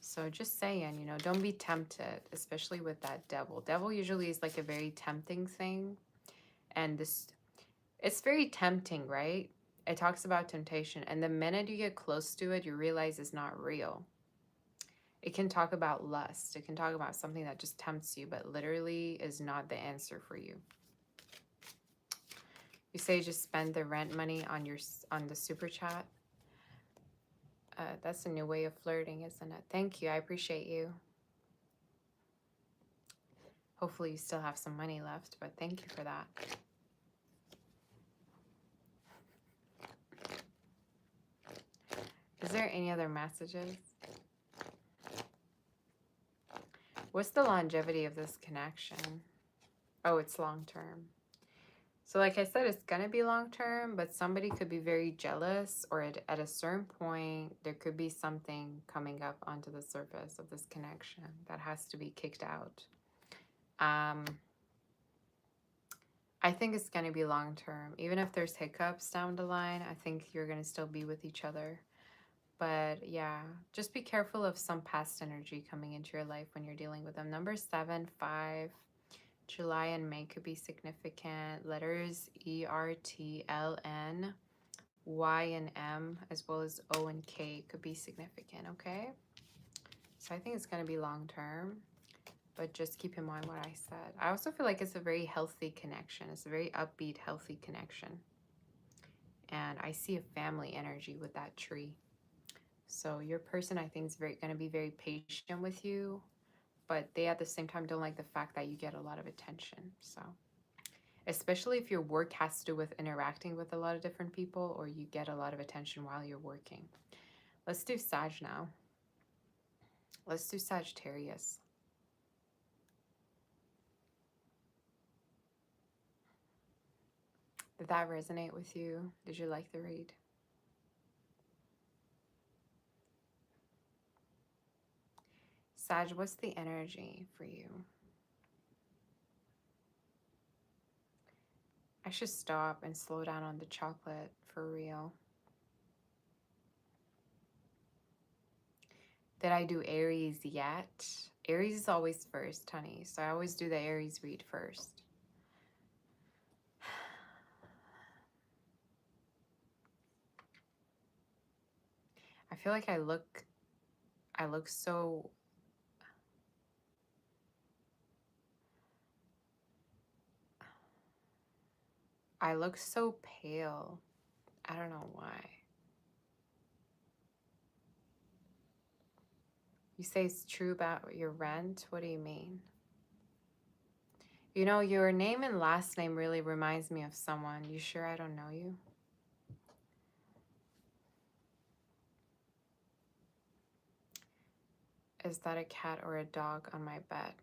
So just saying, you know, don't be tempted, especially with that devil. Devil usually is like a very tempting thing. And this, it's very tempting, right? It talks about temptation. And the minute you get close to it, you realize it's not real. It can talk about lust. It can talk about something that just tempts you, but literally is not the answer for you. You say just spend the rent money on the super chat. That's a new way of flirting, isn't it? Thank you. I appreciate you. Hopefully you still have some money left, but thank you for that. Is there any other messages? What's the longevity of this connection? Oh, it's long term. So like I said, it's going to be long term, but somebody could be very jealous, or at a certain point, there could be something coming up onto the surface of this connection that has to be kicked out. I think it's going to be long term. Even if there's hiccups down the line, I think you're going to still be with each other. But yeah, just be careful of some past energy coming into your life when you're dealing with them. Number 7, 5, July and May could be significant. Letters E, R, T, L, N, Y, and M, as well as O and K could be significant, okay? So I think it's going to be long term, but just keep in mind what I said. I also feel like it's a very healthy connection. It's a very upbeat, healthy connection. And I see a family energy with that tree. So your person, I think, is going to be very patient with you, but they at the same time don't like the fact that you get a lot of attention. So especially if your work has to do with interacting with a lot of different people, or you get a lot of attention while you're working. Let's do Sag now. Let's do Sagittarius. Did that resonate with you? Did you like the read? Sag, what's the energy for you? I should stop and slow down on the chocolate for real. Did I do Aries yet? Aries is always first, honey. So I always do the Aries read first. I feel like I look so... I look so pale. I don't know why. You say it's true about your rent? What do you mean? You know, your name and last name really reminds me of someone. You sure I don't know you? Is that a cat or a dog on my bed?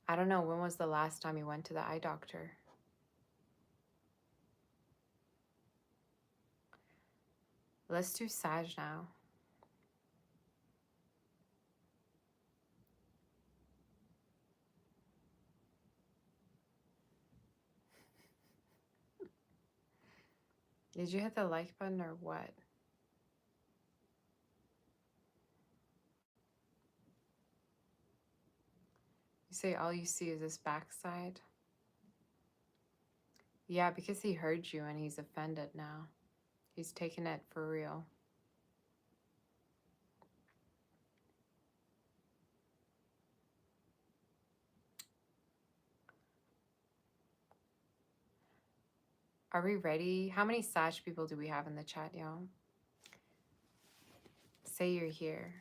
I don't know. When was the last time you went to the eye doctor? Let's do Sag now. Did you hit the like button or what? You say all you see is this backside? Yeah, because he heard you and he's offended now. He's taking it for real. Are we ready? How many Sag people do we have in the chat, y'all? Say you're here.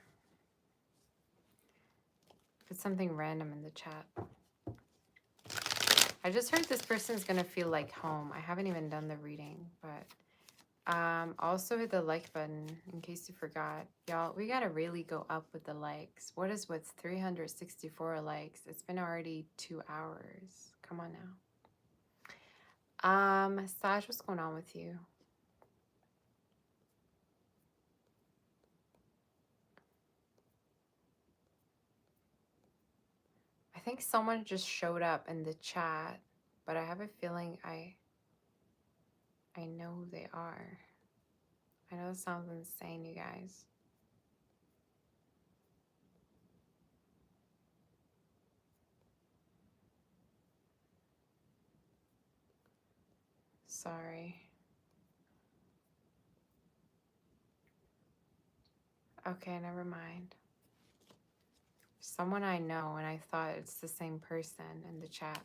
Put something random in the chat. I just heard this person's gonna feel like home. I haven't even done the reading, but also hit the like button in case you forgot. Y'all, we gotta really go up with the likes. What is with 364 likes? It's been already 2 hours. Come on now. Saj, what's going on with you? I think someone just showed up in the chat, but I have a feeling I know who they are. I know it sounds insane, you guys. Sorry. Okay, never mind. Someone I know, and I thought it's the same person in the chat.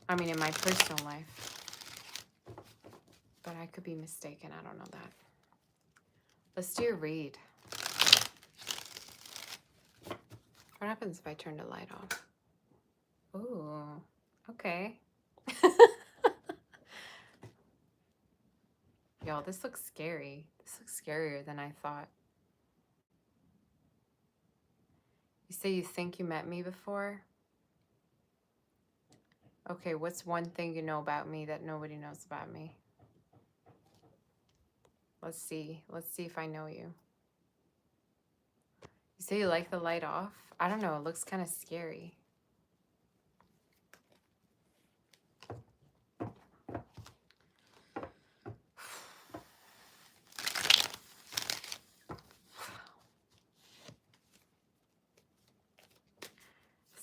I mean, in my personal life. But I could be mistaken. I don't know that. Let's do a read. What happens if I turn the light off? Ooh, okay. Y'all, this looks scary. This looks scarier than I thought. You say you think you met me before? Okay, what's one thing you know about me that nobody knows about me? Let's see. Let's see if I know you. You say you like the light off? I don't know. It looks kind of scary.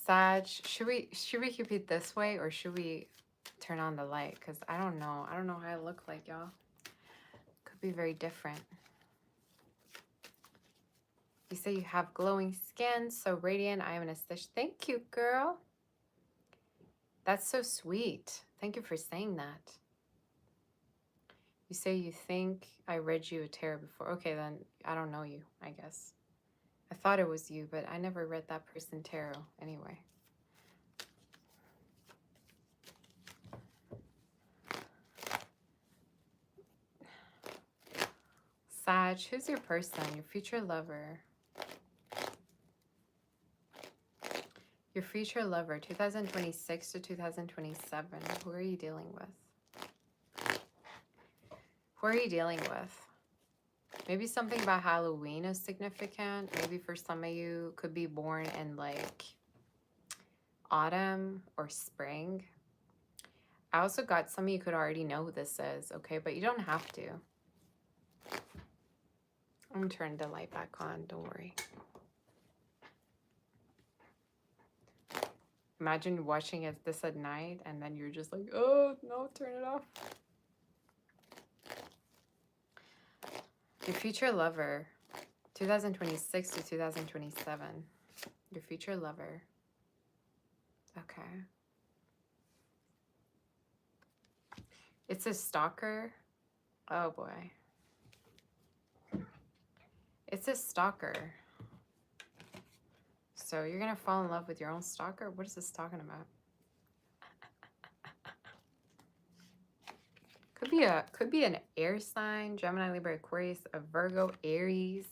Sag, should we keep it this way or should we turn on the light? Because I don't know. I don't know how I look like, y'all. Could be very different. You say you have glowing skin, so radiant. I am an aesthetic. Thank you, girl. That's so sweet. Thank you for saying that. You say you think I read you a tarot before. Okay, then I don't know you, I guess. I thought it was you, but I never read that person tarot anyway. Sag, who's your person? Your future lover. Your future lover, 2026 to 2027. Who are you dealing with? Who are you dealing with? Maybe something about Halloween is significant. Maybe for some of you could be born in like autumn or spring. I also got some of you could already know who this is, okay? But you don't have to. I'm gonna turn the light back on, don't worry. Imagine watching this at night and then you're just like, oh, no, turn it off. Your future lover, 2026 to 2027. Your future lover. Okay. It's a stalker. Oh boy. It's a stalker. So you're gonna fall in love with your own stalker? What is this talking about? Could be an air sign, Gemini, Libra, Aquarius, a Virgo, Aries.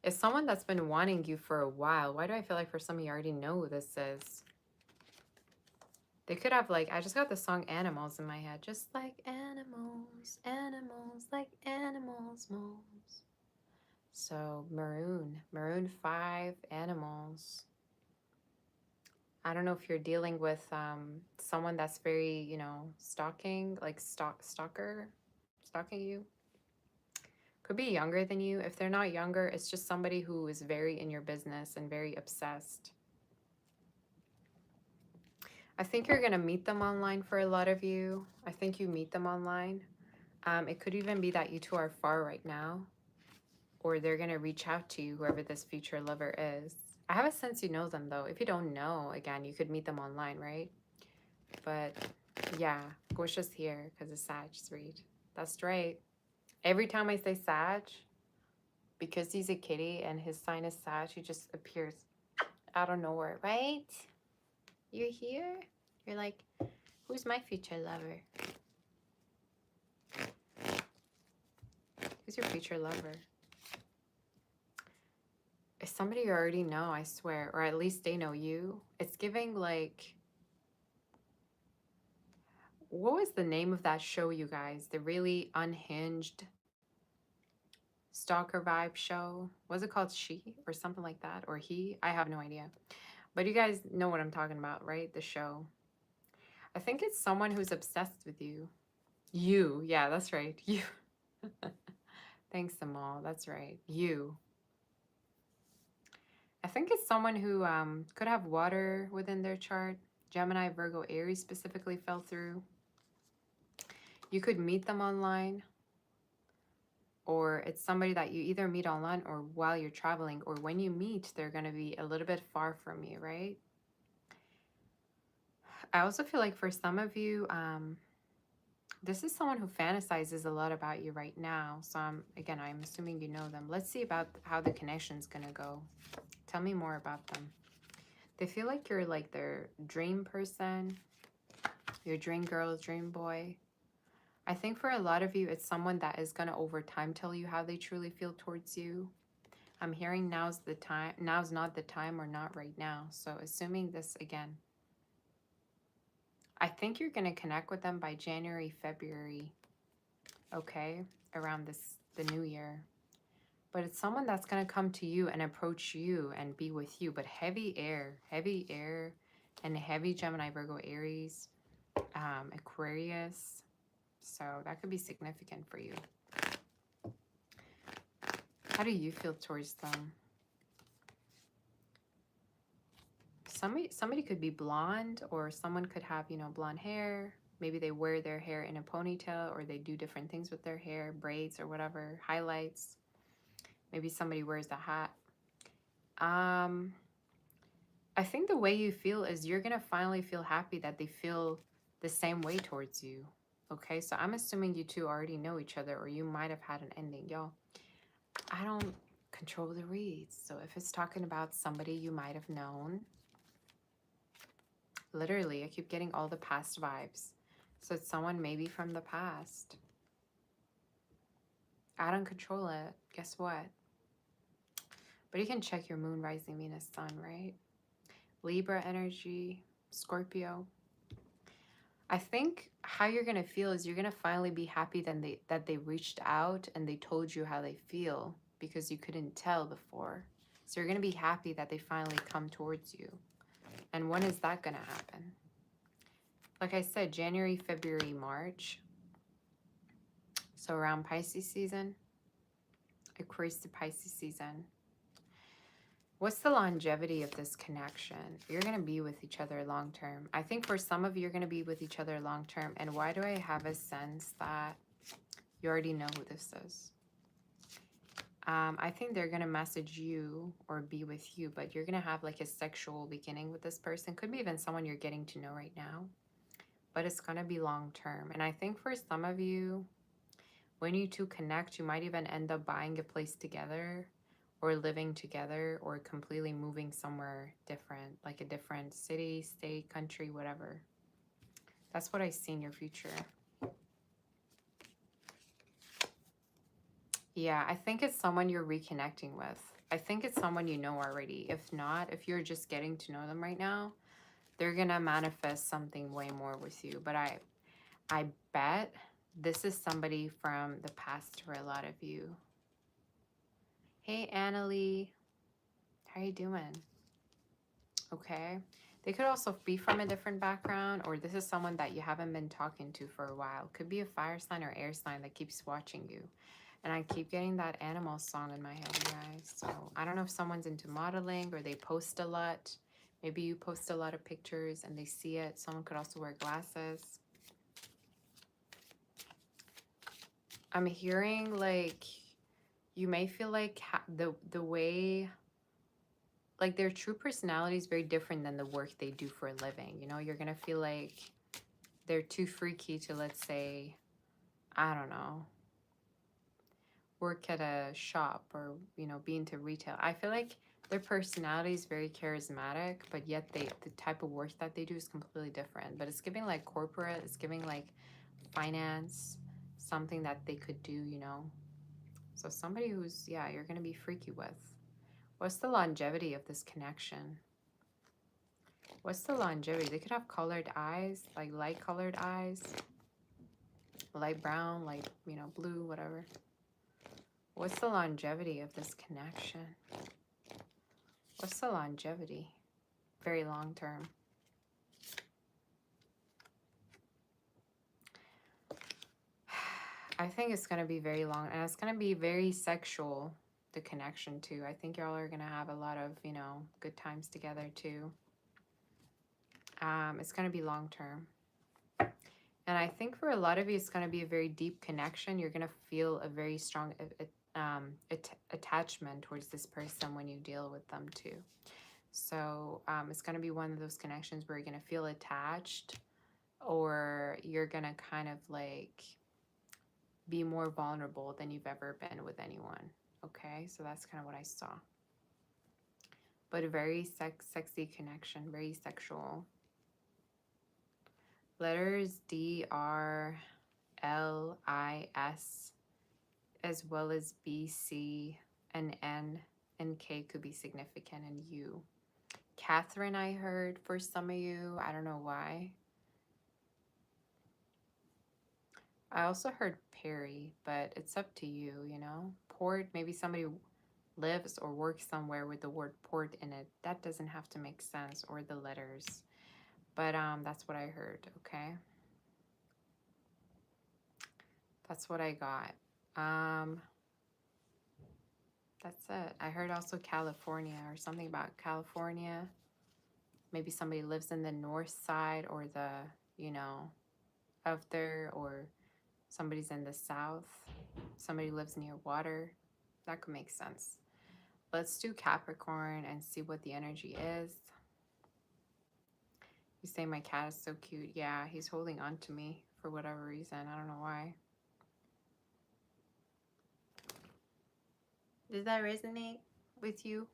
It's someone that's been wanting you for a while. Why do I feel like for some of you already know who this is? They could have like, I just got the song Animals in my head. Just like animals, animals, like animals, moles. So Maroon 5, Animals. I don't know if you're dealing with someone that's very, you know, stalking, like stalking you. Could be younger than you. If they're not younger, it's just somebody who is very in your business and very obsessed. I think you're going to meet them online for a lot of you. I think you meet them online. It could even be that you two are far right now, or they're going to reach out to you, whoever this future lover is. I have a sense you know them, though. If you don't know, again, you could meet them online, right? But yeah, Gosh is here because it's Sag's read. That's right. Every time I say Sag, because he's a kitty and his sign is Sag, he just appears out of nowhere, right? You're here? You're like, who's my future lover? Who's your future lover? It's somebody you already know, I swear. Or at least they know you. It's giving like... What was the name of that show, you guys? The really unhinged stalker vibe show? Was it called She or something like that? Or He? I have no idea. But you guys know what I'm talking about, right? The show. I think it's someone who's obsessed with you. You. Yeah, that's right. You. Thanks, Amal. That's right. You. I think it's someone who could have water within their chart. Gemini, Virgo, Aries specifically fell through. You could meet them online, or it's somebody that you either meet online or while you're traveling, or when you meet, they're going to be a little bit far from you, right? I also feel like for some of you, this is someone who fantasizes a lot about you right now. So I'm assuming you know them. Let's see about how the connection's going to go. Tell me more about them. They feel like you're like their dream person, your dream girl, dream boy. I think for a lot of you, it's someone that is going to over time tell you how they truly feel towards you. I'm hearing now's the time, now's not the time, or not right now. So assuming this again, I think you're going to connect with them by January, February, okay, around the new year. But it's someone that's going to come to you and approach you and be with you. But heavy air, and heavy Gemini, Virgo, Aries, Aquarius. So that could be significant for you. How do you feel towards them? Somebody could be blonde, or someone could have, you know, blonde hair. Maybe they wear their hair in a ponytail, or they do different things with their hair, braids or whatever, highlights. Maybe somebody wears a hat. I think the way you feel is you're going to finally feel happy that they feel the same way towards you. Okay, so I'm assuming you two already know each other, or you might have had an ending. Y'all, I don't control the reads. So if it's talking about somebody you might have known, literally, I keep getting all the past vibes. So it's someone maybe from the past. I don't control it. Guess what? But you can check your moon, rising, Venus, sun, right? Libra energy, Scorpio. I think how you're going to feel is you're going to finally be happy that they reached out and they told you how they feel, because you couldn't tell before. So you're going to be happy that they finally come towards you. And when is that going to happen? Like I said, January, February, March. So around Pisces season, Aquarius to Pisces season. What's the longevity of this connection? You're going to be with each other long term. I think for some of you, you're going to be with each other long term. And why do I have a sense that you already know who this is? I think they're going to message you or be with you, but you're going to have like a sexual beginning with this person. Could be even someone you're getting to know right now, but it's going to be long term. And I think for some of you, when you two connect, you might even end up buying a place together, or living together, or completely moving somewhere different, like a different city, state, country, whatever. That's what I see in your future. Yeah, I think it's someone you're reconnecting with. I think it's someone you know already. If not, if you're just getting to know them right now, they're gonna manifest something way more with you. But I bet this is somebody from the past for a lot of you. Hey, Annalie. How you doing? Okay. They could also be from a different background, or this is someone that you haven't been talking to for a while. Could be a fire sign or air sign that keeps watching you. And I keep getting that animal song in my head, you guys. So I don't know if someone's into modeling or they post a lot. Maybe you post a lot of pictures and they see it. Someone could also wear glasses. I'm hearing like you may feel like the way, like their true personality is very different than the work they do for a living. You know, you're going to feel like they're too freaky to, let's say, I don't know, work at a shop or, you know, be into retail. I feel like their personality is very charismatic, but yet the type of work that they do is completely different. But it's giving like corporate, it's giving like finance, something that they could do, you know. So somebody who's, yeah, you're going to be freaky with. What's the longevity of this connection? What's the longevity? They could have colored eyes, like light colored eyes, light brown, light, you know, blue, whatever. What's the longevity of this connection? What's the longevity? Very long term. I think it's going to be very long, and it's going to be very sexual, the connection too. I think y'all are going to have a lot of, you know, good times together too. It's going to be long term. And I think for a lot of you, it's going to be a very deep connection. You're going to feel a very strong attachment towards this person when you deal with them too. So it's going to be one of those connections where you're going to feel attached, or you're going to kind of like be more vulnerable than you've ever been with anyone. Okay, so that's kind of what I saw. But a very sexy connection, very sexual. Letters D, R, L, I, S, as well as B, C, and N, and K could be significant, and U. Catherine, I heard for some of you. I don't know why. I also heard Perry, but it's up to you, you know. Port, maybe somebody lives or works somewhere with the word port in it. That doesn't have to make sense, or the letters. But that's what I heard, okay? That's what I got. That's it. I heard also California, or something about California. Maybe somebody lives in the north side, or the, you know, of there, or somebody's in the south. Somebody lives near water. That could make sense. Let's do Capricorn and see what the energy is. You say my cat is so cute. Yeah, he's holding on to me for whatever reason. I don't know why. Does that resonate with you?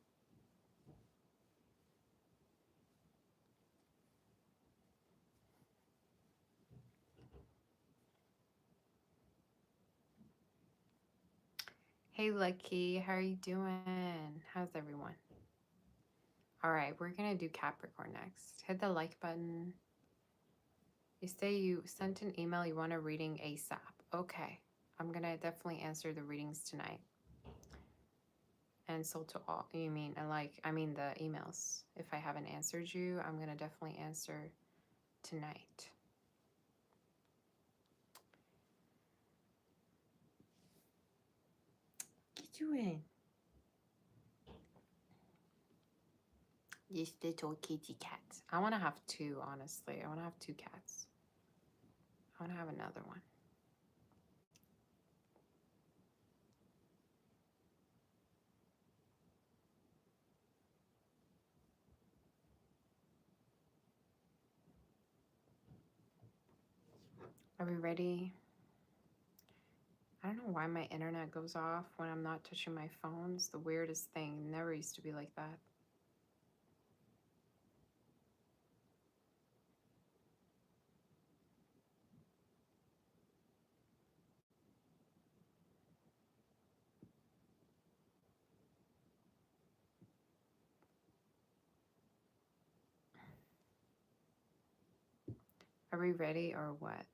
Hey, Lucky. How are you doing? How's everyone? All right, we're going to do Capricorn next. Hit the like button. You say you sent an email, you want a reading ASAP. Okay, I'm going to definitely answer the readings tonight. And so to all, you mean, and like, I mean the emails. If I haven't answered you, I'm going to definitely answer tonight. What you doing? This little kitty cat. I want to have two, honestly. I want to have two cats. I want to have another one. Are we ready? I don't know why my internet goes off when I'm not touching my phone. It's the weirdest thing. It never used to be like that. Are we ready or what?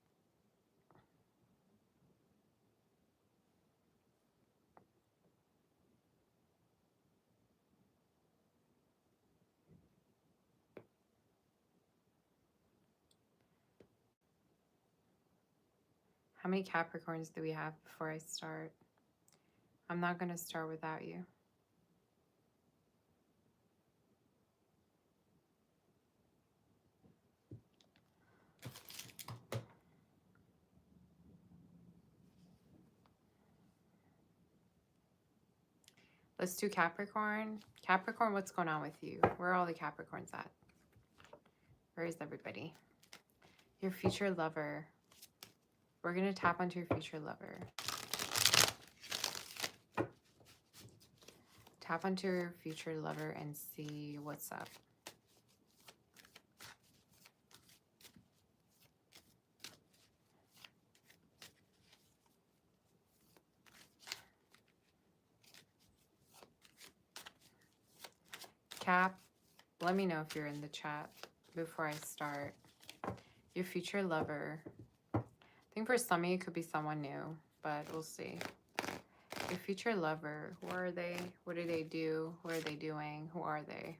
How many Capricorns do we have before I start? I'm not going to start without you. Let's do Capricorn. Capricorn, what's going on with you? Where are all the Capricorns at? Where is everybody? Your future lover. We're going to tap onto your future lover. Tap onto your future lover and see what's up. Cap, let me know if you're in the chat before I start. Your future lover. I think for some of you it could be someone new, but we'll see. Your future lover. Who are they? What do they do? What are they doing? Who are they?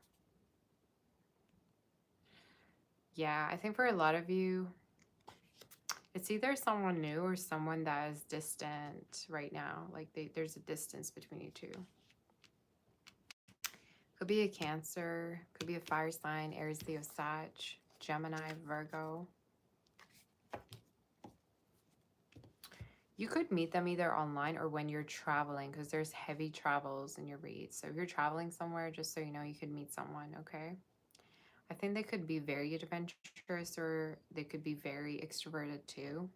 Yeah, I think for a lot of you, it's either someone new or someone that is distant right now. Like there's a distance between you two. Could be a Cancer, could be a fire sign, Aries, Leo, Sag, Gemini, Virgo. You could meet them either online or when you're traveling, because there's heavy travels in your reads. So if you're traveling somewhere, just so you know, you could meet someone, okay? I think they could be very adventurous or they could be very extroverted too.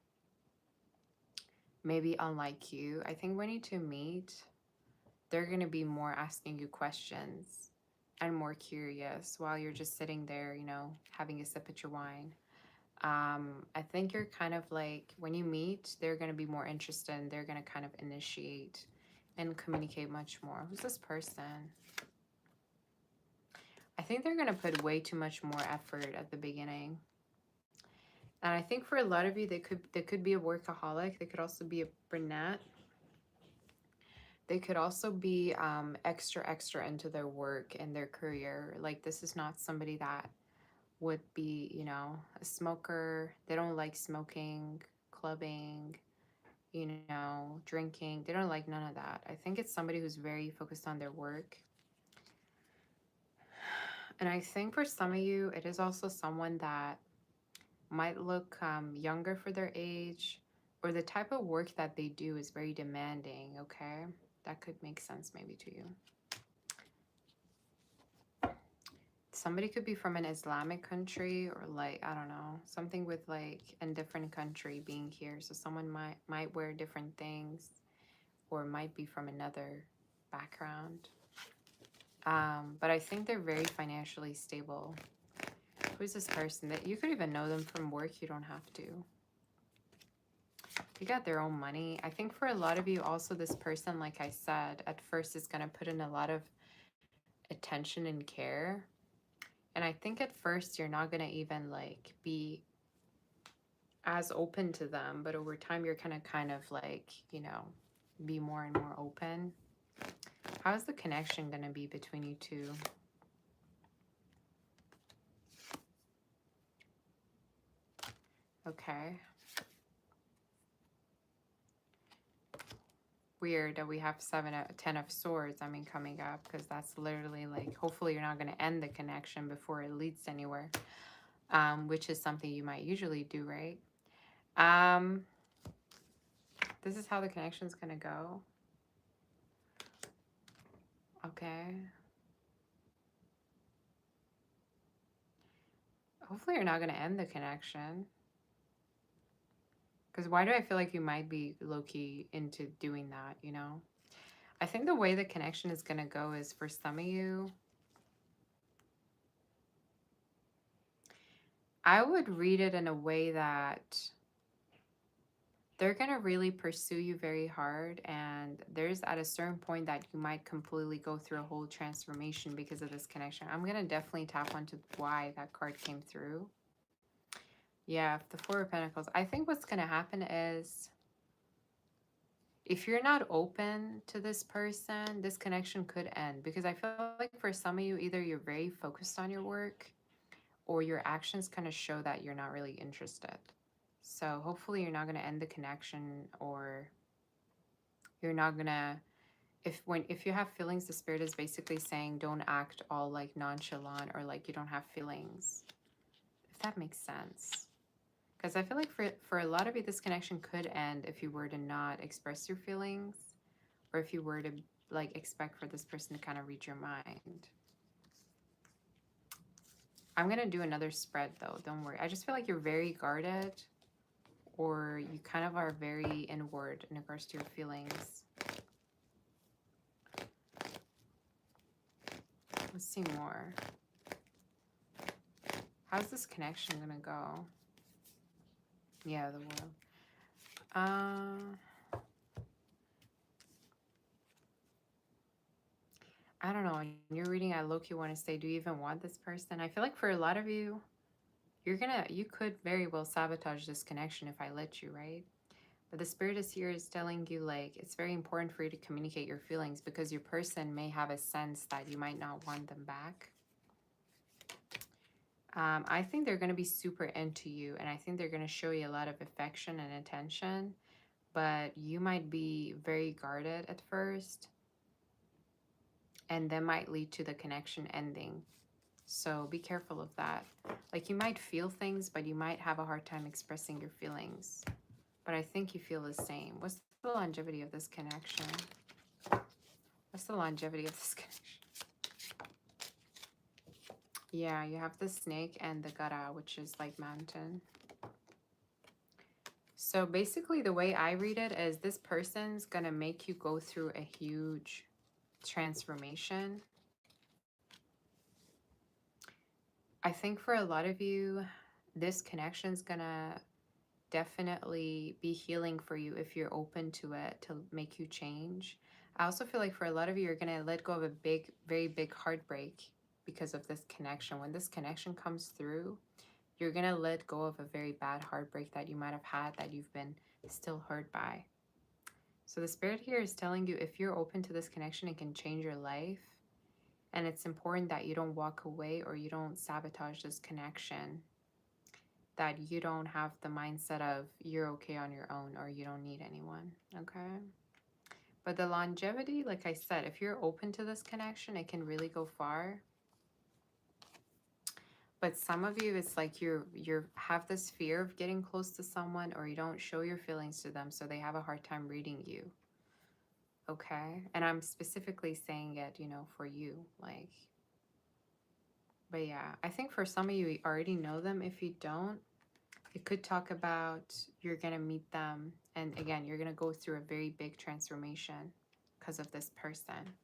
Maybe unlike you. I think when you two meet, they're going to be more asking you questions and more curious while you're just sitting there, you know, having a sip at your wine. I think you're kind of like, when you meet, they're going to be more interested and they're going to kind of initiate and communicate much more. Who's this person? I think they're going to put way too much more effort at the beginning. And I think for a lot of you, they could be a workaholic. They could also be a brunette. They could also be extra into their work and their career. Like, this is not somebody that would be, you know, a smoker. They don't like smoking, clubbing, you know, drinking. They don't like none of that. I think it's somebody who's very focused on their work. And I think for some of you, it is also someone that might look younger for their age, or the type of work that they do is very demanding, okay? That could make sense maybe to you. Somebody could be from an Islamic country, or like, I don't know, something with like a different country being here. So someone might wear different things or might be from another background. But I think they're very financially stable. Who's this person? That you could even know them from work. You don't have to. They got their own money. I think for a lot of you also, this person, like I said, at first is going to put in a lot of attention and care. And I think at first you're not going to even like be as open to them, but over time you're kind of like, you know, be more and more open. How's the connection going to be between you two? Okay. Weird that we have 10 of swords, I mean, coming up, because that's literally like, hopefully you're not going to end the connection before it leads anywhere, which is something you might usually do, right? This is how the connection is going to go. Okay. Hopefully you're not going to end the connection. Because why do I feel like you might be low-key into doing that, you know? I think the way the connection is going to go is for some of you, I would read it in a way that they're going to really pursue you very hard. And there's at a certain point that you might completely go through a whole transformation because of this connection. I'm going to definitely tap onto why that card came through. Yeah, the Four of Pentacles. I think what's going to happen is, if you're not open to this person, this connection could end. Because I feel like for some of you, either you're very focused on your work or your actions kind of show that you're not really interested. So hopefully you're not going to end the connection, or you're not going to, if you have feelings, the spirit is basically saying don't act all like nonchalant or like you don't have feelings, if that makes sense. Because I feel like for a lot of you, this connection could end if you were to not express your feelings, or if you were to like expect for this person to kind of read your mind. I'm going to do another spread though, don't worry. I just feel like you're very guarded, or you kind of are very inward in regards to your feelings. Let's see more. How's this connection going to go? Yeah, the world. I don't know. In your reading, I low-key want to say, do you even want this person? I feel like for a lot of you, you could very well sabotage this connection if I let you, right? But the spirit is here is telling you, like, it's very important for you to communicate your feelings, because your person may have a sense that you might not want them back. I think they're going to be super into you, and I think they're going to show you a lot of affection and attention, but you might be very guarded at first, and that might lead to the connection ending. So be careful of that. Like, you might feel things, but you might have a hard time expressing your feelings. But I think you feel the same. What's the longevity of this connection? What's the longevity of this connection? Yeah, you have the snake and the gara, which is like mountain. So basically the way I read it is this person's gonna make you go through a huge transformation. I think for a lot of you, this connection's gonna definitely be healing for you if you're open to it, to make you change. I also feel like for a lot of you, you're gonna let go of a big, very big heartbreak because of this connection. When this connection comes through, you're gonna let go of a very bad heartbreak that you might have had, that you've been still hurt by. So the spirit here is telling you, if you're open to this connection, it can change your life. And it's important that you don't walk away, or you don't sabotage this connection, that you don't have the mindset of you're okay on your own, or you don't need anyone, okay? But the longevity, like I said, if you're open to this connection, it can really go far. But some of you, it's like you have this fear of getting close to someone, or you don't show your feelings to them, so they have a hard time reading you, okay? And I'm specifically saying it, you know, for you, like. But yeah, I think for some of you, you already know them. If you don't, it could talk about you're going to meet them. And again, you're going to go through a very big transformation because of this person.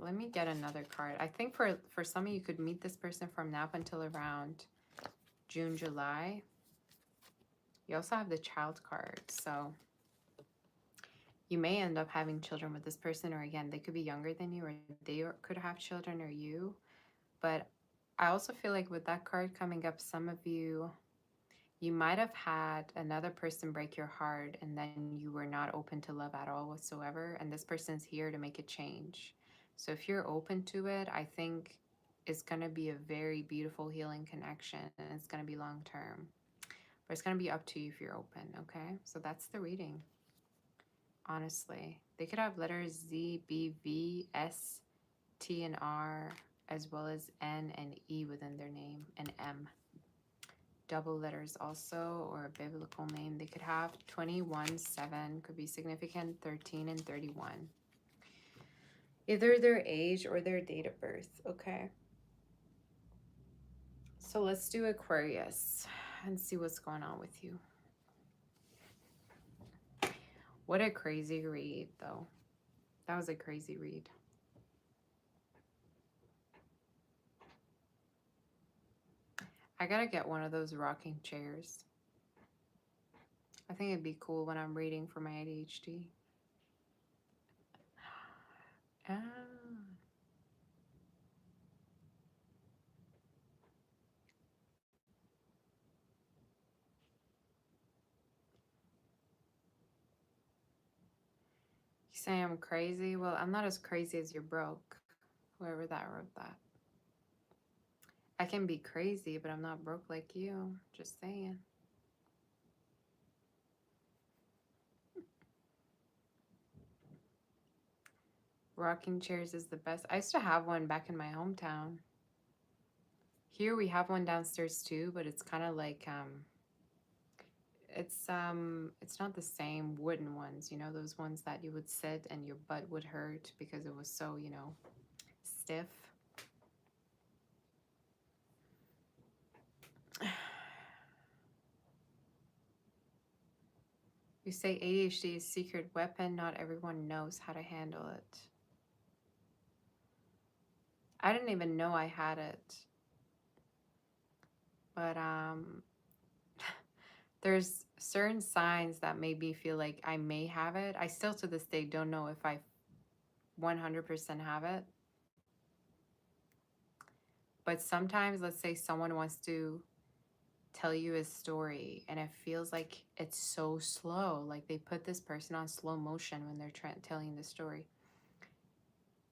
Let me get another card. I think for some of you, you could meet this person from now up until around June, July. You also have the child card. So you may end up having children with this person, or again, they could be younger than you, or they could have children, or you. But I also feel like with that card coming up, some of you, you might have had another person break your heart, and then you were not open to love at all whatsoever. And this person's here to make a change. So if you're open to it, I think it's going to be a very beautiful healing connection, and it's going to be long term. But it's going to be up to you if you're open, okay? So that's the reading. Honestly, they could have letters Z, B, V, S, T, and R, as well as N and E within their name, and M. Double letters also, or a biblical name. They could have 21, 7, could be significant, 13, and 31. Either their age or their date of birth, okay? So let's do Aquarius and see what's going on with you. What a crazy read, though. That was a crazy read. I gotta get one of those rocking chairs. I think it'd be cool when I'm reading for my ADHD. Ah. You say I'm crazy? Well, I'm not as crazy as you're broke. Whoever that wrote that. I can be crazy, but I'm not broke like you. Just saying. Rocking chairs is the best. I used to have one back in my hometown. Here we have one downstairs too, but it's kind of like it's not the same wooden ones, you know, those ones that you would sit and your butt would hurt because it was so, you know, stiff. You say ADHD is a secret weapon, not everyone knows how to handle it. I didn't even know I had it. But there's certain signs that made me feel like I may have it. I still to this day don't know if I 100% have it. But sometimes, let's say someone wants to tell you a story and it feels like it's so slow. Like they put this person on slow motion when they're telling the story.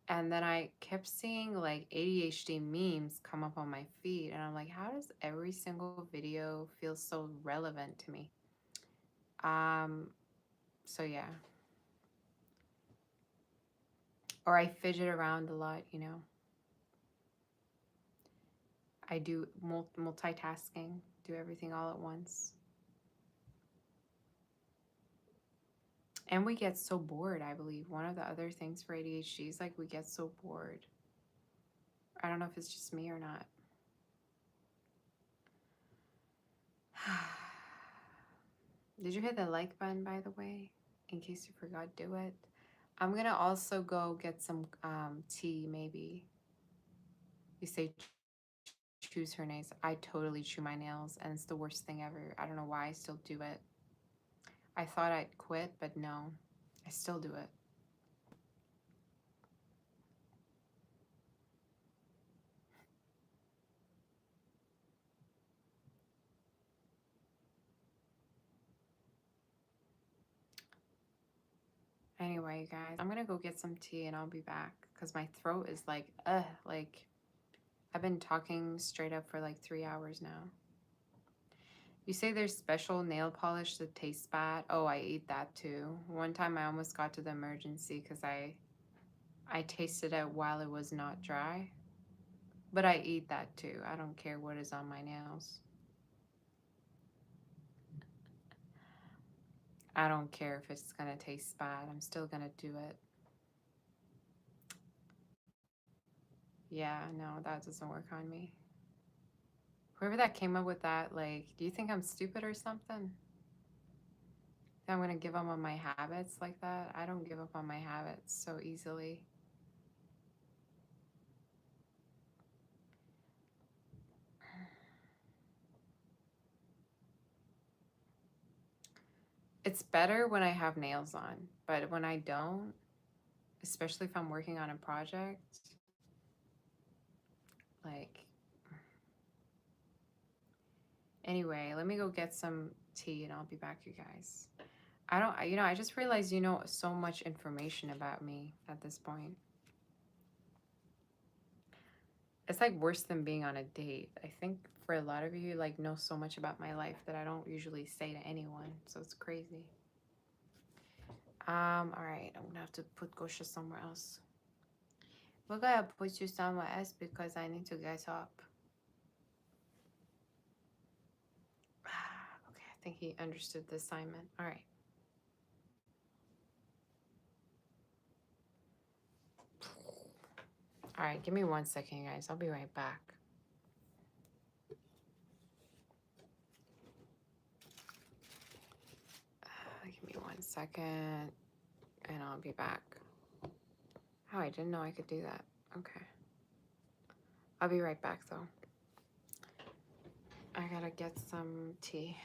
And then I kept seeing like ADHD memes come up on my feed. And I'm like, how does every single video feel so relevant to me? So yeah. Or I fidget around a lot, you know. I do multitasking, do everything all at once. And we get so bored, I believe. One of the other things for ADHD is like we get so bored. I don't know if it's just me or not. Did you hit the like button, by the way? In case you forgot, do it. I'm gonna also go get some tea, maybe. You say choose her nails. I totally chew my nails, and it's the worst thing ever. I don't know why I still do it. I thought I'd quit, but no, I still do it. Anyway, guys, I'm gonna go get some tea and I'll be back because my throat is like, like I've been talking straight up for like 3 hours now. You say there's special nail polish that tastes bad. Oh, I eat that too. One time I almost got to the emergency because I tasted it while it was not dry. But I eat that too. I don't care what is on my nails. I don't care if it's gonna taste bad. I'm still gonna do it. Yeah, no, that doesn't work on me. Whoever that came up with that, like, do you think I'm stupid or something? That I'm gonna give up on my habits like that? I don't give up on my habits so easily. It's better when I have nails on, but when I don't, especially if I'm working on a project, like, anyway, let me go get some tea and I'll be back, you guys. I just realized you know so much information about me at this point. It's like worse than being on a date. I think for a lot of you, like, know so much about my life that I don't usually say to anyone, so it's crazy. All right, I'm gonna have to put Gosha somewhere else. We're gonna put you somewhere else because I need to get up. Okay, I think he understood the assignment. All right. All right, give me 1 second, guys. I'll be right back. Give me 1 second, and I'll be back. Oh, I didn't know I could do that. Okay. I'll be right back, though. I gotta get some tea.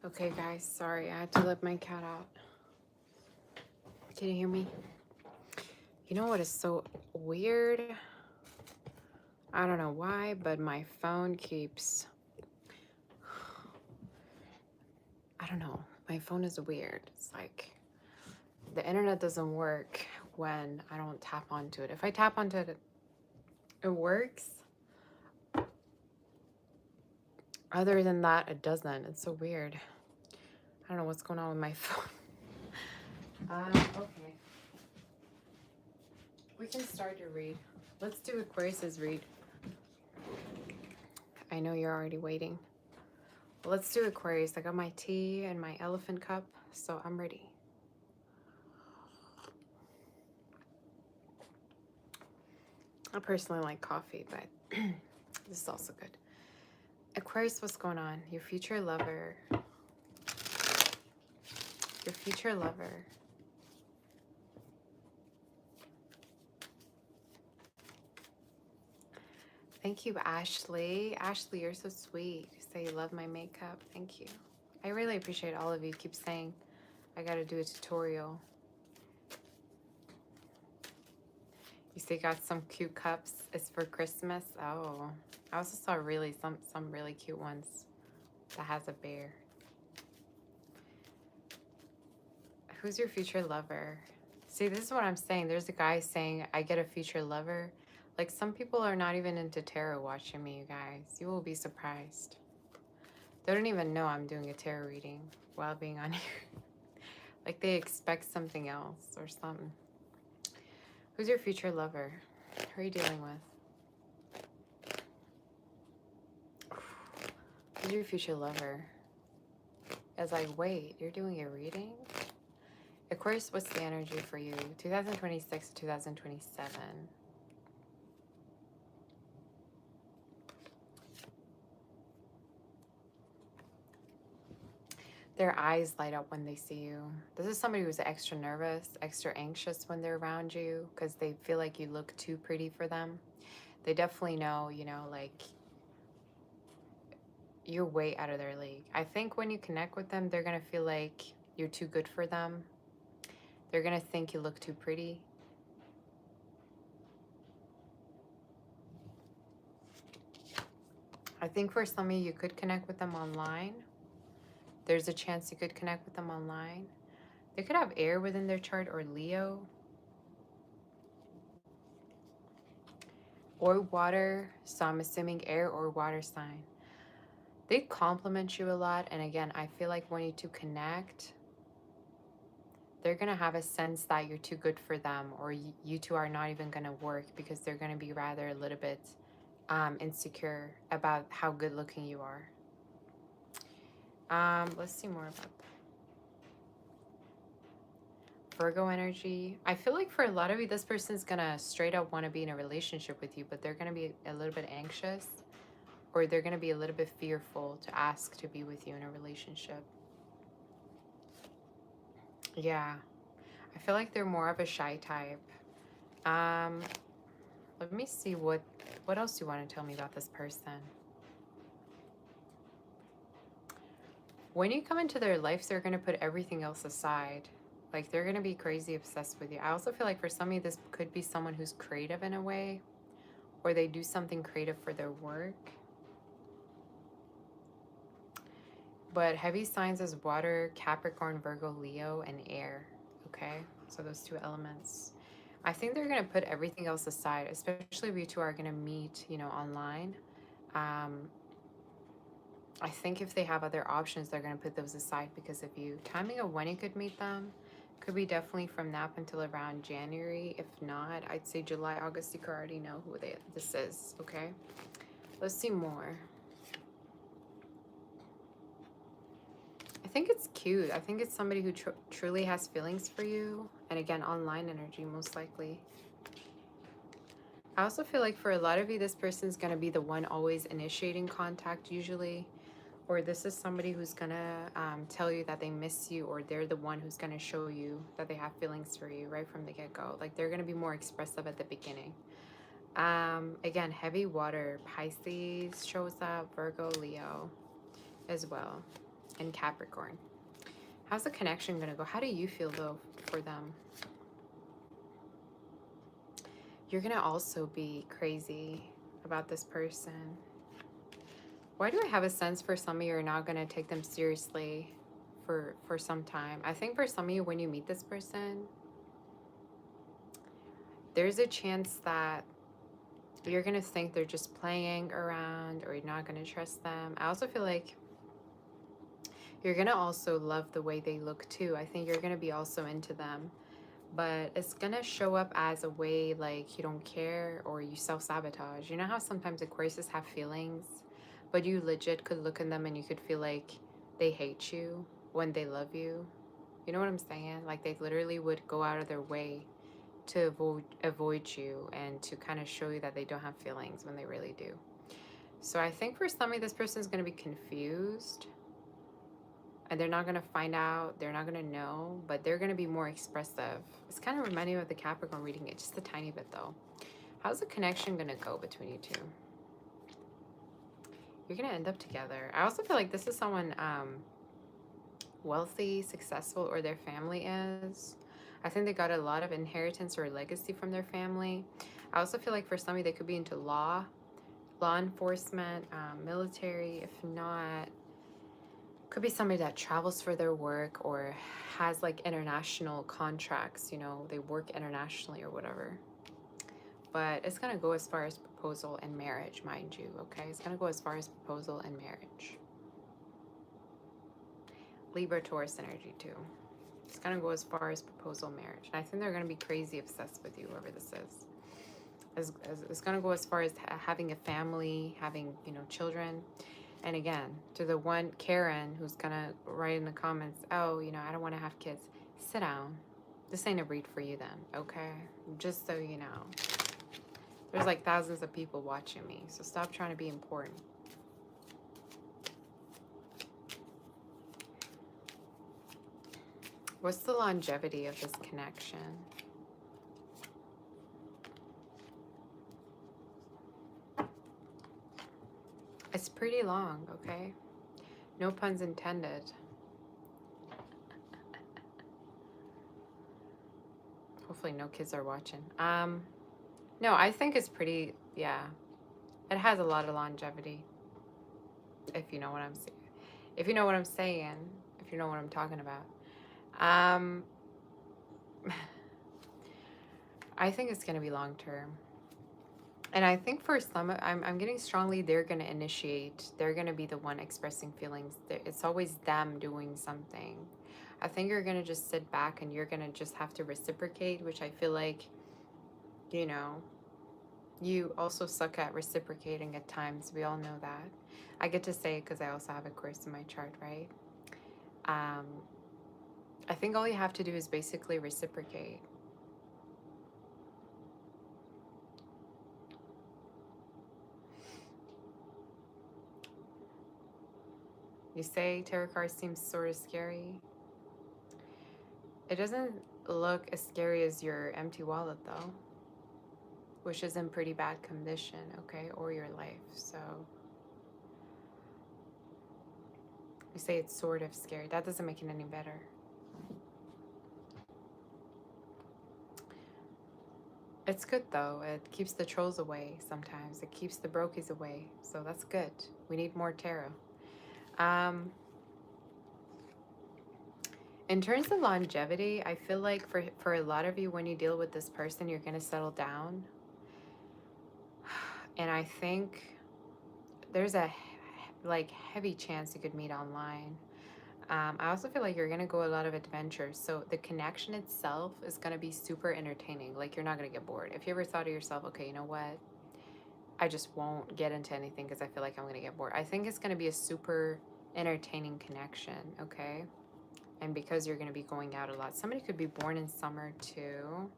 Okay, guys, sorry, I had to let my cat out. Can you hear me? You know what is so weird? I don't know why, but my phone keeps... I don't know. My phone is weird. It's like the internet doesn't work when I don't tap onto it. If I tap onto it, it works. Other than that, it doesn't. It's so weird. I don't know what's going on with my phone. Okay. We can start to read. Let's do Aquarius's read. I know you're already waiting. Let's do Aquarius. I got my tea and my elephant cup, so I'm ready. I personally like coffee, but this is also good. Aquarius, what's going on? Your future lover. Your future lover. Thank you, Ashley. Ashley, you're so sweet. You say you love my makeup. Thank you. I really appreciate all of you. Keep saying I gotta do a tutorial. You say got some cute cups. It's for Christmas. Oh, I also saw really some really cute ones that has a bear. Who's your future lover? See, this is what I'm saying. There's a guy saying I get a future lover. Like, some people are not even into tarot watching me, you guys. You will be surprised. They don't even know I'm doing a tarot reading while being on here. Like, they expect something else or something. Who's your future lover? Who are you dealing with? Who's your future lover? As I wait, you're doing a reading? Aquarius, what's the energy for you? 2026 to 2027. Their eyes light up when they see you. This is somebody who's extra nervous, extra anxious when they're around you because they feel like you look too pretty for them. They definitely know, you know, like, you're way out of their league. I think when you connect with them, they're going to feel like you're too good for them. They're going to think you look too pretty. I think for some of you could connect with them online. There's a chance you could connect with them online. They could have air within their chart or Leo. Or water, so I'm assuming air or water sign. They compliment you a lot, and again, I feel like when you two connect, they're gonna have a sense that you're too good for them, or you two are not even gonna work because they're gonna be rather a little bit insecure about how good looking you are. Let's see more about that. Virgo energy. I feel like for a lot of you, this person's gonna straight up want to be in a relationship with you, but they're gonna be a little bit anxious, or they're gonna be a little bit fearful to ask to be with you in a relationship. Yeah, I feel like they're more of a shy type. Let me see what else you want to tell me about this person. When you come into their life, they're gonna put everything else aside. Like, they're gonna be crazy obsessed with you. I also feel like for some of you, this could be someone who's creative in a way, or they do something creative for their work. But heavy signs is water, Capricorn, Virgo, Leo, and air. Okay, so those two elements. I think they're gonna put everything else aside, especially if you two are gonna meet, you know, online. I think if they have other options, they're gonna put those aside because of you. Timing of when you could meet them could be definitely from now until around January. If not, I'd say July, August. You could already know who this is. Okay, let's see more. I think it's cute. I think it's somebody who truly has feelings for you. And again, online energy, most likely. I also feel like for a lot of you, this person's going to be the one always initiating contact, usually. Or this is somebody who's going to tell you that they miss you, or they're the one who's going to show you that they have feelings for you right from the get-go. Like, they're going to be more expressive at the beginning. Again, heavy water, Pisces shows up, Virgo, Leo as well. in Capricorn. How's the connection going to go? How do you feel, though, for them? You're going to also be crazy about this person. Why do I have a sense for some of you are not going to take them seriously for some time? I think for some of you, when you meet this person, there's a chance that you're going to think they're just playing around, or you're not going to trust them. I also feel like you're going to also love the way they look too. I think you're going to be also into them, but it's going to show up as a way like you don't care or you self-sabotage. You know how sometimes Aquariuses have feelings, but you legit could look in them and you could feel like they hate you when they love you. You know what I'm saying? Like they literally would go out of their way to avoid you and to kind of show you that they don't have feelings when they really do. So I think for some of you, this person is going to be confused and they're not going to find out, they're not going to know, but they're going to be more expressive. It's kind of reminding me of the Capricorn reading it, just a tiny bit though. How's the connection going to go between you two? You're going to end up together. I also feel like this is someone wealthy, successful, or their family is. I think they got a lot of inheritance or legacy from their family. I also feel like for some of you, they could be into law enforcement, military. If not, could be somebody that travels for their work or has like international contracts, you know, they work internationally or whatever. But it's going to go as far as proposal and marriage, mind you, okay? It's going to go as far as proposal and marriage. Libra, Taurus energy too. It's going to go as far as proposal, marriage. And I think they're going to be crazy obsessed with you, whoever this is. It's going to go as far as having a family, having, you know, children. And again, to the one Karen who's going to write in the comments, oh, you know, I don't want to have kids. Sit down. This ain't a read for you then, okay? Just so you know. There's like thousands of people watching me, so stop trying to be important. What's the longevity of this connection? It's pretty long, okay? No puns intended. Hopefully no kids are watching. No, I think it's pretty, yeah. It has a lot of longevity. If you know what I'm saying. If you know what I'm saying. If you know what I'm talking about. I think it's going to be long term. And I think for some, I'm getting strongly they're going to initiate. They're going to be the one expressing feelings. It's always them doing something. I think you're going to just sit back and you're going to just have to reciprocate, which I feel like, you know, you also suck at reciprocating at times. We all know that. I get to say it because I also have Aquarius in my chart, right? I think all you have to do is basically reciprocate. You say tarot card seems sort of scary. It doesn't look as scary as your empty wallet though, which is in pretty bad condition, okay, or your life. So you say it's sort of scary. That doesn't make it any better. It's good though. It keeps the trolls away sometimes. It keeps the brokies away. So that's good. We need more tarot. In terms of longevity, I feel like for a lot of you, when you deal with this person, you're going to settle down. And I think there's a like heavy chance you could meet online. I also feel like you're going to go a lot of adventures. So the connection itself is going to be super entertaining. Like you're not going to get bored. If you ever thought to yourself, okay, you know what? I just won't get into anything because I feel like I'm going to get bored. I think it's going to be a super entertaining connection, okay? And because you're going to be going out a lot. Somebody could be born in summer too.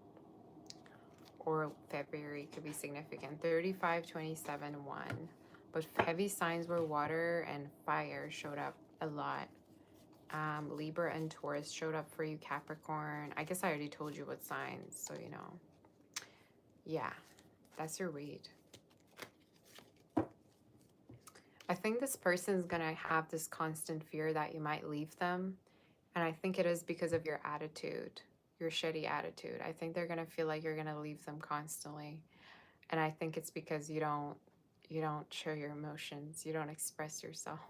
Or February could be significant. 35, 27, 1. But heavy signs were water and fire showed up a lot. Libra and Taurus showed up for you, Capricorn. I guess I already told you what signs, so you know. Yeah, that's your read. I think this person is going to have this constant fear that you might leave them. And I think it is because of your attitude, your shitty attitude. I think they're going to feel like you're going to leave them constantly. And I think it's because you don't show your emotions. You don't express yourself.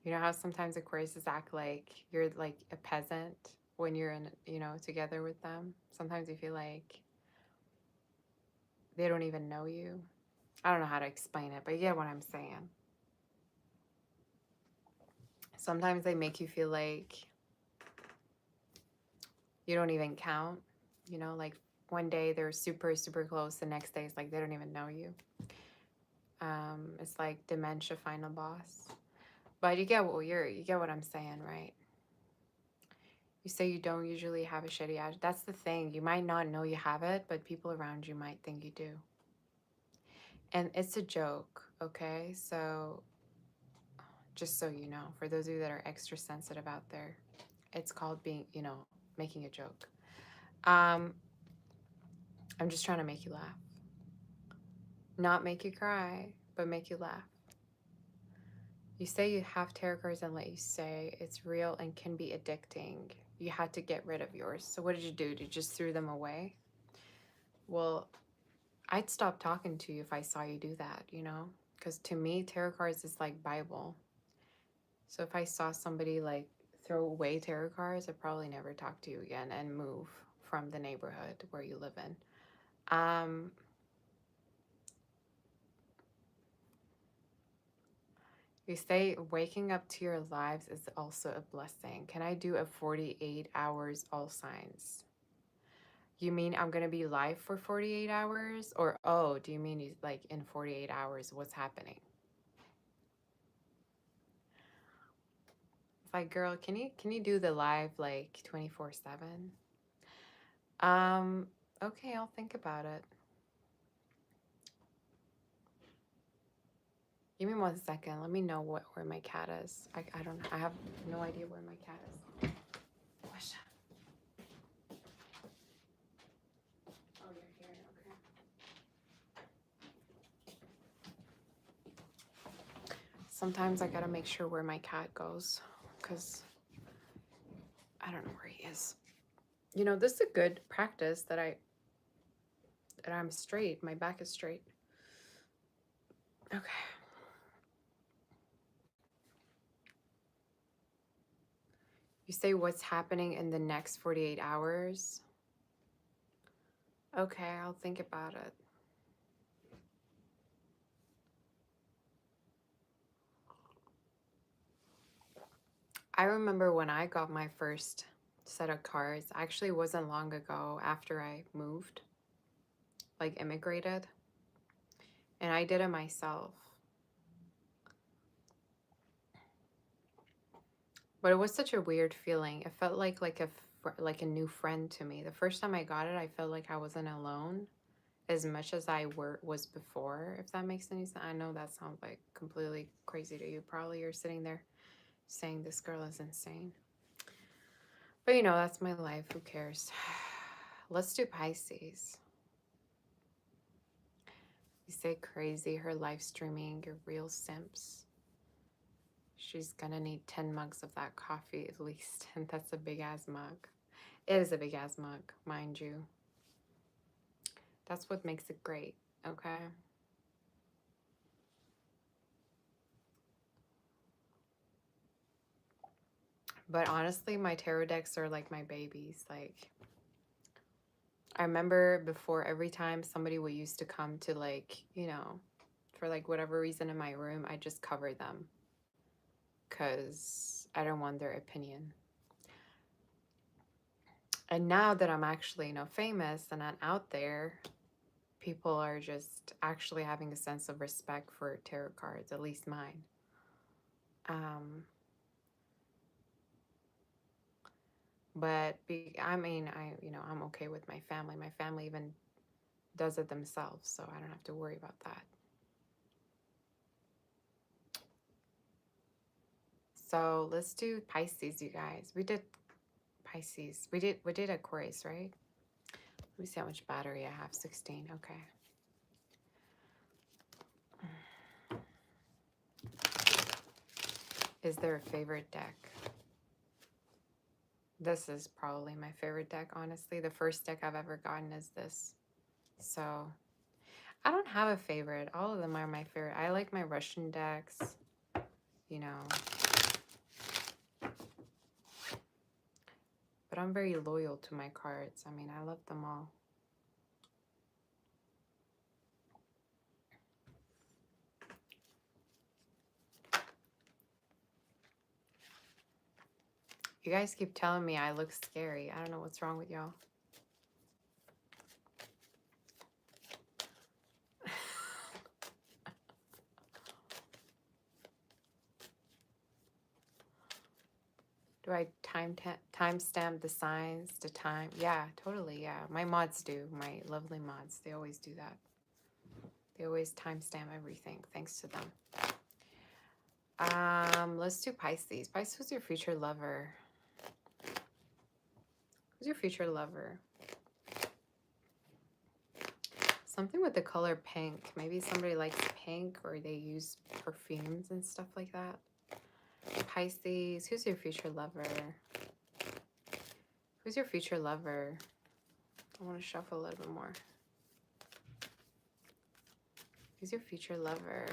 You know how sometimes Aquariuses act like you're like a peasant when you're in, together with them? Sometimes you feel like they don't even know you. I don't know how to explain it, but you get what I'm saying. Sometimes they make you feel like you don't even count. Like one day they're super, super close. The next day it's like they don't even know you. It's like dementia final boss. But you get what I'm saying, right? You say you don't usually have a shitty attitude. That's the thing. You might not know you have it, but people around you might think you do. And it's a joke, okay? So just so you know, for those of you that are extra sensitive out there, it's called being, making a joke. I'm just trying to make you laugh. Not make you cry, but make you laugh. You say you have tarot cards and let you say it's real and can be addicting. You had to get rid of yours. So what did you do? Did you just threw them away? Well, I'd stop talking to you if I saw you do that, Because to me, tarot cards is like Bible. So if I saw somebody like throw away tarot cards, I'd probably never talk to you again and move from the neighborhood where you live in. You say waking up to your lives is also a blessing. Can I do a 48 hours all signs? You mean I'm going to be live for 48 hours? Or, oh, do you mean like in 48 hours, what's happening? It's like, girl, can you do the live like 24/7? Okay, I'll think about it. Give me 1 second. Let me know where my cat is. I don't know. I have no idea where my cat is. What's up? Oh, you're here. Okay. Sometimes I gotta make sure where my cat goes because I don't know where he is. This is a good practice that I'm straight. My back is straight. Okay. You say what's happening in the next 48 hours? Okay, I'll think about it. I remember when I got my first set of cards, actually wasn't long ago after I moved, like immigrated, and I did it myself. But it was such a weird feeling. It felt like a new friend to me. The first time I got it, I felt like I wasn't alone as much as I was before, if that makes any sense. I know that sounds like completely crazy to you. Probably you're sitting there saying this girl is insane. But that's my life. Who cares? Let's do Pisces. You say crazy, her live streaming, you're real simps. She's gonna need 10 mugs of that coffee at least, and that's a big ass mug. It is a big ass mug, mind you. That's what makes it great, okay? But honestly, my tarot decks are like my babies. Like, I remember before, every time somebody would used to come to like, for like whatever reason in my room, I just cover them because I don't want their opinion. And now that I'm actually, famous and I'm out there, people are just actually having a sense of respect for tarot cards, at least mine. But I'm okay with my family. My family even does it themselves, so I don't have to worry about that. So let's do Pisces, you guys. We did Pisces. We did Aquarius, right? Let me see how much battery I have. 16. Okay. Is there a favorite deck? This is probably my favorite deck, honestly. The first deck I've ever gotten is this. So I don't have a favorite. All of them are my favorite. I like my Russian decks, you know. But I'm very loyal to my cards. I mean, I love them all. You guys keep telling me I look scary. I don't know what's wrong with y'all. Do I timestamp the signs to time? Yeah, totally, yeah. My mods do. My lovely mods. They always do that. They always timestamp everything, thanks to them. Let's do Pisces. Pisces, who's your future lover? Who's your future lover? Something with the color pink. Maybe somebody likes pink or they use perfumes and stuff like that. Pisces, who's your future lover? Who's your future lover? I want to shuffle a little bit more. Who's your future lover?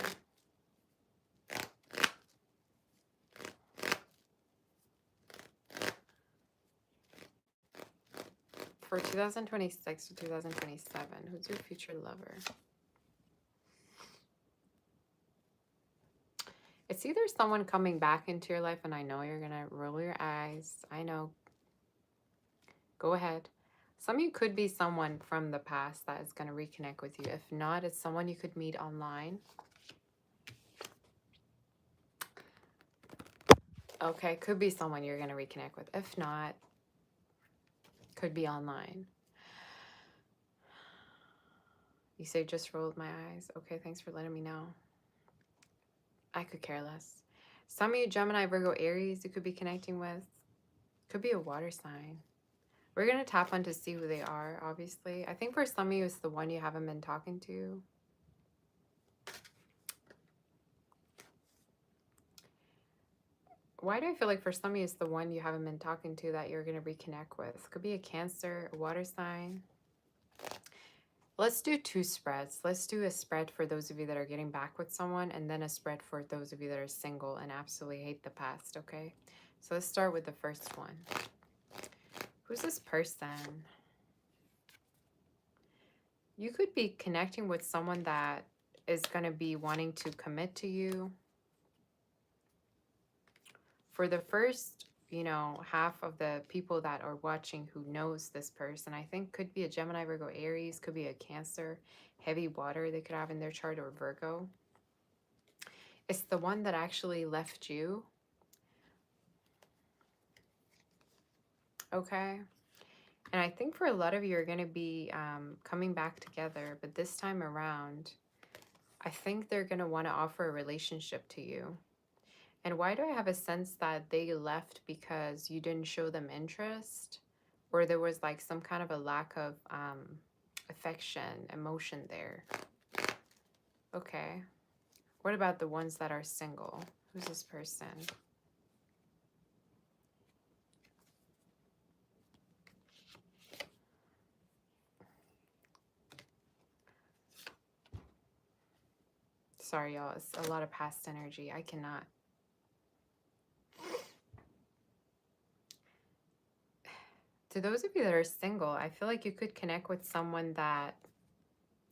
For 2026 to 2027, who's your future lover? It's either someone coming back into your life, and I know you're going to roll your eyes. I know. Go ahead. Some of you could be someone from the past that is going to reconnect with you. If not, it's someone you could meet online. Okay, could be someone you're going to reconnect with. If not, could be online. You say just rolled my eyes. Okay, thanks for letting me know. I could care less. Some of you, Gemini, Virgo, Aries, you could be connecting with. Could be a water sign. We're going to tap on to see who they are, obviously. I think for some of you, it's the one you haven't been talking to. Why do I feel like for some of you, it's the one you haven't been talking to that you're going to reconnect with? Could be a Cancer, a water sign. Let's do 2 spreads. Let's do a spread for those of you that are getting back with someone, and then a spread for those of you that are single and absolutely hate the past, okay? So let's start with the first one. Who's this person? You could be connecting with someone that is going to be wanting to commit to you. For the first, you know, half of the people that are watching who knows this person, I think could be a Gemini, Virgo, Aries, could be a Cancer, heavy water they could have in their chart, or Virgo. It's the one that actually left you. Okay. And I think for a lot of you are going to be coming back together, but this time around, I think they're going to want to offer a relationship to you. And why do I have a sense that they left because you didn't show them interest? Or there was like some kind of a lack of affection, emotion there. Okay. What about the ones that are single? Who's this person? Sorry, y'all. It's a lot of past energy. I cannot. To those of you that are single, I feel like you could connect with someone that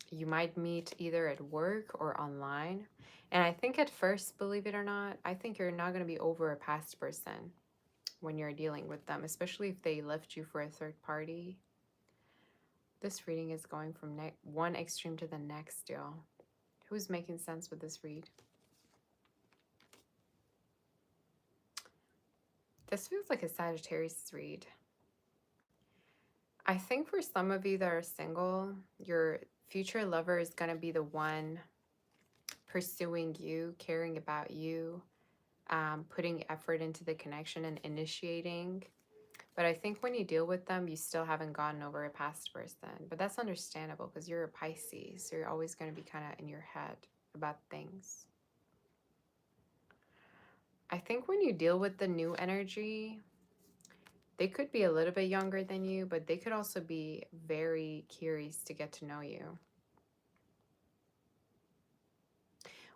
you might meet either at work or online. And I think at first, believe it or not, I think you're not going to be over a past person when you're dealing with them, especially if they left you for a third party. This reading is going from one extreme to the next, y'all. Who's making sense with this read? This feels like a Sagittarius read. I think for some of you that are single, your future lover is going to be the one pursuing you, caring about you, putting effort into the connection and initiating. But I think when you deal with them, you still haven't gotten over a past person. But that's understandable because you're a Pisces. So you're always going to be kind of in your head about things. I think when you deal with the new energy, they could be a little bit younger than you, but they could also be very curious to get to know you.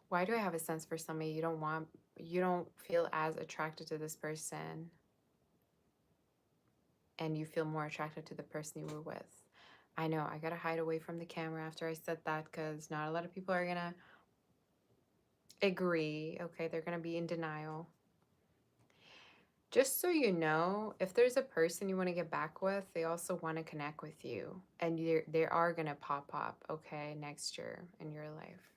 Why do I have a sense for somebody you don't feel as attracted to this person and you feel more attracted to the person you were with? I know, I gotta hide away from the camera after I said that because not a lot of people are gonna agree. Okay, they're gonna be in denial. Just so you know, if there's a person you want to get back with, they also want to connect with you. And they are going to pop up, okay, next year in your life.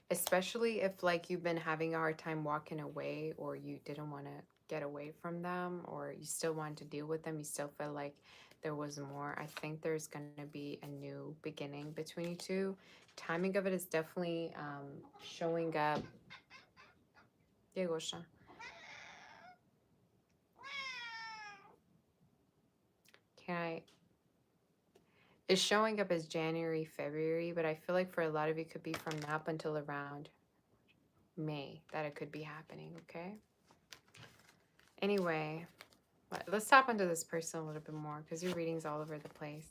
Especially if like you've been having a hard time walking away, or you didn't want to get away from them, or you still want to deal with them, you still feel like there was more. I think there's going to be a new beginning between you two. Timing of it is definitely showing up. Yeah, Gosha. Can I? It's showing up as January, February, but I feel like for a lot of you, it could be from now up until around May that it could be happening, okay? Anyway, let's tap into this person a little bit more because your reading's all over the place.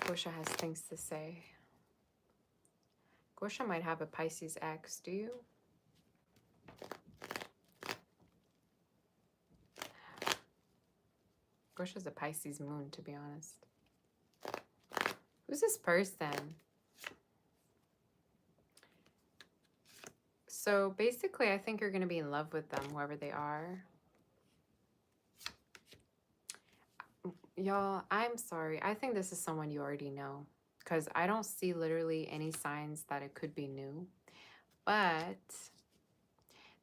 Gosha has things to say. Gosha might have a Pisces ex, do you? Gosha's a Pisces moon, to be honest. Who's this person? So basically, I think you're going to be in love with them, whoever they are. Y'all, I'm sorry. I think this is someone you already know because I don't see literally any signs that it could be new. But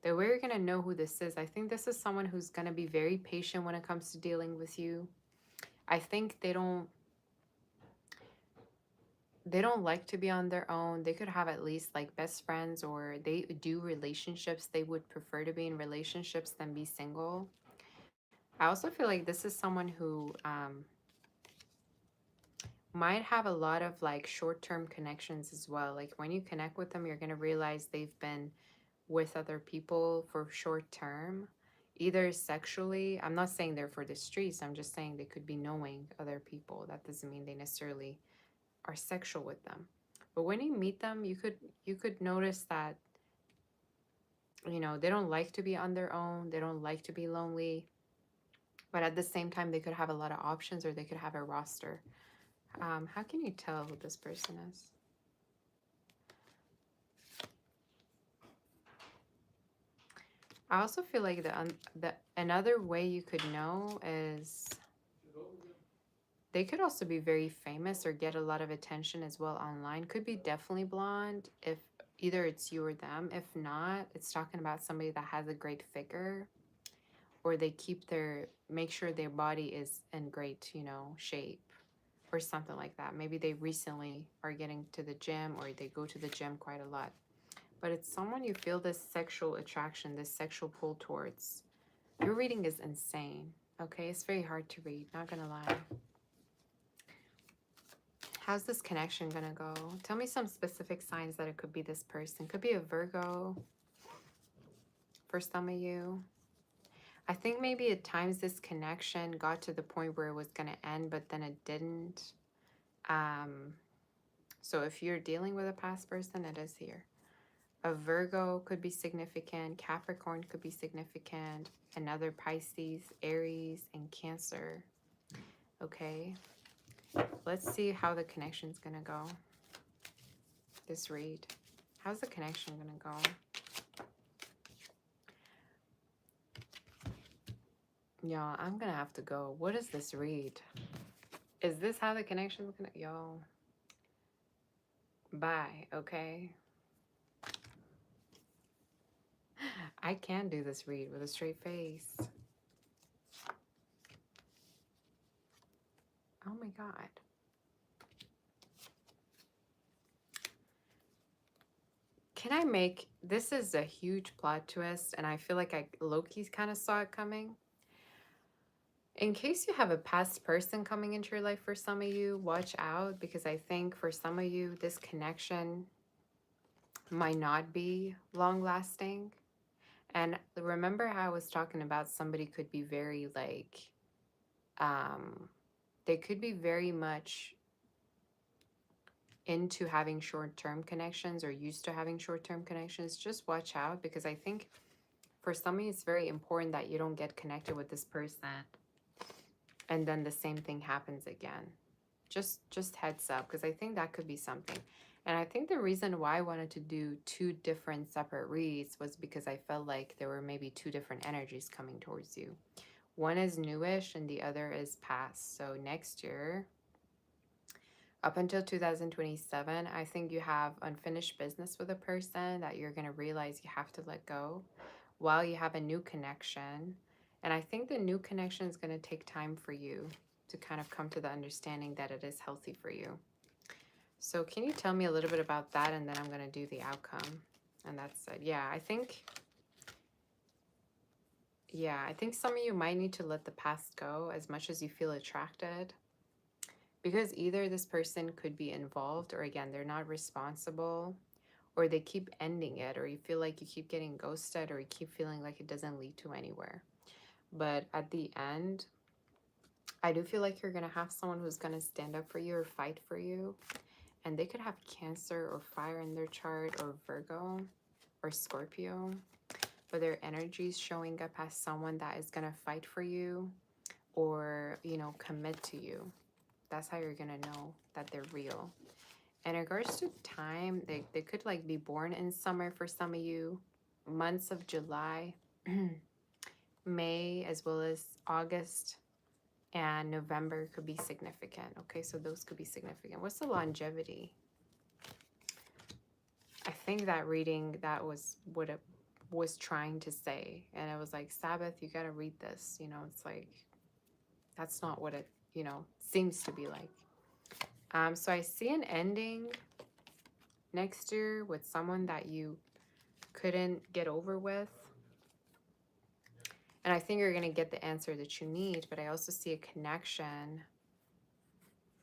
the way you're going to know who this is, I think this is someone who's going to be very patient when it comes to dealing with you. I think they don't like to be on their own. They could have at least like best friends, or they do relationships. They would prefer to be in relationships than be single. I also feel like this is someone who might have a lot of like short-term connections as well. Like when you connect with them, you're going to realize they've been with other people for short term, either sexually. I'm not saying they're for the streets. I'm just saying they could be knowing other people. That doesn't mean they necessarily are sexual with them. But when you meet them, you could notice that, you know, they don't like to be on their own. They don't like to be lonely. But at the same time, they could have a lot of options, or they could have a roster. How can you tell who this person is? I also feel like the another way you could know is they could also be very famous or get a lot of attention as well online. Could be definitely blonde if either it's you or them. If not, it's talking about somebody that has a great figure, or they make sure their body is in great, you know, shape or something like that. Maybe they recently are getting to the gym, or they go to the gym quite a lot. But it's someone you feel this sexual attraction, this sexual pull towards. Your reading is insane, okay? It's very hard to read, not gonna lie. How's this connection gonna go? Tell me some specific signs that it could be this person. Could be a Virgo for some of you. I think maybe at times this connection got to the point where it was gonna end, but then it didn't. So if you're dealing with a past person, it is here. A Virgo could be significant. Capricorn could be significant. Another Pisces, Aries, and Cancer. Okay. Let's see how the connection's going to go. This read. How's the connection going to go? Y'all, I'm going to have to go. What is this read? Is this how the connection's going to... Y'all. Bye, okay? I can do this read with a straight face. Oh my God. Can I make this is a huge plot twist, and I feel like I low-key kind of saw it coming. In case you have a past person coming into your life for some of you, watch out because I think for some of you, this connection might not be long lasting. And remember how I was talking about somebody could be very like, um, they could be very much into having short-term connections or used to having short-term connections. Just watch out because I think for some of you, it's very important that you don't get connected with this person and then the same thing happens again. Just heads up because I think that could be something. And I think the reason why I wanted to do two different separate reads was because I felt like there were maybe two different energies coming towards you. One is newish and the other is past. So next year, up until 2027, I think you have unfinished business with a person that you're going to realize you have to let go while you have a new connection. And I think the new connection is going to take time for you to kind of come to the understanding that it is healthy for you. So can you tell me a little bit about that? And then I'm going to do the outcome. And that's it. Yeah, I think some of you might need to let the past go as much as you feel attracted. Because either this person could be involved or again, they're not responsible or they keep ending it or you feel like you keep getting ghosted or you keep feeling like it doesn't lead to anywhere. But at the end, I do feel like you're going to have someone who's going to stand up for you or fight for you. And they could have Cancer or fire in their chart or Virgo or Scorpio. But their energy is showing up as someone that is going to fight for you or, you know, commit to you. That's how you're going to know that they're real. In regards to time, they could like be born in summer for some of you. Months of July, May, as well as August and November could be significant. Okay, so those could be significant. What's the longevity? I think that reading, that was what it was trying to say. And it was like, Sabbath, you got to read this. You know, it's like, that's not what it, you know, seems to be like. So I see an ending next year with someone that you couldn't get over with. And I think you're going to get the answer that you need, but I also see a connection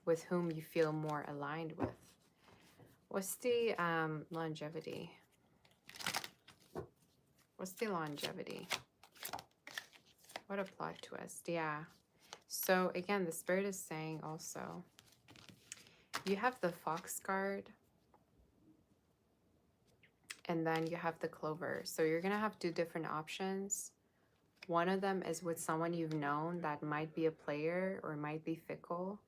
with whom you feel more aligned with. What's the longevity? What's the longevity? What a plot twist. Yeah. So again, the Spirit is saying also, you have the Fox card, and then you have the Clover. So you're going to have two different options. One of them is with someone you've known that might be a player or might be fickle.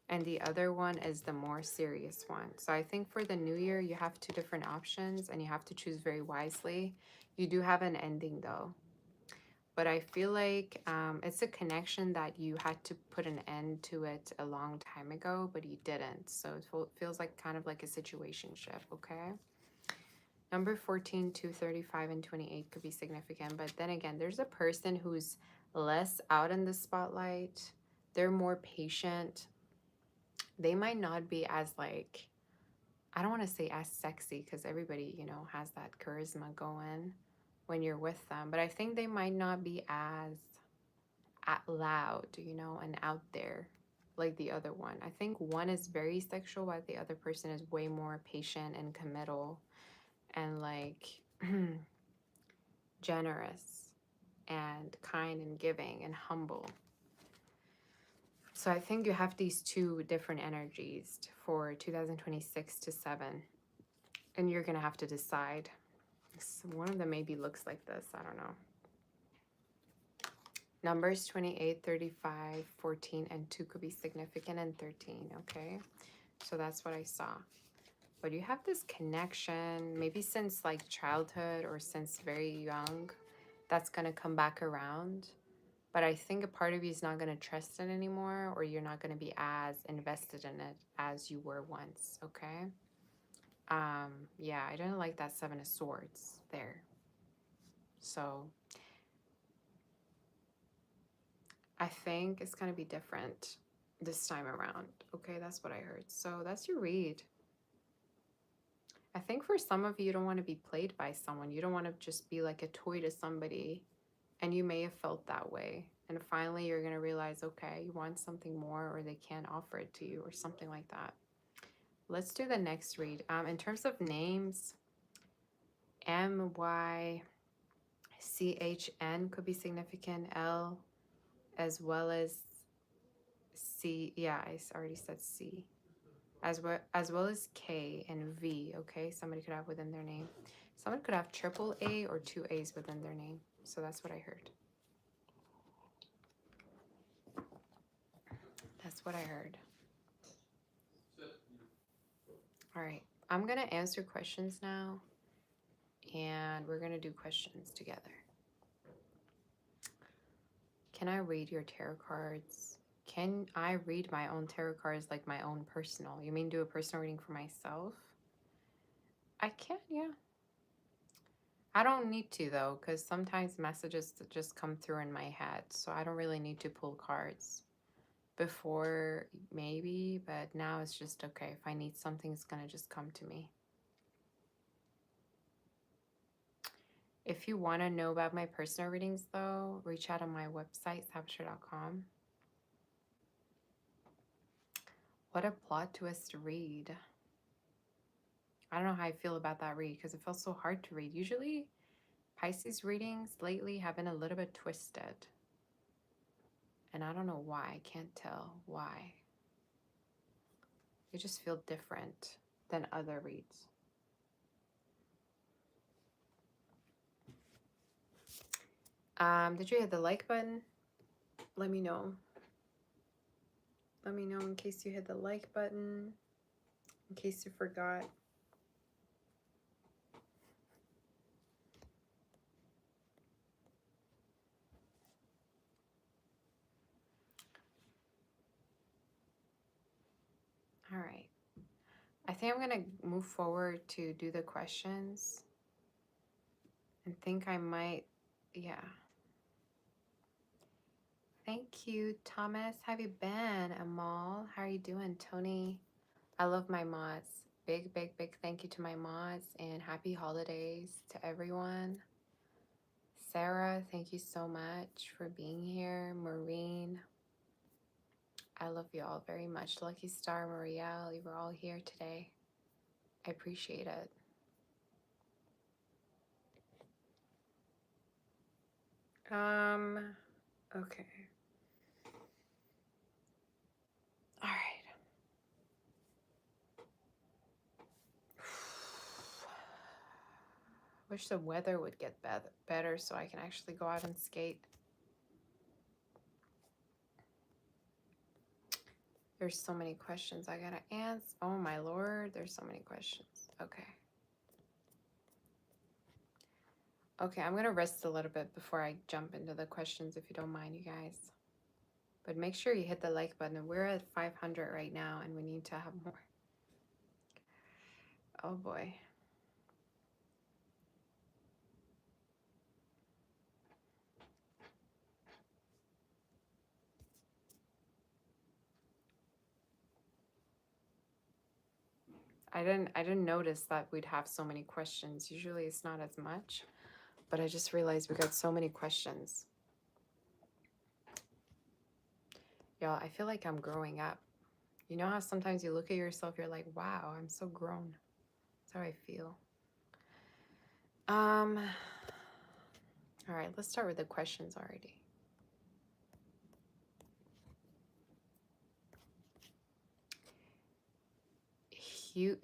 And the other one is the more serious one. So I think for the new year, you have two different options and you have to choose very wisely. You do have an ending though. But I feel like it's a connection that you had to put an end to it a long time ago, but you didn't. So it feels like kind of like a situationship, okay? Number 14, 235, and 28 could be significant. But then again, there's a person who's less out in the spotlight. They're more patient. They might not be as like, I don't want to say as sexy because everybody, you know, has that charisma going when you're with them. But I think they might not be as loud, you know, and out there like the other one. I think one is very sexual while the other person is way more patient and committal and like generous and kind and giving and humble. So I think you have these two different energies for 2026 to 7. And you're going to have to decide. So one of them maybe looks like this. I don't know. Numbers 28, 35, 14, and 2 could be significant, and 13, okay? So that's what I saw. But you have this connection, maybe since like childhood or since very young, that's going to come back around. But I think a part of you is not going to trust it anymore, or you're not going to be as invested in it as you were once, okay? Yeah, I didn't like that 7 of Swords there. So I think it's going to be different this time around. Okay, that's what I heard. So that's your read. I think for some of you, you don't want to be played by someone. You don't want to just be like a toy to somebody. And you may have felt that way. And finally, you're going to realize, okay, you want something more, or they can't offer it to you, or something like that. Let's do the next read. In terms of names, MYCHN could be significant. L, as well as C. Yeah, I already said C. As well as K and V. Okay, somebody could have within their name. Someone could have triple A or two A's within their name. So that's what I heard. That's what I heard. All right, I'm gonna answer questions now, and we're gonna do questions together. Can I read your tarot cards? Can I read my own tarot cards, like my own personal? You mean do a personal reading for myself? I can, yeah. I don't need to though, because sometimes messages just come through in my head, so I don't really need to pull cards. Before, maybe, but now it's just okay. If I need something, it's gonna just come to me. If you want to know about my personal readings, though, reach out on my website, savasher.com. What a plot twist read. I don't know how I feel about that read because it felt so hard to read. Usually, Pisces readings lately have been a little bit twisted. And I don't know why. I can't tell why. They just feel different than other reads. Did you hit the like button? Let me know. Let me know in case you hit the like button, in case you forgot. All right. I think I'm going to move forward to do the questions. And think I might, yeah. Thank you, Thomas. How have you been? Amal, how are you doing? Tony, I love my mods. Big, big, big thank you to my mods, and happy holidays to everyone. Sarah, thank you so much for being here. Maureen, I love you all very much. Lucky Star, Marielle, you were all here today. I appreciate it. Okay. All right. Wish the weather would get better so I can actually go out and skate. There's so many questions I gotta answer. Oh my lord, there's so many questions. Okay. Okay, I'm gonna rest a little bit before I jump into the questions, if you don't mind, you guys. But make sure you hit the like button. We're at 500 right now, and we need to have more. Oh boy. I didn't notice that we'd have so many questions. Usually it's not as much, but I just realized we got so many questions. Y'all, I feel like I'm growing up. You know how sometimes you look at yourself, you're like, wow, I'm so grown. That's how I feel. All right, let's start with the questions already.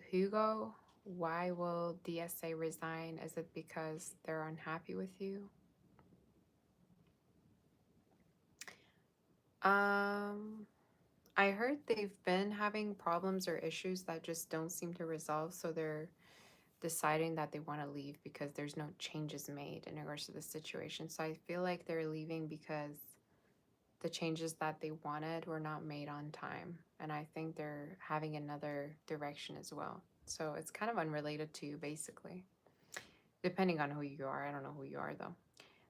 Hugo, why will DSA resign? Is it because they're unhappy with you? I heard they've been having problems or issues that just don't seem to resolve, so they're deciding that they want to leave because there's no changes made in regards to the situation. So I feel like they're leaving because the changes that they wanted were not made on time. And I think they're having another direction as well. So it's kind of unrelated to you, basically. Depending on who you are. I don't know who you are, though.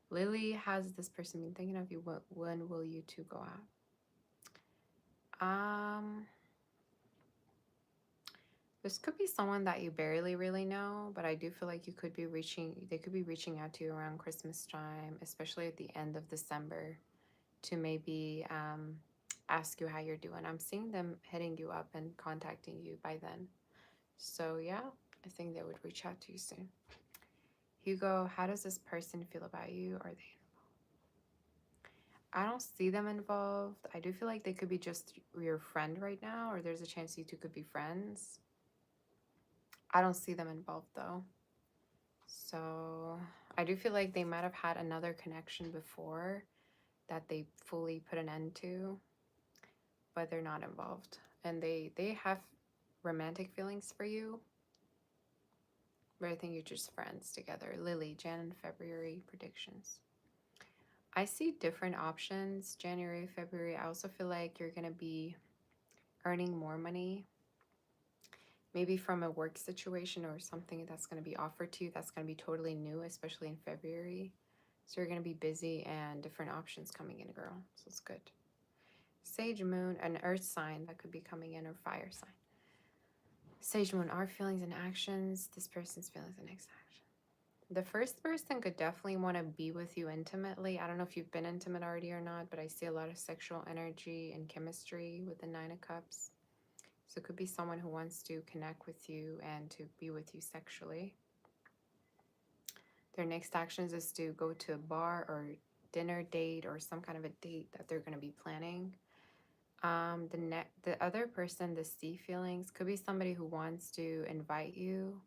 Lily, has this person been thinking of you? When will you two go out? This could be someone that you barely really know, but I do feel like they could be reaching out to you around Christmas time, especially at the end of December, to maybe ask you how you're doing. I'm seeing them hitting you up and contacting you by then. So yeah, I think they would reach out to you soon. Hugo, how does this person feel about you? Are they? I don't see them involved. I do feel like they could be just your friend right now, or there's a chance you two could be friends. I don't see them involved though. So I do feel like they might have had another connection before that they fully put an end to, but they're not involved. And they have romantic feelings for you, but I think you're just friends together. Lily, Jan and February predictions. I see different options, January, February. I also feel like you're going to be earning more money, maybe from a work situation or something that's going to be offered to you that's going to be totally new, especially in February. So you're going to be busy and different options coming in, girl. So it's good. Sage Moon, an earth sign that could be coming in, or fire sign. Sage Moon, our feelings and actions. This person's feelings and next action. The first person could definitely want to be with you intimately. I don't know if you've been intimate already or not, but I see a lot of sexual energy and chemistry with the Nine of Cups. So it could be someone who wants to connect with you and to be with you sexually. Their next actions is to go to a bar or dinner date or some kind of a date that they're going to be planning. The other person, the sea feelings, could be somebody who wants to invite you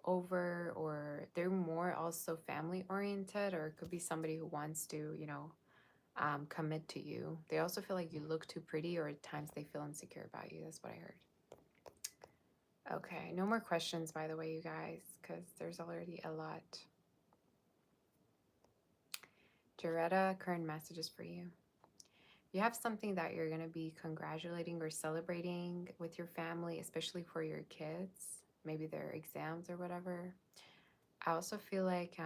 over, or they're more also family oriented, or it could be somebody who wants to, commit to you. They also feel like you look too pretty, or at times they feel insecure about you. That's what I heard. Okay, no more questions, by the way, you guys, because there's already a lot. Jaretta, current messages for you. You have something that you're going to be congratulating or celebrating with your family, especially for your kids, maybe their exams or whatever. I also feel like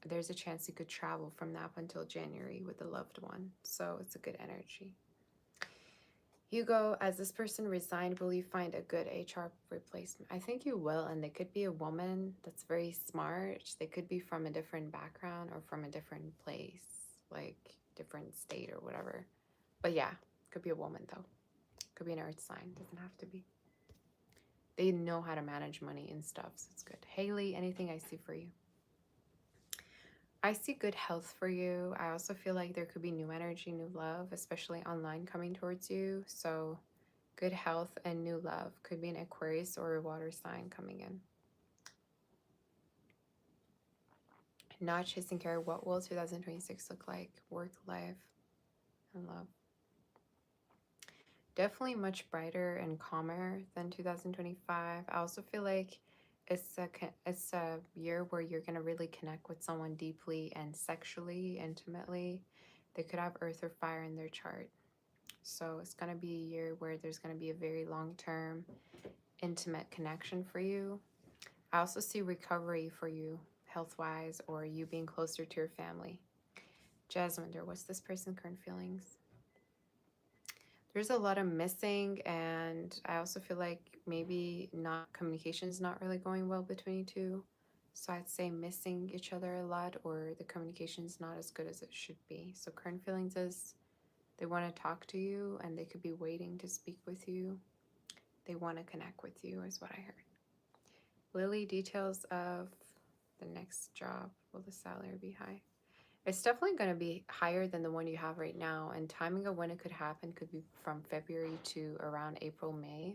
there's a chance you could travel from now until January with a loved one. So it's a good energy. Hugo, as this person resigned, will you find a good HR replacement? I think you will, and they could be a woman that's very smart. They could be from a different background or from a different place, like different state or whatever. But yeah, could be a woman though. Could be an earth sign, doesn't have to be. They know how to manage money and stuff, so it's good. Haley, anything I see for you? I see good health for you. I also feel like there could be new energy, new love, especially online coming towards you. So good health and new love. Could be an Aquarius or a water sign coming in. Not chasing care. What will 2026 look like? Work, life, and love. Definitely much brighter and calmer than 2025. I also feel like it's a year where you're going to really connect with someone deeply and sexually, intimately. They could have earth or fire in their chart. So it's going to be a year where there's going to be a very long-term, intimate connection for you. I also see recovery for you, health-wise, or you being closer to your family. Jasminder, what's this person's current feelings? There's a lot of missing, and I also feel like maybe communication is not really going well between you two. So I'd say missing each other a lot, or the communication is not as good as it should be. So current feelings is they want to talk to you, and they could be waiting to speak with you. They want to connect with you, is what I heard. Lily, details of the next job. Will the salary be high? It's definitely going to be higher than the one you have right now, and timing of when it could happen could be from February to around April, May.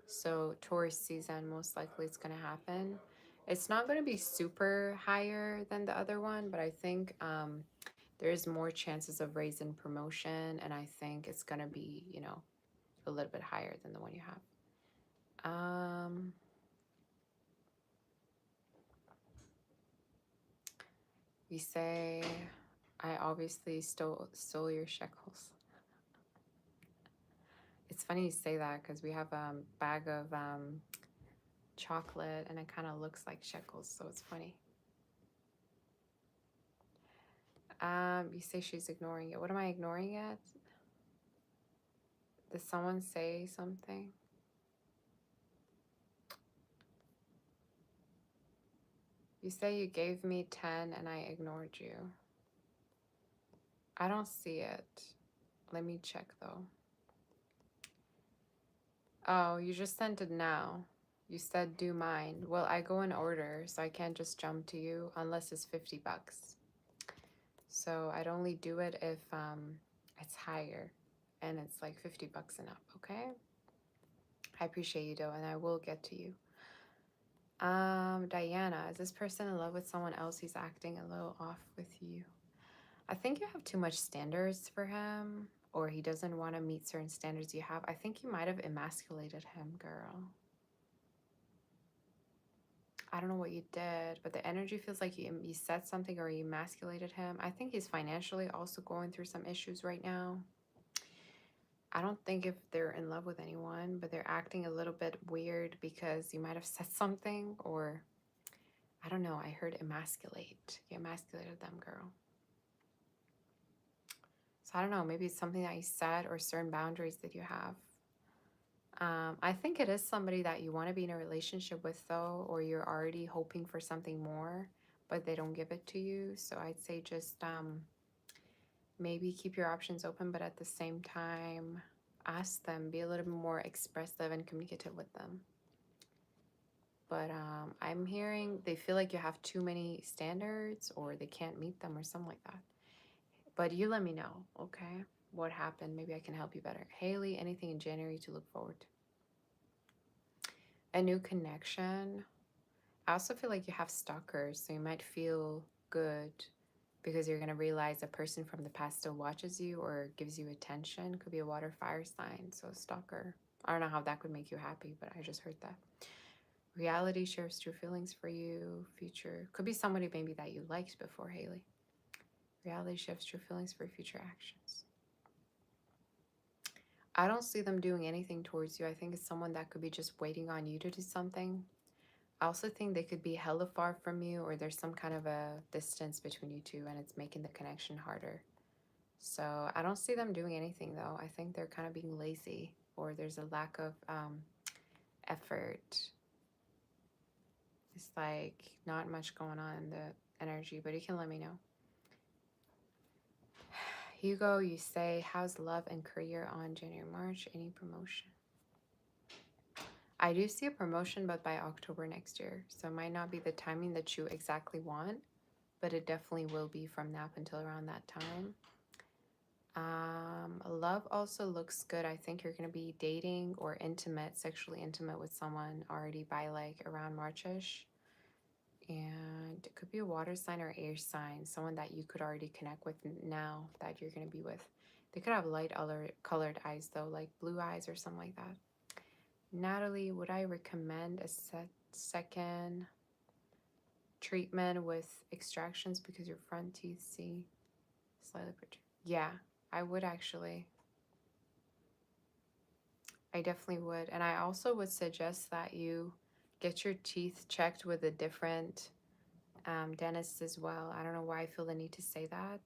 So tourist season, most likely it's going to happen. It's not going to be super higher than the other one, but I think there's more chances of raise and promotion, and I think it's going to be, a little bit higher than the one you have. You say, I obviously stole your shekels. It's funny you say that because we have a bag of chocolate and it kind of looks like shekels, so it's funny. You say she's ignoring it. What am I ignoring it? Did someone say something? You say you gave me 10 and I ignored you. I don't see it. Let me check though. Oh, you just sent it now. You said do mine. Well, I go in order, so I can't just jump to you unless it's 50 bucks. So I'd only do it if it's higher and it's like 50 bucks and up, okay? I appreciate you though, and I will get to you. Diana, is this person in love with someone else? He's acting a little off with you. I think you have too much standards for him, or he doesn't want to meet certain standards you have. I think you might have emasculated him, girl. I don't know what you did, but the energy feels like you said something or you emasculated him. I think he's financially also going through some issues right now. I don't think if they're in love with anyone, but they're acting a little bit weird because you might have said something, or I don't know. I heard emasculate. You emasculated them, girl. So I don't know. Maybe it's something that you said or certain boundaries that you have. I think it is somebody that you want to be in a relationship with, though, or you're already hoping for something more, but they don't give it to you. So I'd say just maybe keep your options open, but at the same time, ask them, be a little bit more expressive and communicative with them. But I'm hearing they feel like you have too many standards or they can't meet them or something like that. But you let me know, okay? What happened? Maybe I can help you better. Haley, anything in January to look forward to? A new connection. I also feel like you have stalkers, so you might feel good because you're going to realize a person from the past still watches you or gives you attention. Could be a water fire sign, so stalker. I don't know how that could make you happy, but I just heard that. Reality shares true feelings for you. Future could be somebody maybe that you liked before, Haley. Reality shares true feelings for future actions. I don't see them doing anything towards you. I think it's someone that could be just waiting on you to do something. I also think they could be hella far from you, or there's some kind of a distance between you two and it's making the connection harder. So I don't see them doing anything though. I think they're kind of being lazy, or there's a lack of effort. It's like not much going on in the energy, but you can let me know. Hugo, you say, how's love and career on January, March? Any promotion? I do see a promotion, but by October next year. So it might not be the timing that you exactly want, but it definitely will be from now up until around that time. Love also looks good. I think you're going to be dating or intimate, sexually intimate with someone already by like around Marchish. And it could be a water sign or air sign, someone that you could already connect with now that you're going to be with. They could have light colored eyes though, like blue eyes or something like that. Natalie, would I recommend a second treatment with extractions because your front teeth see slightly protrude? Yeah, I would actually. I definitely would. And I also would suggest that you get your teeth checked with a different dentist as well. I don't know why I feel the need to say that,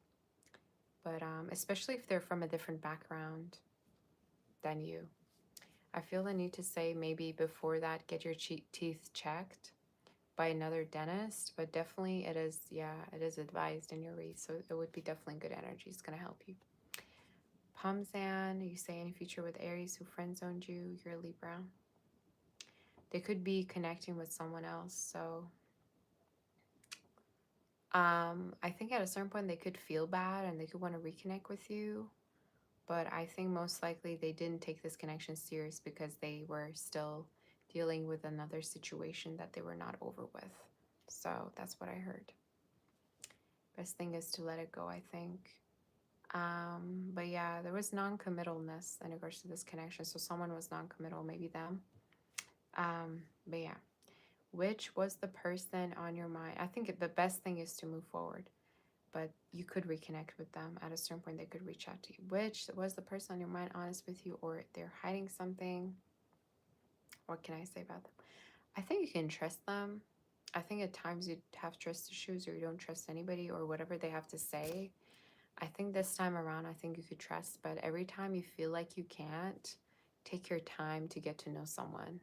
but especially if they're from a different background than you. I feel the need to say maybe before that, get your teeth checked by another dentist, but definitely it is, yeah, it is advised in your read, so it would be definitely good energy. It's going to help you. Pumzan, you say any future with Aries who friend zoned you, you're a Libra. They could be connecting with someone else, so I think at a certain point they could feel bad and they could want to reconnect with you, but I think most likely they didn't take this connection serious because they were still dealing with another situation that they were not over with. So that's what I heard. Best thing is to let it go, I think. But yeah, there was non-committalness in regards to this connection. So someone was non-committal, maybe them. But yeah, which was the person on your mind? I think the best thing is to move forward, but you could reconnect with them at a certain point. They could reach out to you. Which was the person on your mind honest with you, or they're hiding something? What can I say about them? I think you can trust them. I think at times you have trust issues or you don't trust anybody or whatever they have to say. I think this time around, I think you could trust, but every time you feel like you can't, take your time to get to know someone.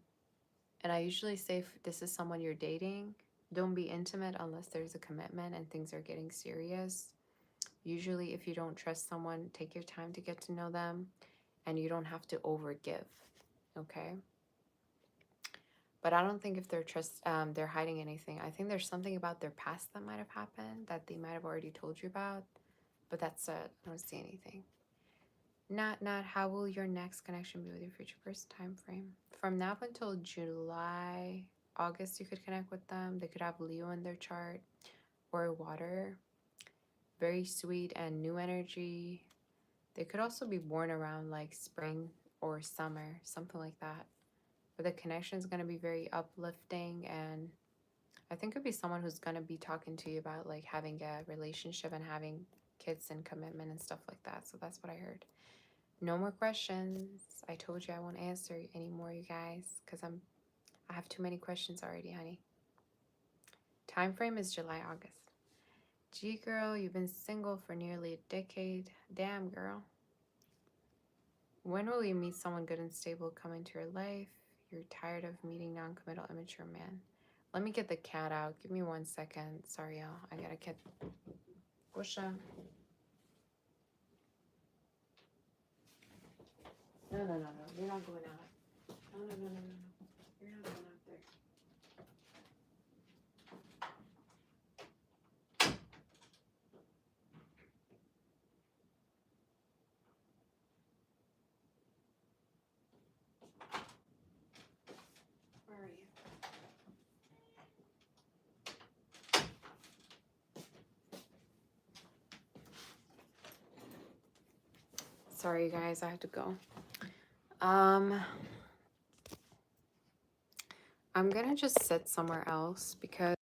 And I usually say if this is someone you're dating, Don't be intimate unless there's a commitment and things are getting serious. Usually, if you don't trust someone, take your time to get to know them, and you don't have to overgive. Okay. But I don't think if they're hiding anything. I think there's something about their past that might have happened that they might have already told you about. But that's it. I don't see anything. Not how will your next connection be with your future person time frame? From now up until July, August, you could connect with them. They could have Leo in their chart or water. Very sweet and new energy. They could also be born around like spring or summer, something like that. But the connection is going to be very uplifting, and I think it would be someone who's going to be talking to you about like having a relationship and having kids and commitment and stuff like that. So that's what I heard. No more questions. I told you I won't answer anymore, you guys, because I have too many questions already, honey. Time frame is July, August. G girl, you've been single for nearly a decade. Damn, girl. When will you meet someone good and stable come into your life? You're tired of meeting non-committal, immature man. Let me get the cat out. Give me 1 second. Sorry, y'all. I gotta get Busha. No. You're not going out. No. You're not going out there. Where are you? Sorry, guys. I have to go. I'm gonna just sit somewhere else because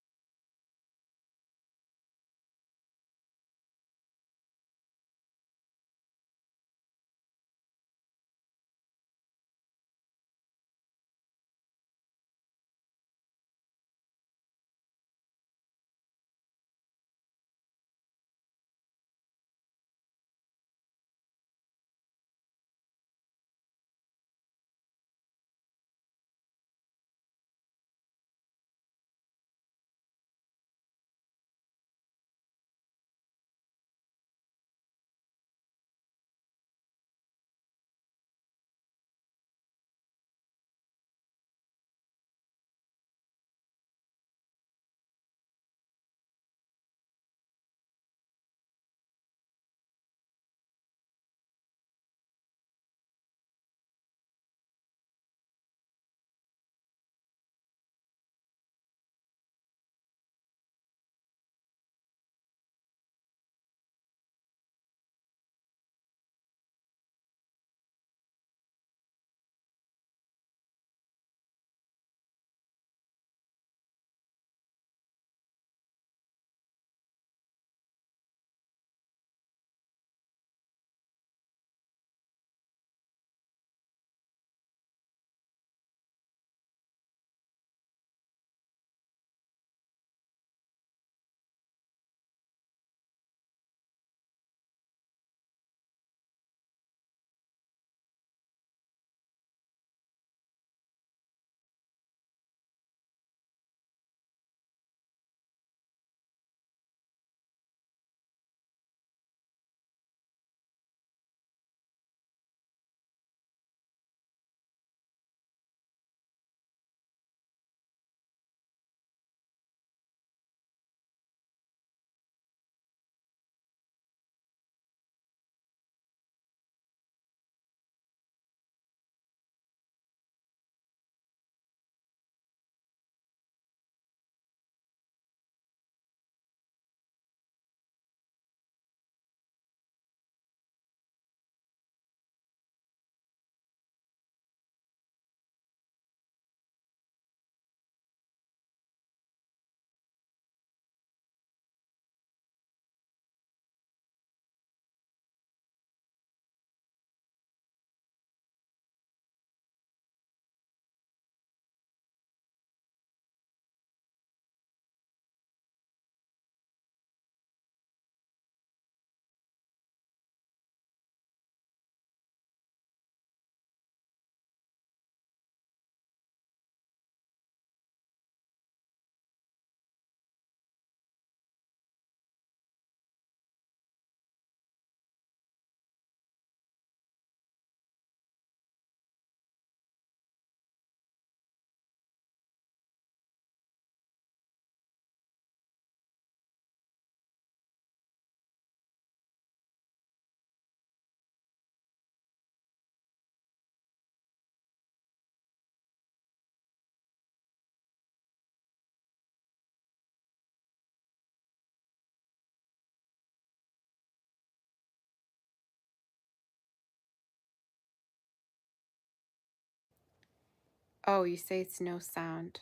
Oh, you say it's no sound.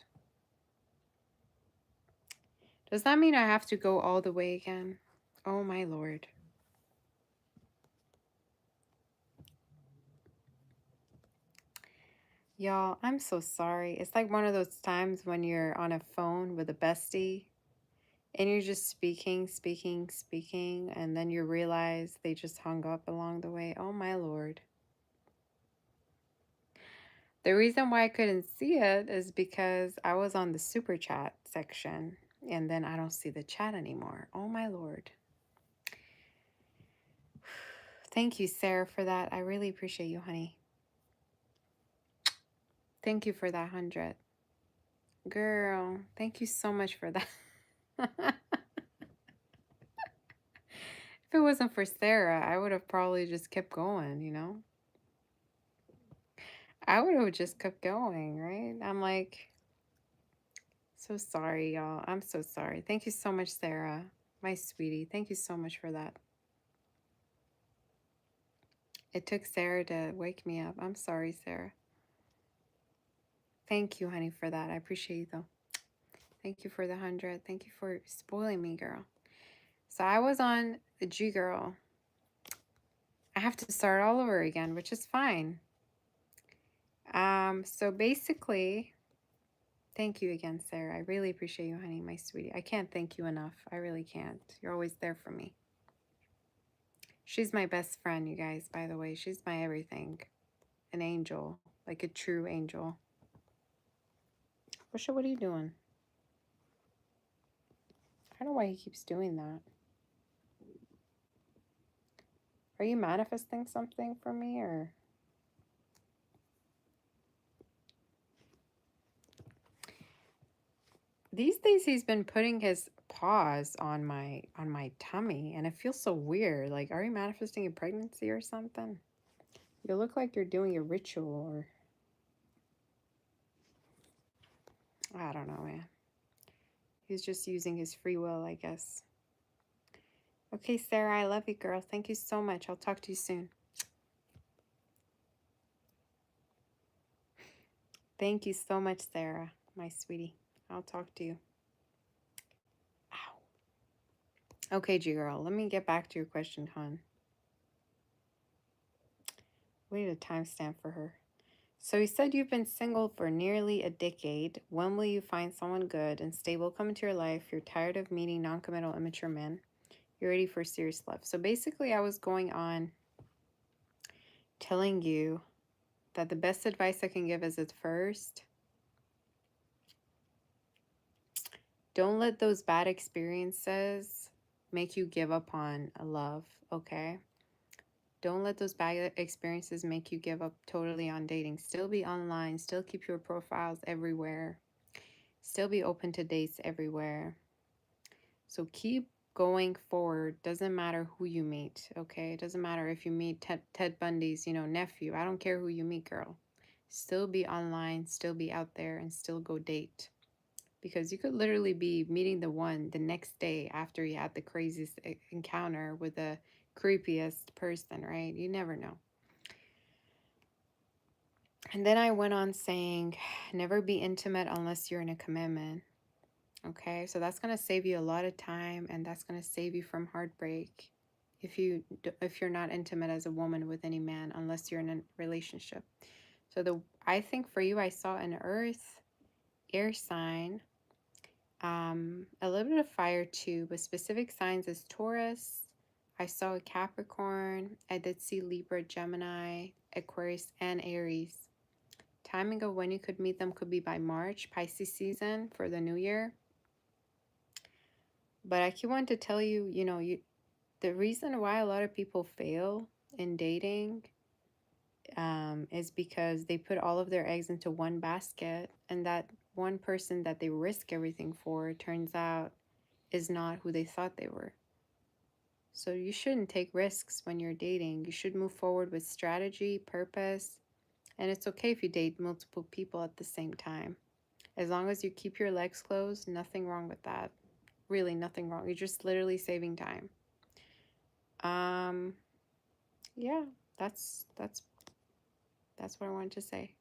Does that mean I have to go all the way again? Oh my Lord. Y'all, I'm so sorry. It's like one of those times when you're on a phone with a bestie and you're just speaking, and then you realize they just hung up along the way. Oh my Lord. The reason why I couldn't see it is because I was on the super chat section and then I don't see the chat anymore. Oh my Lord. Thank you, Sarah, for that. I really appreciate you, honey. Thank you for that 100. Girl, thank you so much for that. If it wasn't for Sarah, I would have probably just kept going, you know? I would have just kept going, right? I'm like, so sorry, y'all. I'm so sorry. Thank you so much, Sarah, my sweetie. Thank you so much for that. It took Sarah to wake me up. I'm sorry, Sarah. Thank you, honey, for that. I appreciate you, though. Thank you for the 100. Thank you for spoiling me, girl. So I was on the G Girl. I have to start all over again, which is fine. So basically, thank you again, Sarah. I really appreciate you, honey, my sweetie. I can't thank you enough. I really can't. You're always there for me. She's my best friend, you guys, by the way. She's my everything. An angel, like a true angel. Risha, what are you doing? I don't know why he keeps doing that. Are you manifesting something for me, or? These days he's been putting his paws on my tummy, and it feels so weird. Like, are you manifesting a pregnancy or something? You look like you're doing a ritual, or I don't know, man. He's just using his free will, I guess. Okay, Sarah, I love you, girl. Thank you so much. I'll talk to you soon. Thank you so much, Sarah, my sweetie. I'll talk to you. Ow. Okay, G girl, let me get back to your question, hon. We need a timestamp for her. So you said you've been single for nearly a decade. When will you find someone good and stable come into your life? You're tired of meeting non-committal, immature men. You're ready for serious love. So basically, I was going on telling you that the best advice I can give is at first, don't let those bad experiences make you give up on love, okay? Don't let those bad experiences make you give up totally on dating. Still be online, still keep your profiles everywhere, still be open to dates everywhere. So keep going forward. Doesn't matter who you meet, okay? It doesn't matter if you meet Ted Bundy's, nephew. I don't care who you meet, girl. Still be online, still be out there, and still go date. Because you could literally be meeting the one the next day after you had the craziest encounter with the creepiest person, right? You never know. And then I went on saying, never be intimate unless you're in a commitment. Okay, so that's going to save you a lot of time, and that's going to save you from heartbreak if you're not intimate as a woman with any man unless you're in a relationship. So I think for you, I saw an earth, air sign, a little bit of fire too, but specific signs as Taurus. I saw a Capricorn. I did see Libra, Gemini, Aquarius, and Aries. Timing of when you could meet them could be by March, Pisces season for the new year. But I keep wanting to tell you, the reason why a lot of people fail in dating is because they put all of their eggs into one basket, and that one person that they risk everything for turns out is not who they thought they were. So you shouldn't take risks when you're dating. You should move forward with strategy, purpose, and it's okay if you date multiple people at the same time. As long as you keep your legs closed, nothing wrong with that. Really nothing wrong. You're just literally saving time. Yeah, that's what I wanted to say.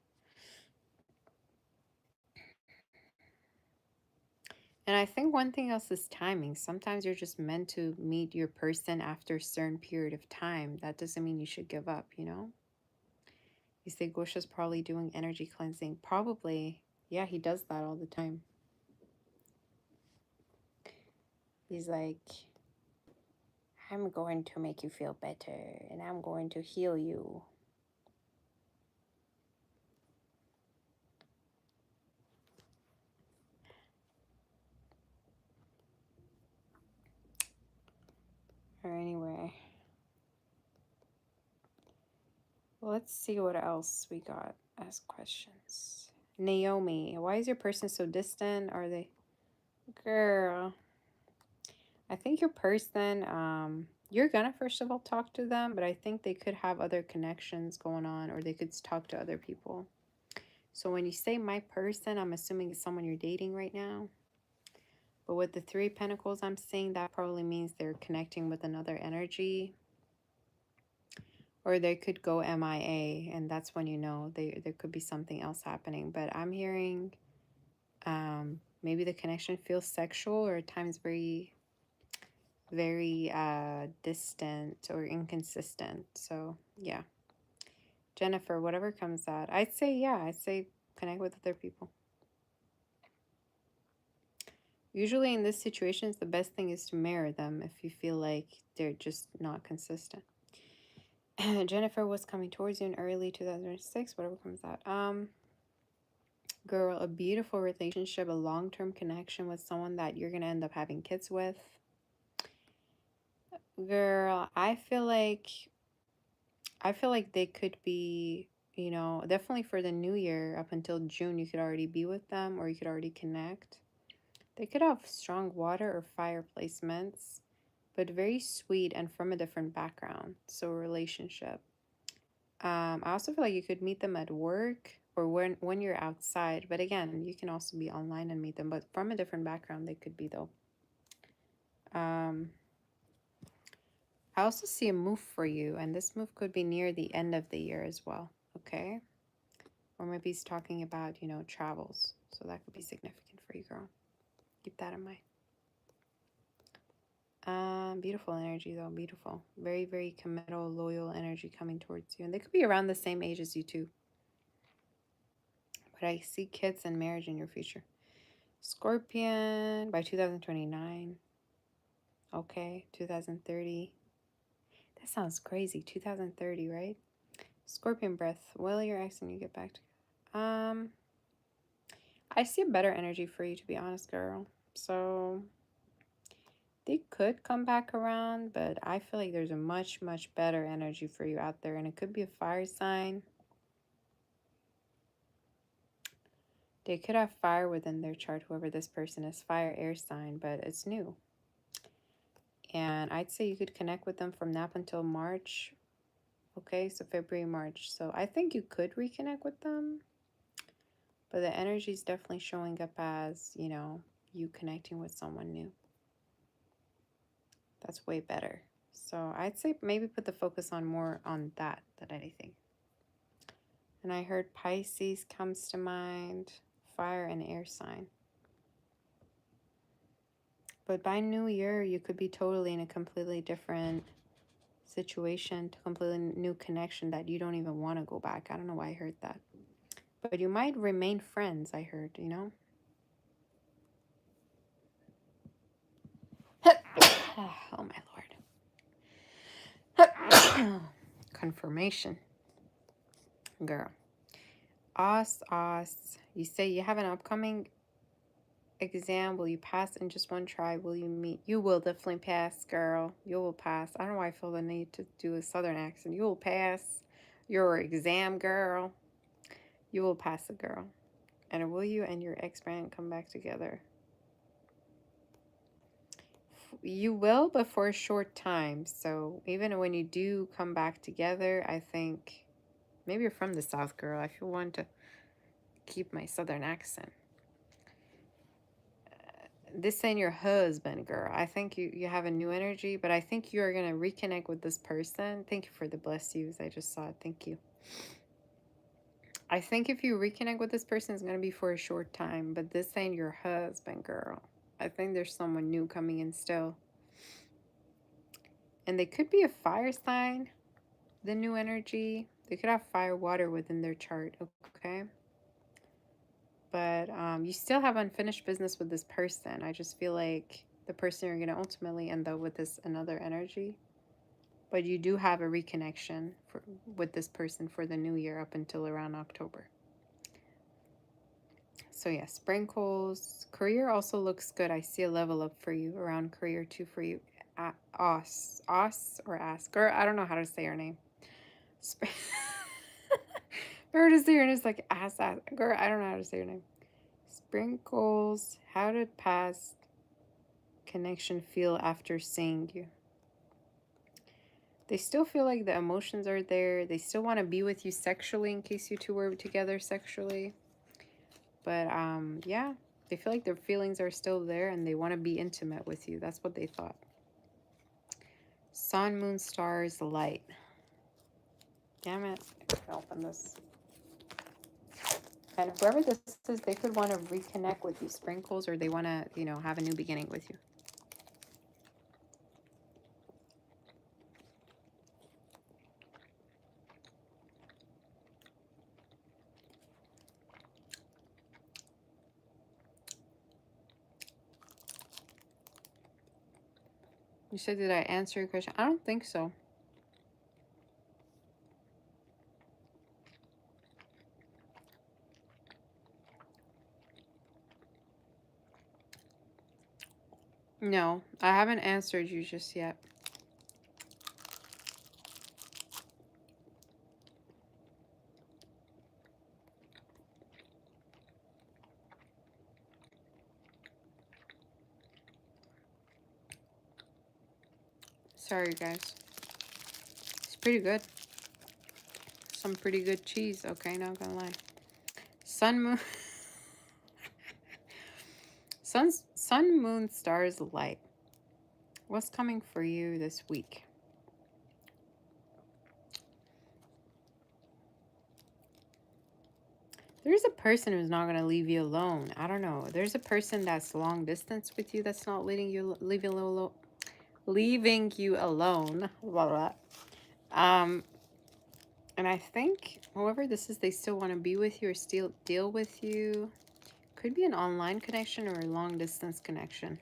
And I think one thing else is timing. Sometimes you're just meant to meet your person after a certain period of time. That doesn't mean you should give up, you know? You say Gosha's probably doing energy cleansing. Probably. Yeah, he does that all the time. He's like, I'm going to make you feel better and I'm going to heal you. Or anyway. Let's see what else we got as questions. Naomi, why is your person so distant? Are they... Girl, I think your person, you're gonna first of all talk to them, but I think they could have other connections going on, or they could talk to other people. So when you say my person, I'm assuming it's someone you're dating right now. But with the Three of Pentacles, I'm seeing that probably means they're connecting with another energy. Or they could go MIA, and that's when you know there could be something else happening. But I'm hearing maybe the connection feels sexual, or at times very distant or inconsistent. So yeah, Jennifer, whatever comes out, I'd say connect with other people. Usually in this situations, the best thing is to mirror them if you feel like they're just not consistent. Jennifer was coming towards you in early 2006, whatever comes out. Girl, a beautiful relationship, a long-term connection with someone that you're gonna end up having kids with. Girl, I feel like they could be, you know, definitely for the new year up until June, you could already be with them or you could already connect. They could have strong water or fire placements, but very sweet and from a different background. So a relationship. I also feel like you could meet them at work or when you're outside. But again, you can also be online and meet them, but from a different background they could be though. I also see a move for you, and this move could be near the end of the year as well, okay? Or maybe he's talking about, you know, travels. So that could be significant for you, girl. Keep that in mind. Beautiful energy, though. Beautiful. Very, very committal, loyal energy coming towards you. And they could be around the same age as you, too. But I see kids and marriage in your future. Scorpion by 2029. Okay, 2030. That sounds crazy. 2030, right? Scorpion breath. Will your ex and you get back together? I see a better energy for you, to be honest, girl. So they could come back around, but I feel like there's a much, much better energy for you out there. And it could be a fire sign. They could have fire within their chart, whoever this person is, fire, air sign, but it's new. And I'd say you could connect with them from now until March. Okay, so February, March. So I think you could reconnect with them. But the energy is definitely showing up as, you know, you connecting with someone new. That's way better. So I'd say maybe put the focus on more on that than anything. And I heard Pisces comes to mind, fire and air sign. But by New Year, you could be totally in a completely different situation, to completely new connection that you don't even want to go back. I don't know why I heard that. But you might remain friends, I heard, you know? Oh, my Lord. Confirmation. Girl. Os. You say you have an upcoming exam. Will you pass in just one try? Will you meet? You will definitely pass, girl. You will pass. I don't know why I feel the need to do a southern accent. You will pass your exam, girl. You will pass it, girl. And will you and your ex-man come back together? You will, but for a short time. So even when you do come back together, I think maybe you're from the South, girl. I feel want to keep my southern accent. This ain't your husband, girl. I think you have a new energy, but I think you're going to reconnect with this person. Thank you for the bless yous. I just saw it. Thank you. I think if you reconnect with this person, it's going to be for a short time, but this ain't your husband, girl. I think there's someone new coming in still. And they could be a fire sign, the new energy. They could have fire, water within their chart, okay? But you still have unfinished business with this person. I just feel like the person you're going to ultimately end up with is another energy. But you do have a reconnection with this person for the new year up until around October. So yeah, sprinkles. Career also looks good. I see a level up for you around career too for you. Os or Ask. Girl, I don't know how to say her name. Her to say her name is like ass. Girl, I don't know how to say her name. Sprinkles. How did past connection feel after seeing you? They still feel like the emotions are there. They still want to be with you sexually in case you two were together sexually. But yeah, they feel like their feelings are still there and they want to be intimate with you. That's what they thought. Sun, moon, stars, light. Damn it. I can open this. And whoever this is, they could want to reconnect with you, Sprinkles, or they want to, you know, have a new beginning with you. You said, did I answer your question? I don't think so. No, I haven't answered you just yet. Sorry, guys. It's pretty good. Some pretty good cheese, okay? Not gonna lie. Sun, moon... Sun, moon, stars, light. What's coming for you this week? There's a person who's not going to leave you alone. I don't know. There's a person that's long distance with you that's not leaving you alone. Blah, blah. And I think whoever this is, they still want to be with you or still deal with you. Could be an online connection or a long distance connection.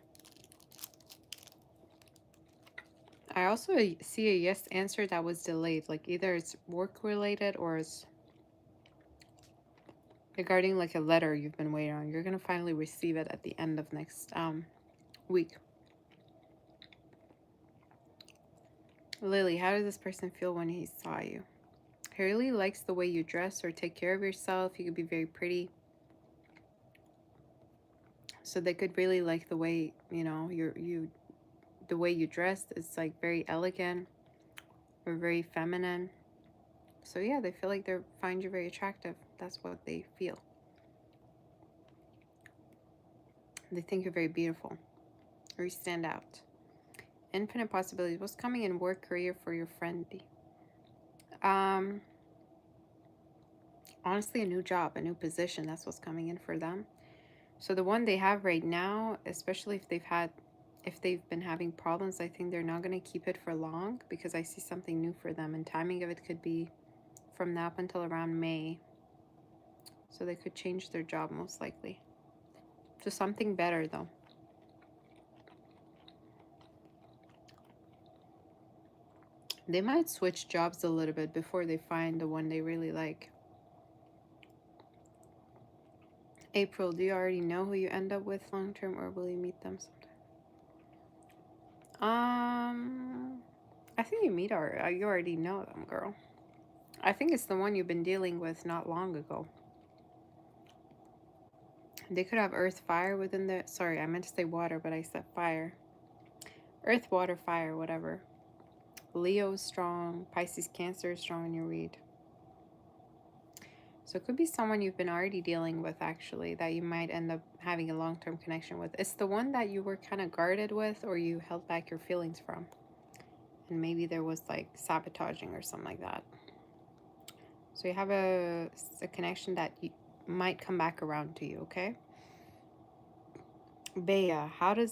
I also see a yes answer that was delayed. Like either it's work related or it's regarding like a letter you've been waiting on. You're going to finally receive it at the end of next week. Lily, how does this person feel when he saw you? He really likes the way you dress or take care of yourself. You could be very pretty. So they could really like the way, you know, the way you dress. It's like very elegant or very feminine. So yeah, they feel like they find you very attractive. That's what they feel. They think you're very beautiful or you stand out. Infinite possibilities. What's coming in work career for your friend? Honestly, a new job, a new position. That's what's coming in for them. So the one they have right now, especially if they've been having problems, I think they're not going to keep it for long because I see something new for them, and timing of it could be from now up until around May. So they could change their job most likely to something better though. They might switch jobs a little bit before they find the one they really like. April, do you already know who you end up with long term or will you meet them sometime? I think you already know them, girl. I think it's the one you've been dealing with not long ago. They could have earth, fire within the... Sorry, I meant to say water, but I said fire. Earth, water, fire, whatever. Leo is strong. Pisces, Cancer is strong in your read. So it could be someone you've been already dealing with, actually, that you might end up having a long-term connection with. It's the one that you were kind of guarded with or you held back your feelings from. And maybe there was, like, sabotaging or something like that. So you have a connection that might come back around to you, okay? Bea, how did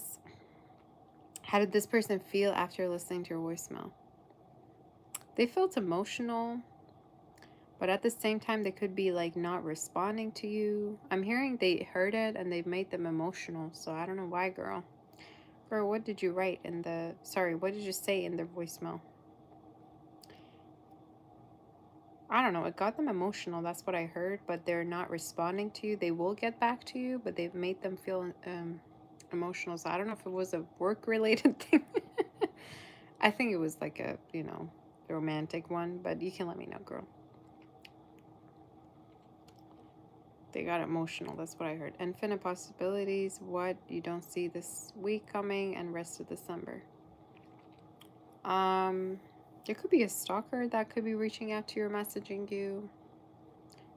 this person feel after listening to your voicemail? They felt emotional, but at the same time they could be like not responding to you. I'm hearing they heard it and they made them emotional, so I don't know why, girl. Girl, what did you write in the what did you say in the voicemail? I don't know, it got them emotional, that's what I heard, but they're not responding to you. They will get back to you, but they've made them feel emotional. So I don't know if it was a work related thing. I think it was like a, romantic one, but you can let me know, girl. They got emotional, that's what I heard. Infinite possibilities, what you don't see this week coming, and rest of December. There could be a stalker that could be reaching out to you or messaging you.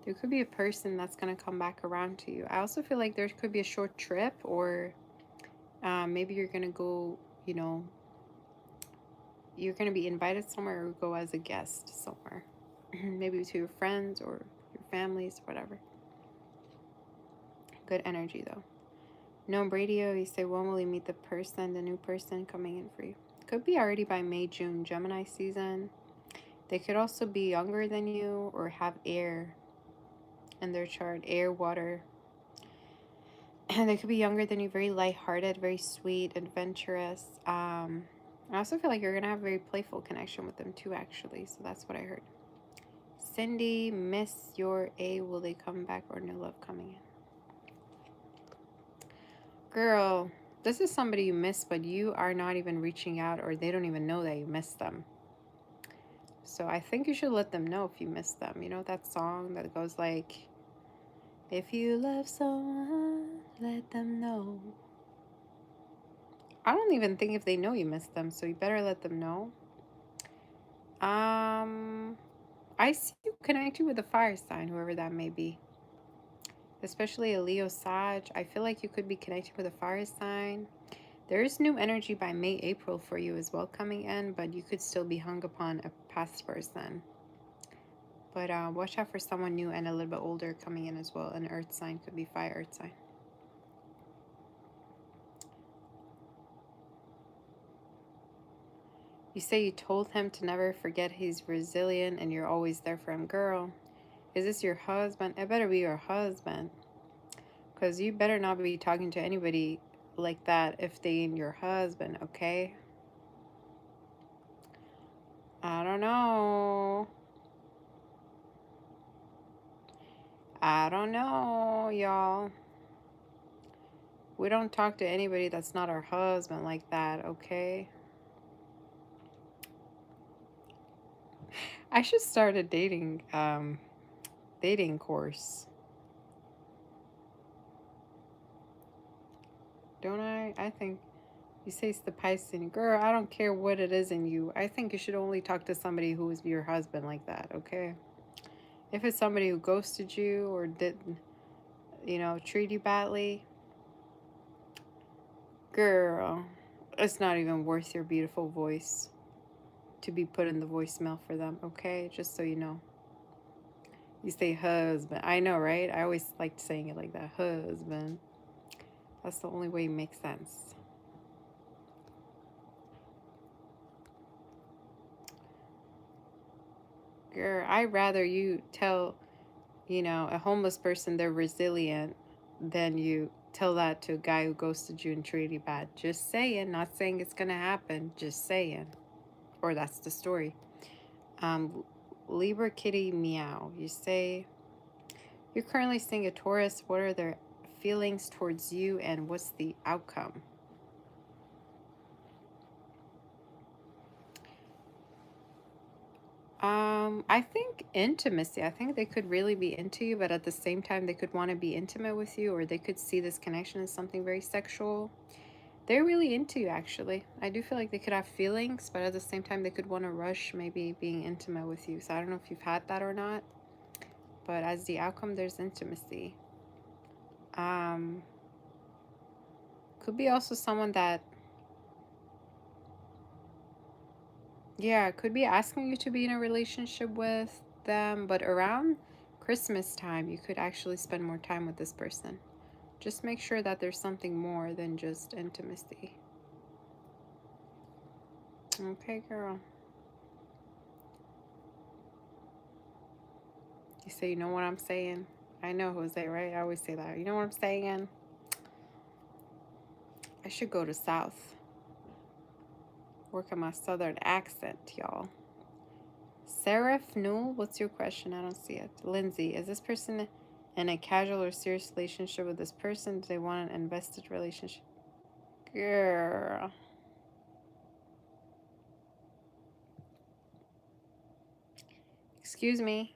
There could be a person that's going to come back around to you. I also feel like there could be a short trip, or maybe you're going to go, you're going to be invited somewhere or go as a guest somewhere. Maybe to your friends or your families, whatever. Good energy, though. No radio, you say, when will you meet the new person coming in for you? Could be already by May, June, Gemini season. They could also be younger than you or have air in their chart, air, water. And they could be younger than you, very lighthearted, very sweet, adventurous. I also feel like you're going to have a very playful connection with them too, actually. So that's what I heard. Cindy, miss your A. Will they come back or new love coming in? Girl, this is somebody you miss, but you are not even reaching out, or they don't even know that you miss them. So I think you should let them know if you miss them. You know that song that goes like, if you love someone, let them know. I don't even think if they know you miss them, so you better let them know. I see you connecting with a fire sign, whoever that may be. Especially a Leo Sag. I feel like you could be connecting with a fire sign. There is new energy by May, April for you as well coming in, but you could still be hung upon a past person. But watch out for someone new and a little bit older coming in as well. An earth sign, could be fire earth sign. You say you told him to never forget he's resilient and you're always there for him. Girl, is this your husband? It better be your husband. Because you better not be talking to anybody like that if they ain't your husband, okay? I don't know. I don't know, y'all. We don't talk to anybody that's not our husband like that, okay? I should start a dating course. Don't I? I think you say it's the Pisces. Girl, I don't care what it is in you. I think you should only talk to somebody who is your husband like that, okay? If it's somebody who ghosted you or didn't, treat you badly, girl, it's not even worth your beautiful voice to be put in the voicemail for them, okay? Just so you know. You say husband. I know, right? I always liked saying it like that. Husband. That's the only way it makes sense. Girl, I'd rather you tell, a homeless person they're resilient than you tell that to a guy who ghosted you and treated you bad. Just saying. Not saying it's going to happen. Just saying. Or that's the story. Libra Kitty Meow. You say, you're currently seeing a Taurus. What are their feelings towards you and what's the outcome? I think intimacy. I think they could really be into you, but at the same time, they could want to be intimate with you, or they could see this connection as something very sexual. They're really into you, actually. I do feel like they could have feelings, but at the same time, they could want to rush maybe being intimate with you. So I don't know if you've had that or not, but as the outcome, there's intimacy. Could be also someone that, yeah, could be asking you to be in a relationship with them, but around Christmas time, you could actually spend more time with this person. Just make sure that there's something more than just intimacy. Okay, girl. You say, you know what I'm saying? I know, Jose, right? I always say that. You know what I'm saying? I should go to South. Work on my Southern accent, y'all. Seraph Newell, what's your question? I don't see it. Lindsay, is this person in a casual or serious relationship with this person? Do they want an invested relationship? Girl. Excuse me.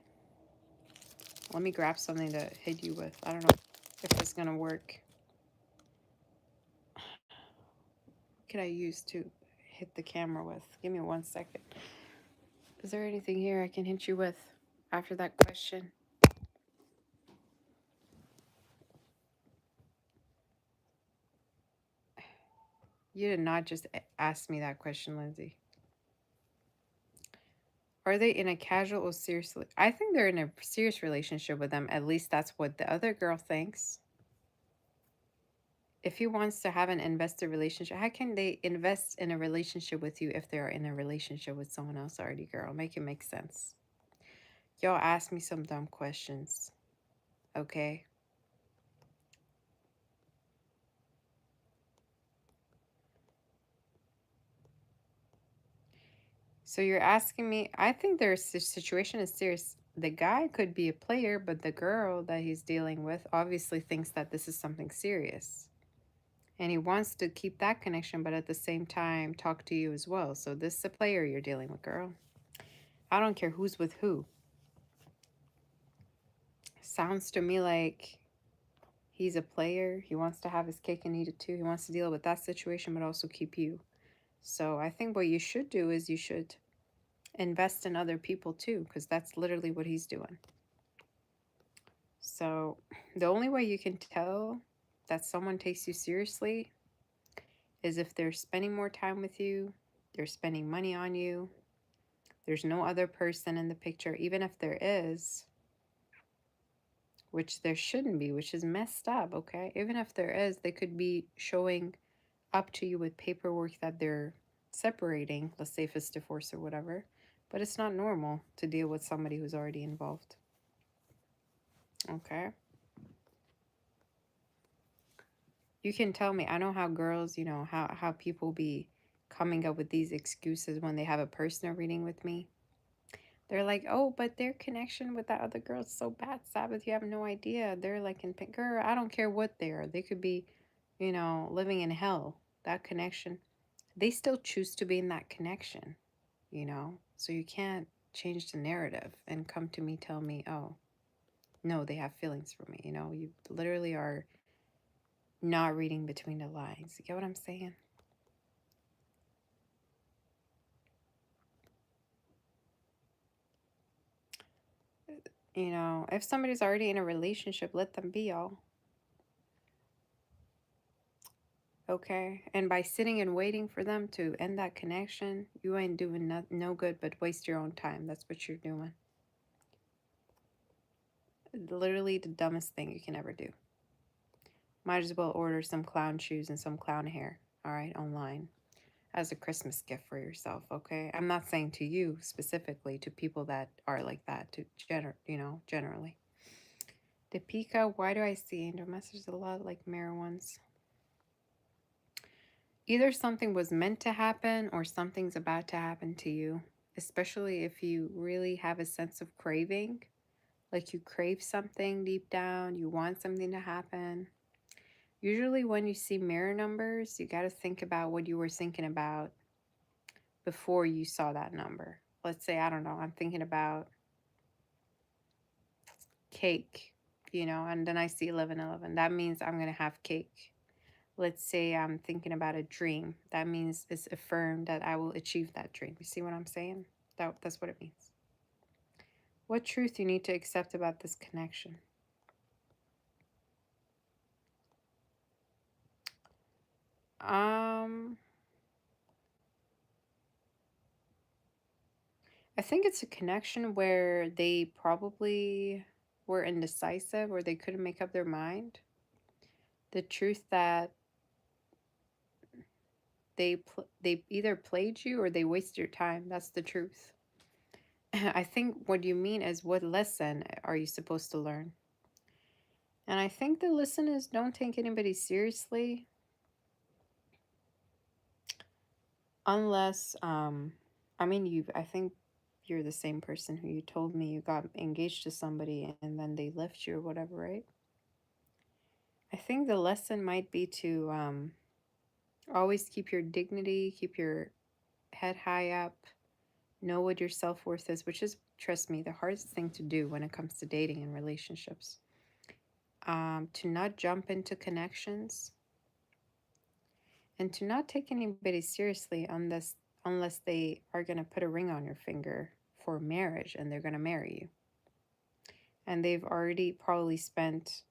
Let me grab something to hit you with. I don't know if it's going to work. What can I use to hit the camera with? Give me 1 second. Is there anything here I can hit you with after that question? You did not just ask me that question, Lindsay. Are they in a casual or serious? I think they're in a serious relationship with them. At least that's what the other girl thinks. If he wants to have an invested relationship, how can they invest in a relationship with you if they're in a relationship with someone else already, girl? Make it make sense. Y'all ask me some dumb questions, okay? So you're asking me, I think their situation is serious. The guy could be a player, but the girl that he's dealing with obviously thinks that this is something serious. And he wants to keep that connection, but at the same time, talk to you as well. So this is a player you're dealing with, girl. I don't care who's with who. Sounds to me like he's a player. He wants to have his cake and eat it too. He wants to deal with that situation, but also keep you. So I think what you should do is you should invest in other people too, because that's literally what he's doing. So the only way you can tell that someone takes you seriously is if they're spending more time with you, they're spending money on you, there's no other person in the picture, even if there is, which there shouldn't be, which is messed up, okay? Even if there is, they could be showing up to you with paperwork that they're separating, let's say if it's divorce or whatever, but it's not normal to deal with somebody who's already involved, okay? You can tell me, I know how girls, you know, how people be coming up with these excuses when they have a personal reading with me. They're like, oh, but their connection with that other girl is so bad, Sabbath. You have no idea. They're like in pink. Girl, I don't care what they are. They could be, you know, living in hell. That connection, they still choose to be in that connection, you know? So you can't change the narrative and come to me, tell me, oh, no, they have feelings for me. You know, you literally are not reading between the lines. You get what I'm saying? You know, if somebody's already in a relationship, let them be, y'all. Okay? And by sitting and waiting for them to end that connection, you ain't doing no good but waste your own time. That's what you're doing. Literally the dumbest thing you can ever do. Might as well order some clown shoes and some clown hair, all right, online as a Christmas gift for yourself, okay? I'm not saying to you specifically, to people that are like that, to generally. Deepika, why do I see angel messages a lot like mirror ones? Either something was meant to happen or something's about to happen to you, especially if you really have a sense of craving, like you crave something deep down, you want something to happen. Usually, when you see mirror numbers, you got to think about what you were thinking about before you saw that number. Let's say, I don't know, I'm thinking about cake, you know, and then I see 1111. That means I'm going to have cake. Let's say I'm thinking about a dream. That means it's affirmed that I will achieve that dream. You see what I'm saying? That's what it means. What truth you need to accept about this connection? I think it's a connection where they probably were indecisive or they couldn't make up their mind. The truth that they either played you or they wasted your time. That's the truth. I think what you mean is, what lesson are you supposed to learn? And I think the lesson is, don't take anybody seriously unless I mean, I think you're the same person who you told me you got engaged to somebody and then they left you or whatever, right? I think the lesson might be to always keep your dignity, keep your head high up, know what your self-worth is, which is, trust me, the hardest thing to do when it comes to dating and relationships. To not jump into connections and to not take anybody seriously unless they are going to put a ring on your finger for marriage and they're going to marry you. And they've already probably spent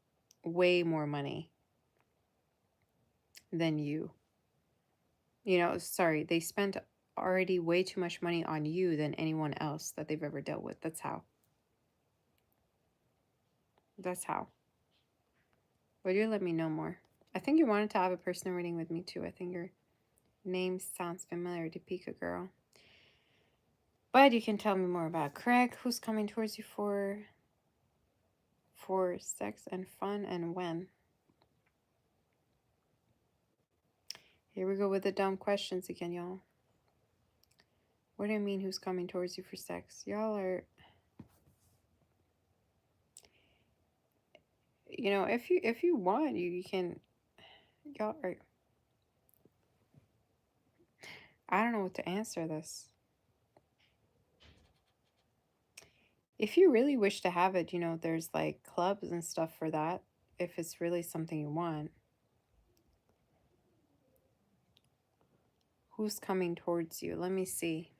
way more money than you. Sorry, they spent already way too much money on you than anyone else that they've ever dealt with. That's how. That's how. Would you let me know more? I think you wanted to have a personal reading with me too. I think your name sounds familiar to Pika Girl. But you can tell me more about Craig, who's coming towards you for sex and fun, and when. Here we go with the dumb questions again, y'all. What do you mean, who's coming towards you for sex? Y'all are, if you want, you can, y'all are, I don't know what to answer this. If you really wish to have it, there's like clubs and stuff for that, if it's really something you want. Who's coming towards you? Let me see.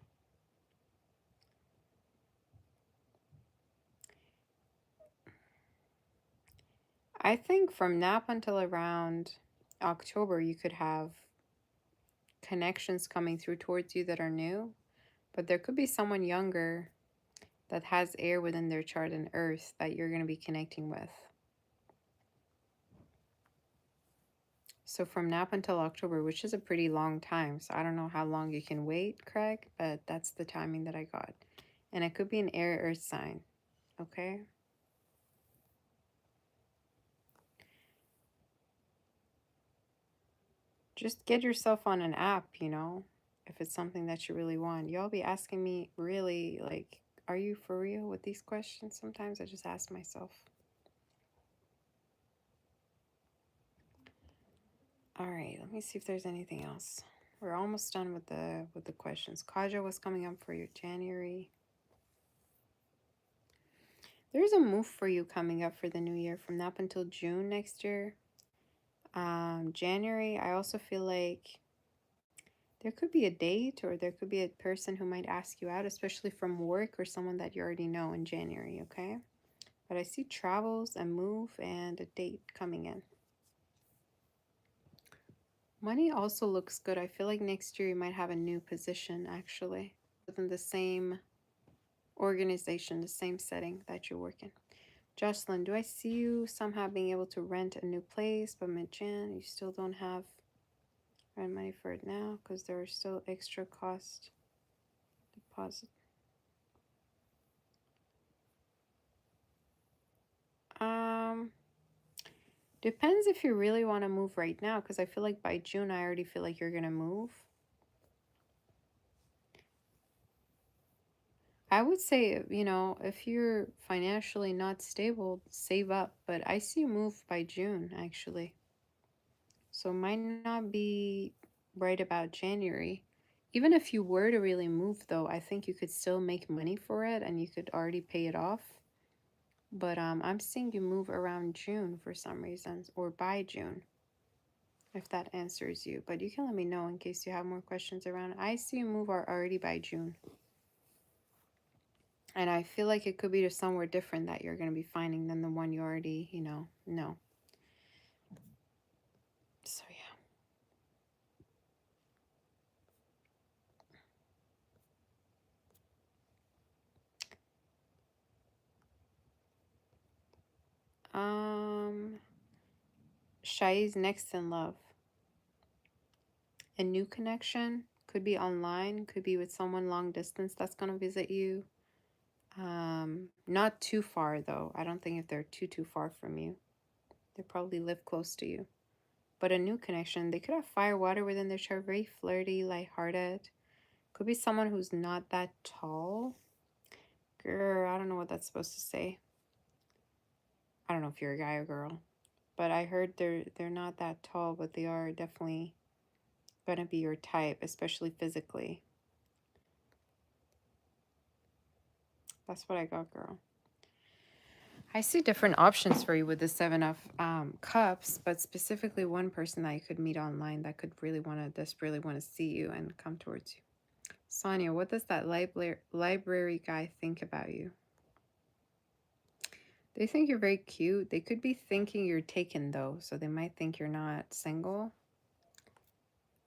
I think from now up until around October, you could have connections coming through towards you that are new, but there could be someone younger that has air within their chart and earth that you're going to be connecting with. So from now up until October, which is a pretty long time, so I don't know how long you can wait, Craig, but that's the timing that I got. And it could be an air earth sign, okay? Just get yourself on an app, if it's something that you really want. Y'all be asking me really, like, are you for real with these questions? Sometimes I just ask myself. All right, let me see if there's anything else. We're almost done with the questions. Kaja, what's coming up for you? January. There's a move for you coming up for the new year from now up until June next year. January, I also feel like there could be a date or there could be a person who might ask you out, especially from work or someone that you already know in January, okay? But I see travels, a move, and a date coming in. Money also looks good. I feel like next year you might have a new position, actually, within the same organization, the same setting that you work in. Jocelyn, do I see you somehow being able to rent a new place, but mid-Jan, you still don't have rent money for it now because there are still extra cost deposit. Depends if you really want to move right now, because I feel like by June, I already feel like you're going to move. I would say, if you're financially not stable, save up. But I see you move by June, actually. So it might not be right about January. Even if you were to really move, though, I think you could still make money for it and you could already pay it off. But I'm seeing you move around June for some reasons, or by June, if that answers you. But you can let me know in case you have more questions around. I see you move already by June. And I feel like it could be to somewhere different that you're going to be finding than the one you already, know. So, yeah. Shai's next in love. A new connection. Could be online. Could be with someone long distance that's going to visit you. Not too far, though. I don't think if they're too far from you. They probably live close to you. But a new connection. They could have fire water within their chart. Very flirty, lighthearted. Could be someone who's not that tall. Girl, I don't know what that's supposed to say. I don't know if you're a guy or girl. But I heard they're not that tall, but they are definitely gonna be your type, especially physically. That's what I got, girl. I see different options for you with the Seven of Cups, but specifically one person that you could meet online that could really desperately want to see you and come towards you. Sonia, what does that library guy think about you? They think you're very cute. They could be thinking you're taken, though, so they might think you're not single.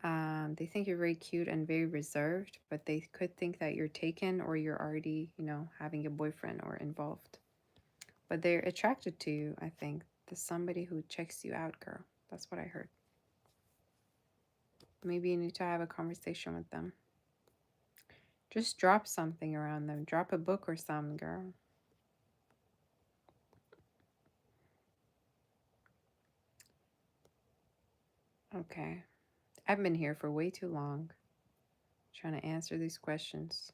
They think you're very cute and very reserved, but they could think that you're taken or you're already, having a boyfriend or involved. But they're attracted to you, I think. There's somebody who checks you out, girl. That's what I heard. Maybe you need to have a conversation with them. Just drop something around them. Drop a book or something, girl. Okay. I've been here for way too long trying to answer these questions.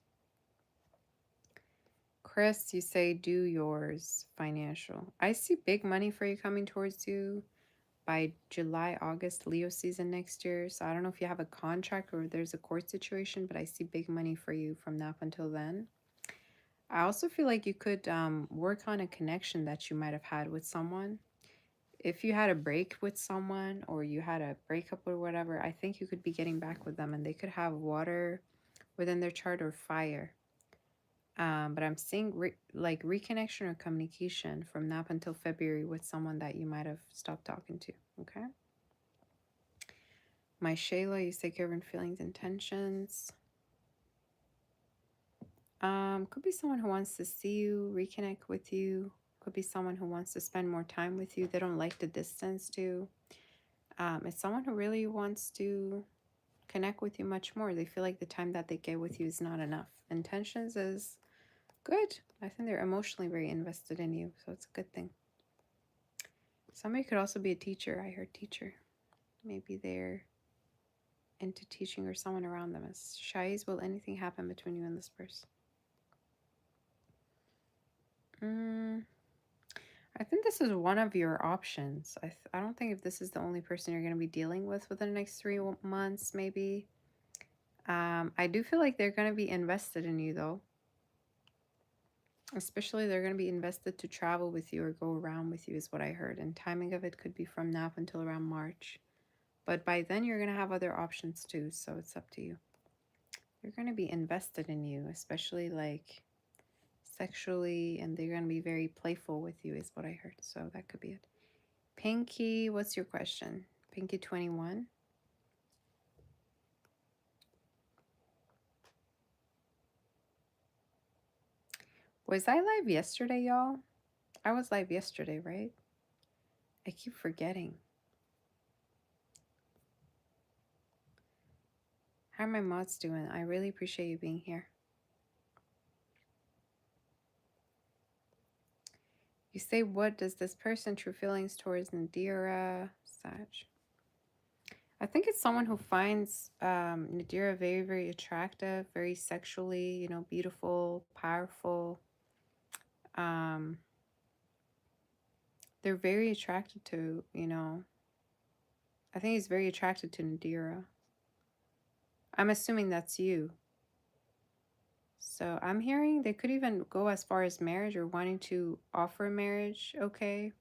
Chris, you say do yours financial. I see big money for you coming towards you by July, August, Leo season next year. So I don't know if you have a contract or there's a court situation, but I see big money for you from now up until then. I also feel like you could work on a connection that you might have had with someone. If you had a break with someone or you had a breakup or whatever, I think you could be getting back with them and they could have water within their chart or fire. But I'm seeing reconnection or communication from now up until February with someone that you might have stopped talking to. Okay. My Shayla, you say given feelings, intentions. Could be someone who wants to see you, reconnect with you. Could be someone who wants to spend more time with you. They don't like the distance too. It's someone who really wants to connect with you much more. They feel like the time that they get with you is not enough. Intentions is good. I think they're emotionally very invested in you, so it's a good thing. Somebody could also be a teacher. I heard teacher. Maybe they're into teaching or someone around them. As Shais, will anything happen between you and this person? I think this is one of your options. I don't think if this is the only person you're going to be dealing with within the next 3 months, maybe. I do feel like they're going to be invested in you, though. Especially they're going to be invested to travel with you or go around with you is what I heard. And timing of it could be from now up until around March. But by then you're going to have other options too, so it's up to you. They're going to be invested in you, especially like sexually, and they're going to be very playful with you is what I heard. So that could be it. Pinky, what's your question? Pinky 21. Was I live yesterday, y'all? I was live yesterday, right? I keep forgetting. How are my mods doing? I really appreciate you being here. You say, what does this person true feelings towards Nadira? Sag. I think it's someone who finds Nadira very, very attractive, very sexually, beautiful, powerful. They're very attracted to, I think he's very attracted to Nadira. I'm assuming that's you. So I'm hearing they could even go as far as marriage or wanting to offer marriage, okay,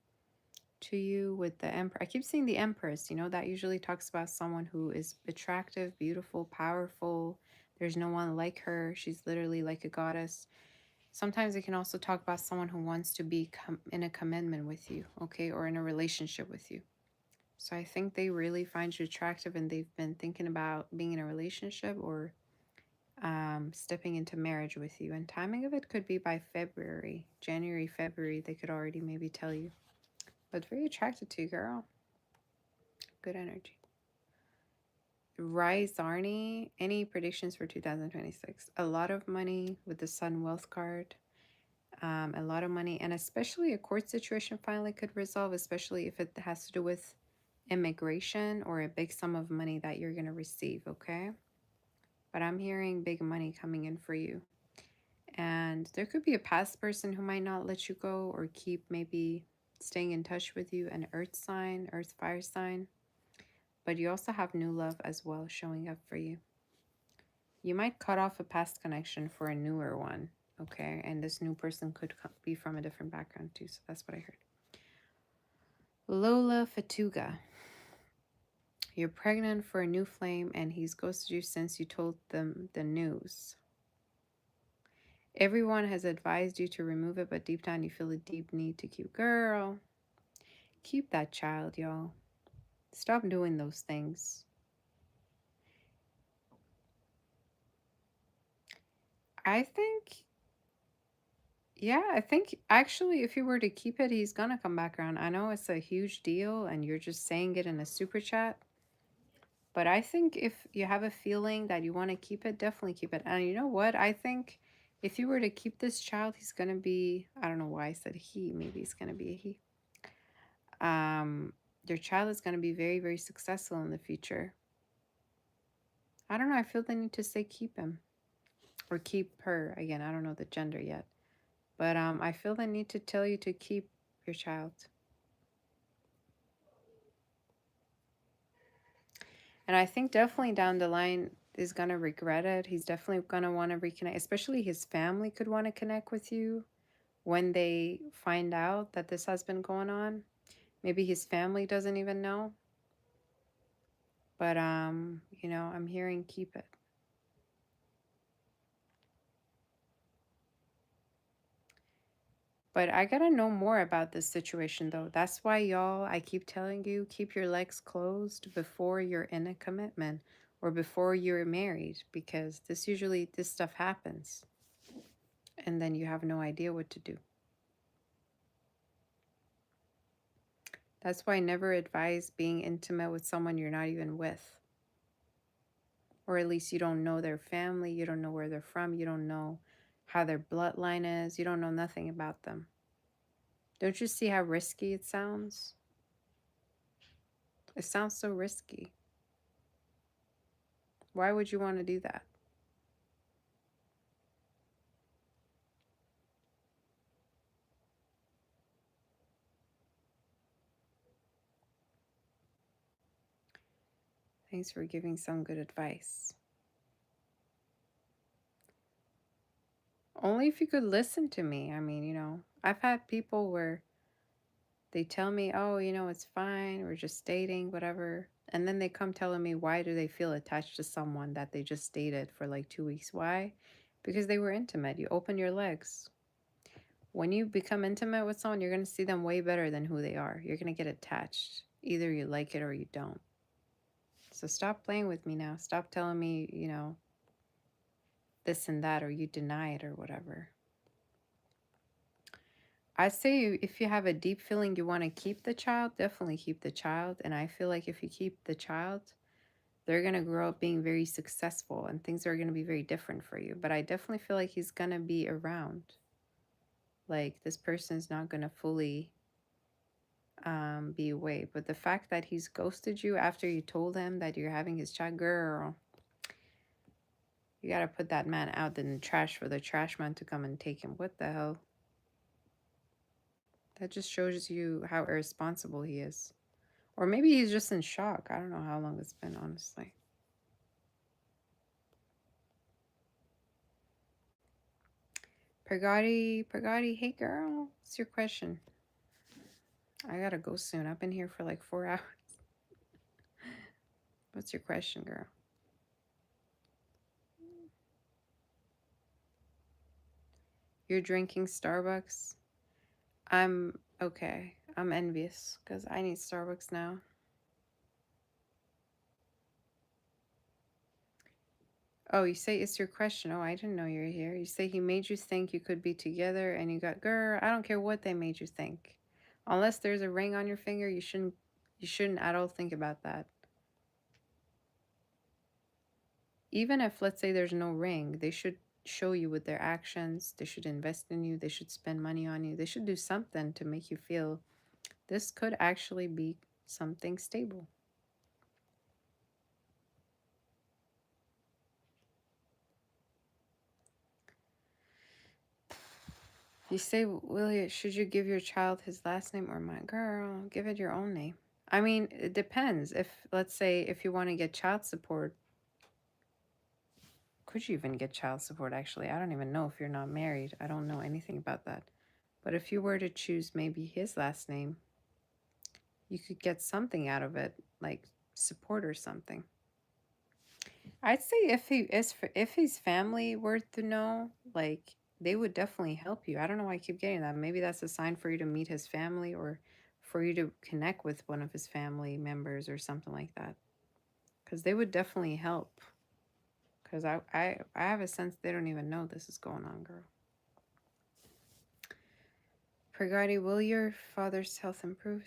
to you with the Emperor. I keep seeing the Empress, that usually talks about someone who is attractive, beautiful, powerful. There's no one like her. She's literally like a goddess. Sometimes it can also talk about someone who wants to be in a commitment with you, okay, or in a relationship with you. So I think they really find you attractive and they've been thinking about being in a relationship or stepping into marriage with you. And timing of it could be by February, January, February. They could already maybe tell you. But very attracted to you, girl. Good energy. Rise Arnie, any predictions for 2026? A lot of money with the Sun Wealth card. A lot of money, and especially a court situation finally could resolve, especially if it has to do with immigration or a big sum of money that you're going to receive, okay? But I'm hearing big money coming in for you. And there could be a past person who might not let you go or keep maybe staying in touch with you, an earth sign, earth fire sign. But you also have new love as well showing up for you. You might cut off a past connection for a newer one, okay? And this new person could be from a different background too, so that's what I heard. Lola Fatuga. You're pregnant for a new flame and he's ghosted you since you told them the news. Everyone has advised you to remove it, but deep down you feel a deep need to keep. Girl, keep that child, y'all. Stop doing those things. I think, yeah, I think actually if you were to keep it, he's gonna come back around. I know it's a huge deal and you're just saying it in a super chat, but I think if you have a feeling that you want to keep it, definitely keep it. And you know what? I think if you were to keep this child, he's gonna be, I don't know why I said he, maybe he's gonna be a he. Your child is gonna be very, very successful in the future. I don't know, I feel the need to say keep him. Or keep her. Again, I don't know the gender yet. But I feel the need to tell you to keep your child. And I think definitely down the line is going to regret it. He's definitely going to want to reconnect. Especially his family could want to connect with you when they find out that this has been going on. Maybe his family doesn't even know. But, you know, I'm hearing keep it. But I gotta know more about this situation though. That's why, y'all, I keep telling you, keep your legs closed before you're in a commitment or before you're married, because this stuff happens and then you have no idea what to do. That's why I never advise being intimate with someone you're not even with. Or at least you don't know their family, you don't know where they're from, you don't know how their bloodline is, you don't know nothing about them. Don't you see how risky it sounds? It sounds so risky. Why would you want to do that? Thanks for giving some good advice. Only if you could listen to me. I mean, you know, I've had people where they tell me, oh, you know, it's fine, we're just dating, whatever. And then they come telling me why do they feel attached to someone that they just dated for like 2 weeks? Why? Because they were intimate. You open your legs. When you become intimate with someone, you're going to see them way better than who they are. You're going to get attached. Either you like it or you don't. So stop playing with me now. Stop telling me, you know, this and that, or you deny it or whatever. I say if you have a deep feeling you want to keep the child, definitely keep the child. And I feel like if you keep the child, they're going to grow up being very successful and things are going to be very different for you. But I definitely feel like he's going to be around. Like this person's not going to fully be away. But the fact that he's ghosted you after you told him that you're having his child, girl, you got to put that man out in the trash for the trash man to come and take him. What the hell? That just shows you how irresponsible he is. Or maybe he's just in shock. I don't know how long it's been, honestly. Pagati, hey girl, what's your question? I gotta go soon. I've been here for like 4 hours. What's your question, girl? You're drinking Starbucks? I'm okay. I'm envious because I need Starbucks now. Oh, you say it's your question. Oh, I didn't know you were here. You say he made you think you could be together and you got, girl, I don't care what they made you think. Unless there's a ring on your finger, you You shouldn't at all think about that. Even if, let's say, there's no ring, they should show you with their actions. They should invest in you. They should spend money on you. They should do something to make you feel this could actually be something stable. You say, William, should you give your child his last name or mine? Girl, give it your own name. I mean, it depends. If, let's say, if you want to get child support, could you even get child support? Actually, I don't even know if you're not married. I don't know anything about that. But if you were to choose maybe his last name, you could get something out of it, like support or something. I'd say if his family were to know, like they would definitely help you. I don't know why I keep getting that. Maybe that's a sign for you to meet his family or for you to connect with one of his family members or something like that. Because they would definitely help. Because I have a sense they don't even know this is going on, girl. Pregati, will your father's health improve?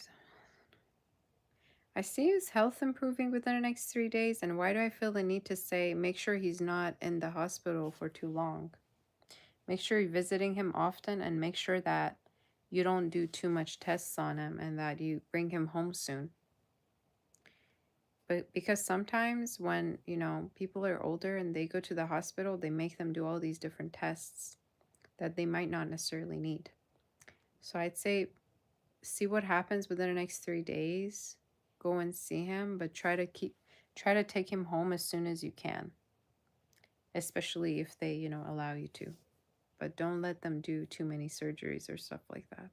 I see his health improving within the next 3 days, and why do I feel the need to say make sure he's not in the hospital for too long? Make sure you're visiting him often and make sure that you don't do too much tests on him and that you bring him home soon. But because sometimes when, people are older and they go to the hospital, they make them do all these different tests that they might not necessarily need. So I'd say see what happens within the next 3 days. Go and see him, but try to take him home as soon as you can, especially if they, allow you to. But don't let them do too many surgeries or stuff like that.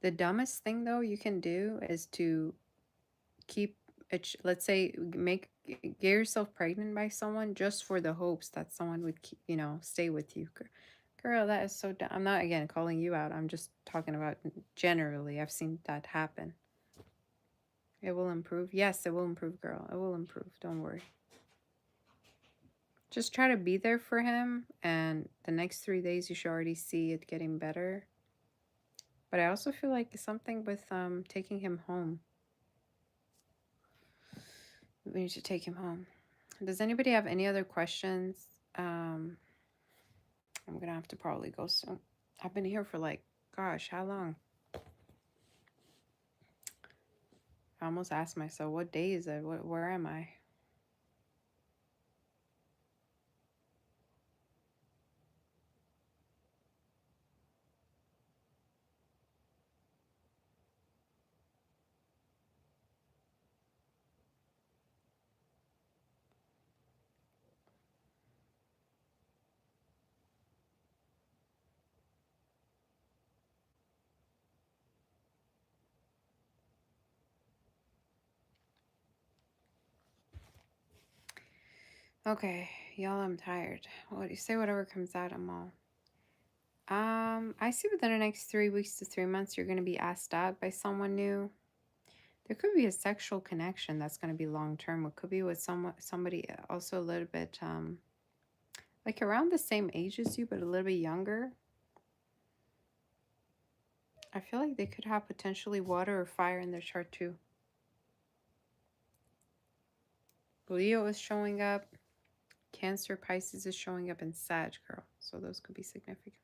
The dumbest thing though you can do is to keep let's say get yourself pregnant by someone just for the hopes that someone would keep, stay with you. Girl, that is so dumb. I'm not again calling you out. I'm just talking about generally. I've seen that happen. It will improve. Yes, it will improve, girl. It will improve. Don't worry. Just try to be there for him, and the next 3 days you should already see it getting better. But I also feel like something with taking him home. We need to take him home. Does anybody have any other questions? I'm gonna have to probably go soon. I've been here for like, gosh, how long? I almost asked myself, what day is it? Where am I? Okay, y'all, I'm tired. What do you say? Whatever comes out, I'm all. I see within the next 3 weeks to 3 months, you're gonna be asked out by someone new. There could be a sexual connection that's gonna be long term. It could be with somebody also a little bit like around the same age as you, but a little bit younger. I feel like they could have potentially water or fire in their chart too. Leo is showing up. Cancer, Pisces is showing up, in Sag, girl. So those could be significant.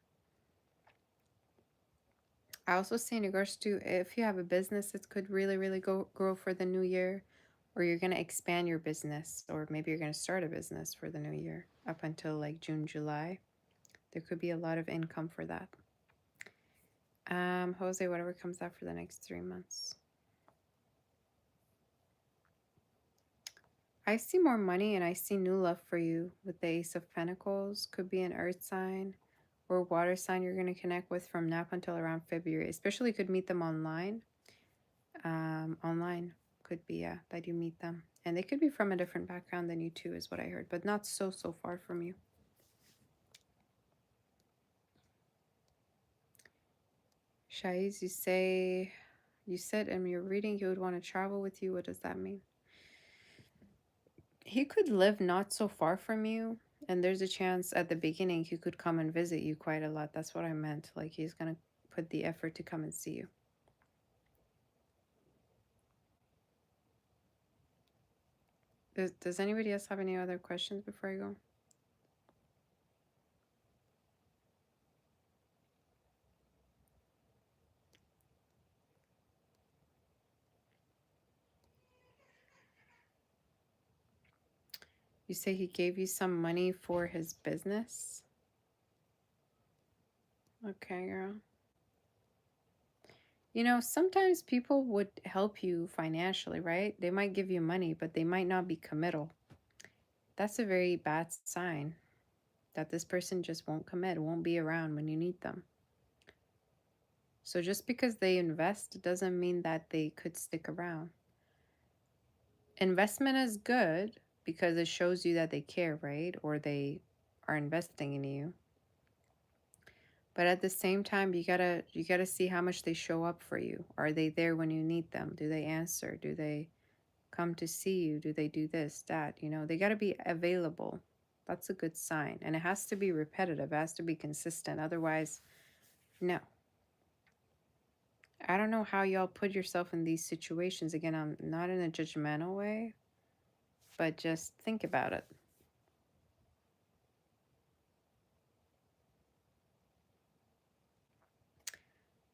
I also see in regards to if you have a business, it could really, really grow for the new year, or you're going to expand your business, or maybe you're going to start a business for the new year up until like June, July. There could be a lot of income for that. Jose, whatever comes out for the next 3 months. I see more money and I see new love for you with the Ace of Pentacles. Could be an earth sign or water sign you're going to connect with from now until around February. Especially could meet them online. Online could be, yeah, that you meet them. And they could be from a different background than you too, is what I heard. But not so far from you. Shaiz, you said in your reading he would want to travel with you. What does that mean? He could live not so far from you. And there's a chance at the beginning he could come and visit you quite a lot. That's what I meant. Like he's going to put the effort to come and see you. Does anybody else have any other questions before I go? You say he gave you some money for his business? Okay, girl. You know, sometimes people would help you financially, right? They might give you money, but they might not be committal. That's a very bad sign that this person just won't commit, won't be around when you need them. So just because they invest doesn't mean that they could stick around. Investment is good because it shows you that they care, right? Or they are investing in you. But at the same time, you gotta see how much they show up for you. Are they there when you need them? Do they answer? Do they come to see you? Do they do this, that? You know, they gotta be available. That's a good sign. And it has to be repetitive, it has to be consistent. Otherwise, no. I don't know how y'all put yourself in these situations. Again, I'm not in a judgmental way, but just think about it.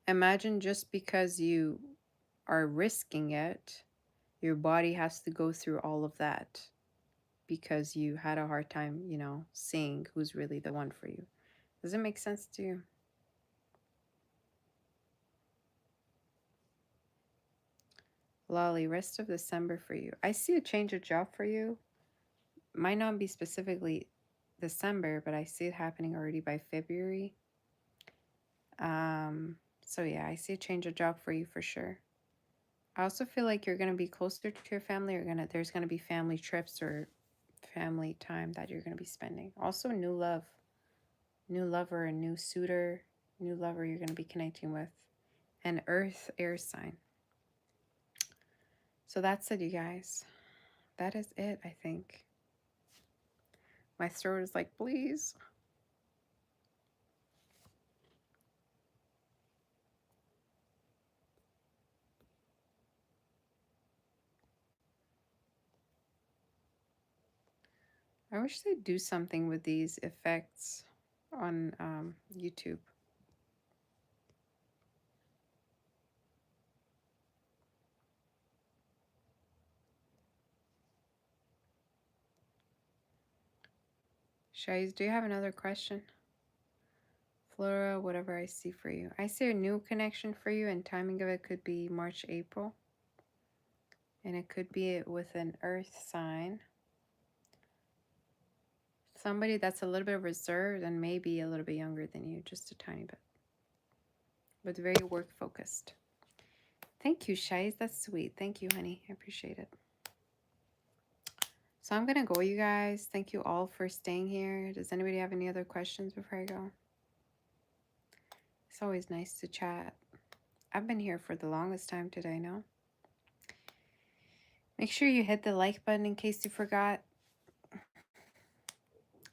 Imagine just because you are risking it, your body has to go through all of that because you had a hard time, you know, seeing who's really the one for you. Does it make sense to you? Lolly, rest of December for you. I see a change of job for you. Might not be specifically December, but I see it happening already by February. So yeah, I see a change of job for you for sure. I also feel like you're gonna be closer to your family. There's gonna be family trips or family time that you're gonna be spending. Also, new love, new lover, a new suitor, new lover you're gonna be connecting with, an Earth air sign. So that's it, you guys. That is it, I think. My throat is like, please. I wish they'd do something with these effects on YouTube. Shais, do you have another question? Flora, whatever I see for you. I see a new connection for you, and timing of it could be March, April. And it could be with an earth sign. Somebody that's a little bit reserved and maybe a little bit younger than you, just a tiny bit. But very work focused. Thank you, Shais. That's sweet. Thank you, honey. I appreciate it. So I'm going to go, you guys. Thank you all for staying here. Does anybody have any other questions before I go? It's always nice to chat. I've been here for the longest time today, no? Make sure you hit the like button in case you forgot.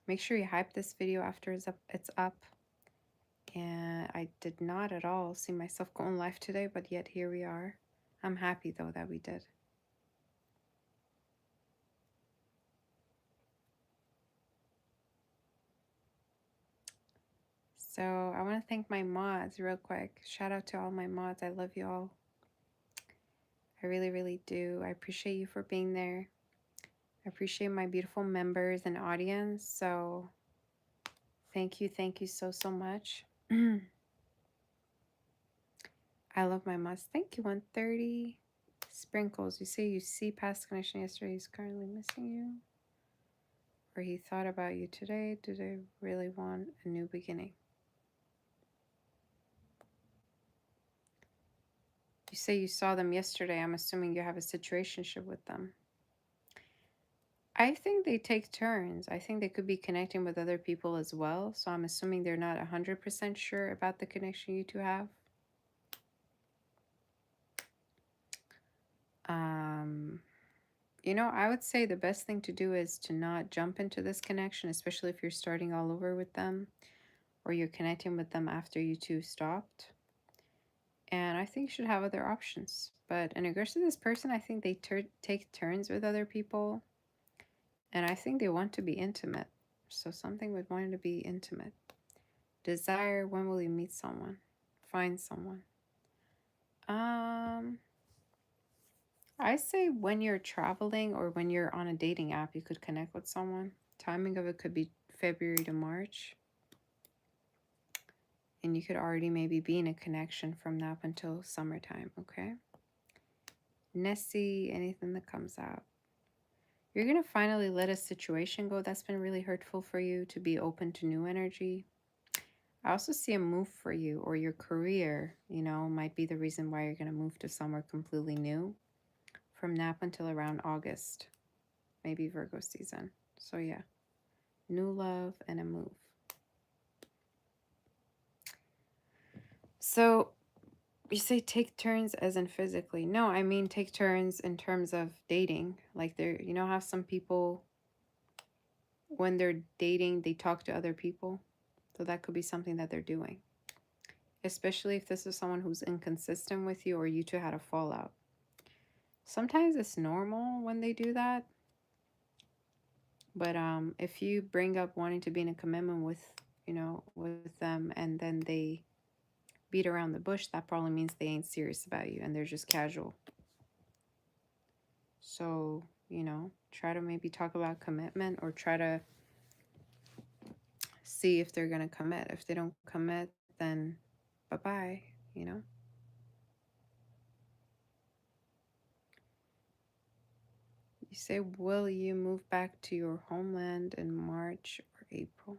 Make sure you hype this video after it's up. And I did not at all see myself going live today, but yet here we are. I'm happy though that we did. So I want to thank my mods real quick. Shout out to all my mods. I love you all. I really, really do. I appreciate you for being there. I appreciate my beautiful members and audience. So thank you so, so much. I love my mods. Thank you, 130. Sprinkles, you say you see past connection yesterday. He's currently missing you. Or he thought about you today. Do they really want a new beginning? You say you saw them yesterday. I'm assuming you have a situationship with them. I think they take turns. I think they could be connecting with other people as well. So I'm assuming they're not 100% sure about the connection you two have. You know, I would say the best thing to do is to not jump into this connection, especially if you're starting all over with them or you're connecting with them after you two stopped. And I think you should have other options. But in regards to this person, I think they take turns with other people. And I think they want to be intimate. So something with wanting to be intimate. Desire, when will you meet someone? Find someone. I say when you're traveling or when you're on a dating app, you could connect with someone. Timing of it could be February to March. And you could already maybe be in a connection from now up until summertime, okay? Nessie, anything that comes out. You're going to finally let a situation go that's been really hurtful for you to be open to new energy. I also see a move for you, or your career, you know, might be the reason why you're going to move to somewhere completely new from now up until around August, maybe Virgo season. So yeah, new love and a move. So you say take turns as in physically. No, I mean take turns in terms of dating. Like there, you know how some people, when they're dating, they talk to other people. So that could be something that they're doing. Especially if this is someone who's inconsistent with you or you two had a fallout. Sometimes it's normal when they do that. But if you bring up wanting to be in a commitment with, you know, with them and then they beat around the bush, that probably means they ain't serious about you and they're just casual. So, you know, try to maybe talk about commitment or try to see if they're going to commit. If they don't commit, then bye-bye, you know. You say, will you move back to your homeland in March or April?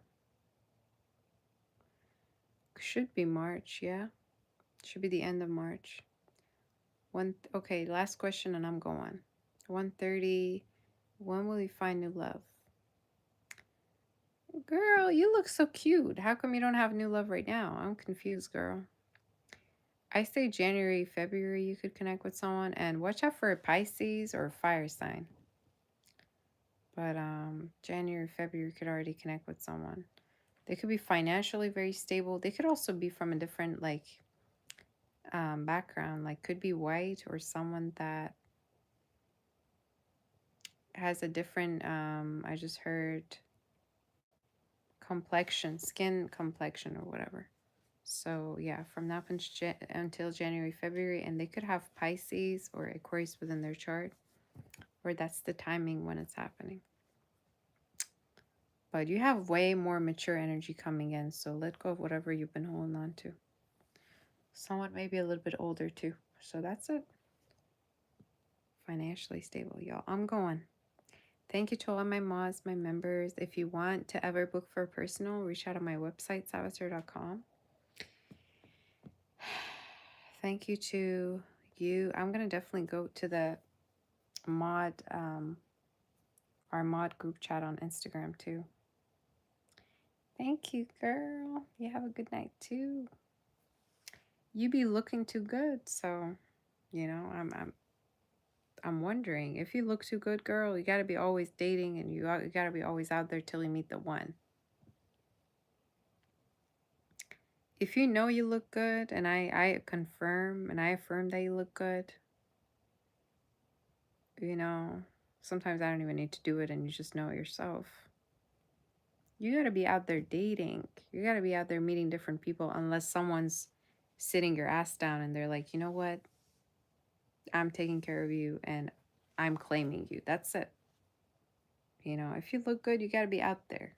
Should be March, yeah. Should be the end of March. Okay, last question and I'm going. 1:30. When will you find new love? Girl, you look so cute. How come you don't have new love right now? I'm confused, girl. I say January, February you could connect with someone, and watch out for a Pisces or a fire sign. But January, February you could already connect with someone. They could be financially very stable. They could also be from a different background, like could be white or someone that has a different I just heard complexion, skin complexion or whatever. So yeah, from now until January, February, and they could have Pisces or Aquarius within their chart, or that's the timing when it's happening. But you have way more mature energy coming in, so let go of whatever you've been holding on to. Someone maybe a little bit older too. So that's it. Financially stable, y'all. I'm going. Thank you to all my mods, my members. If you want to ever book for a personal, reach out on my website, savasur.com. Thank you to you. I'm going to definitely go to the mod, our mod group chat on Instagram too. Thank you, girl. You have a good night too. You be looking too good, so you know I'm wondering if you look too good, girl. You gotta be always dating, and you gotta be always out there till you meet the one. If you know you look good, and I confirm and I affirm that you look good, you know, sometimes I don't even need to do it, and you just know it yourself. You gotta be out there dating. You gotta be out there meeting different people, unless someone's sitting your ass down and they're like, you know what? I'm taking care of you and I'm claiming you. That's it. You know, if you look good, you gotta be out there.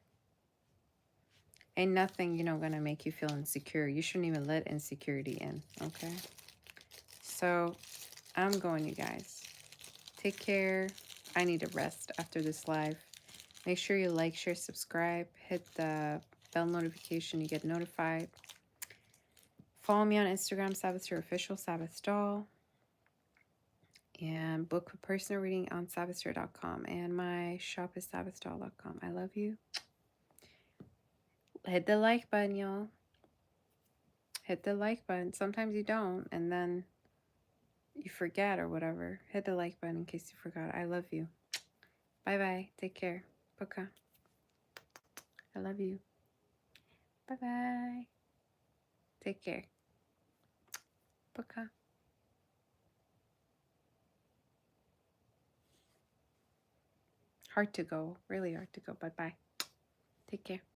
Ain't nothing, you know, gonna make you feel insecure. You shouldn't even let insecurity in, okay? So I'm going, you guys. Take care. I need to rest after this live. Make sure you like, share, subscribe. Hit the bell notification. You get notified. Follow me on Instagram, Savasur Official, Savas Doll. And book a personal reading on savasur.com. And my shop is savasdoll.com. I love you. Hit the like button, y'all. Hit the like button. Sometimes you don't. And then you forget or whatever, hit the like button in case you forgot. I love you. Bye-bye. Take care. Пока. I love you. Bye-bye. Take care. Пока. Hard to go. Really hard to go. Bye-bye. Take care.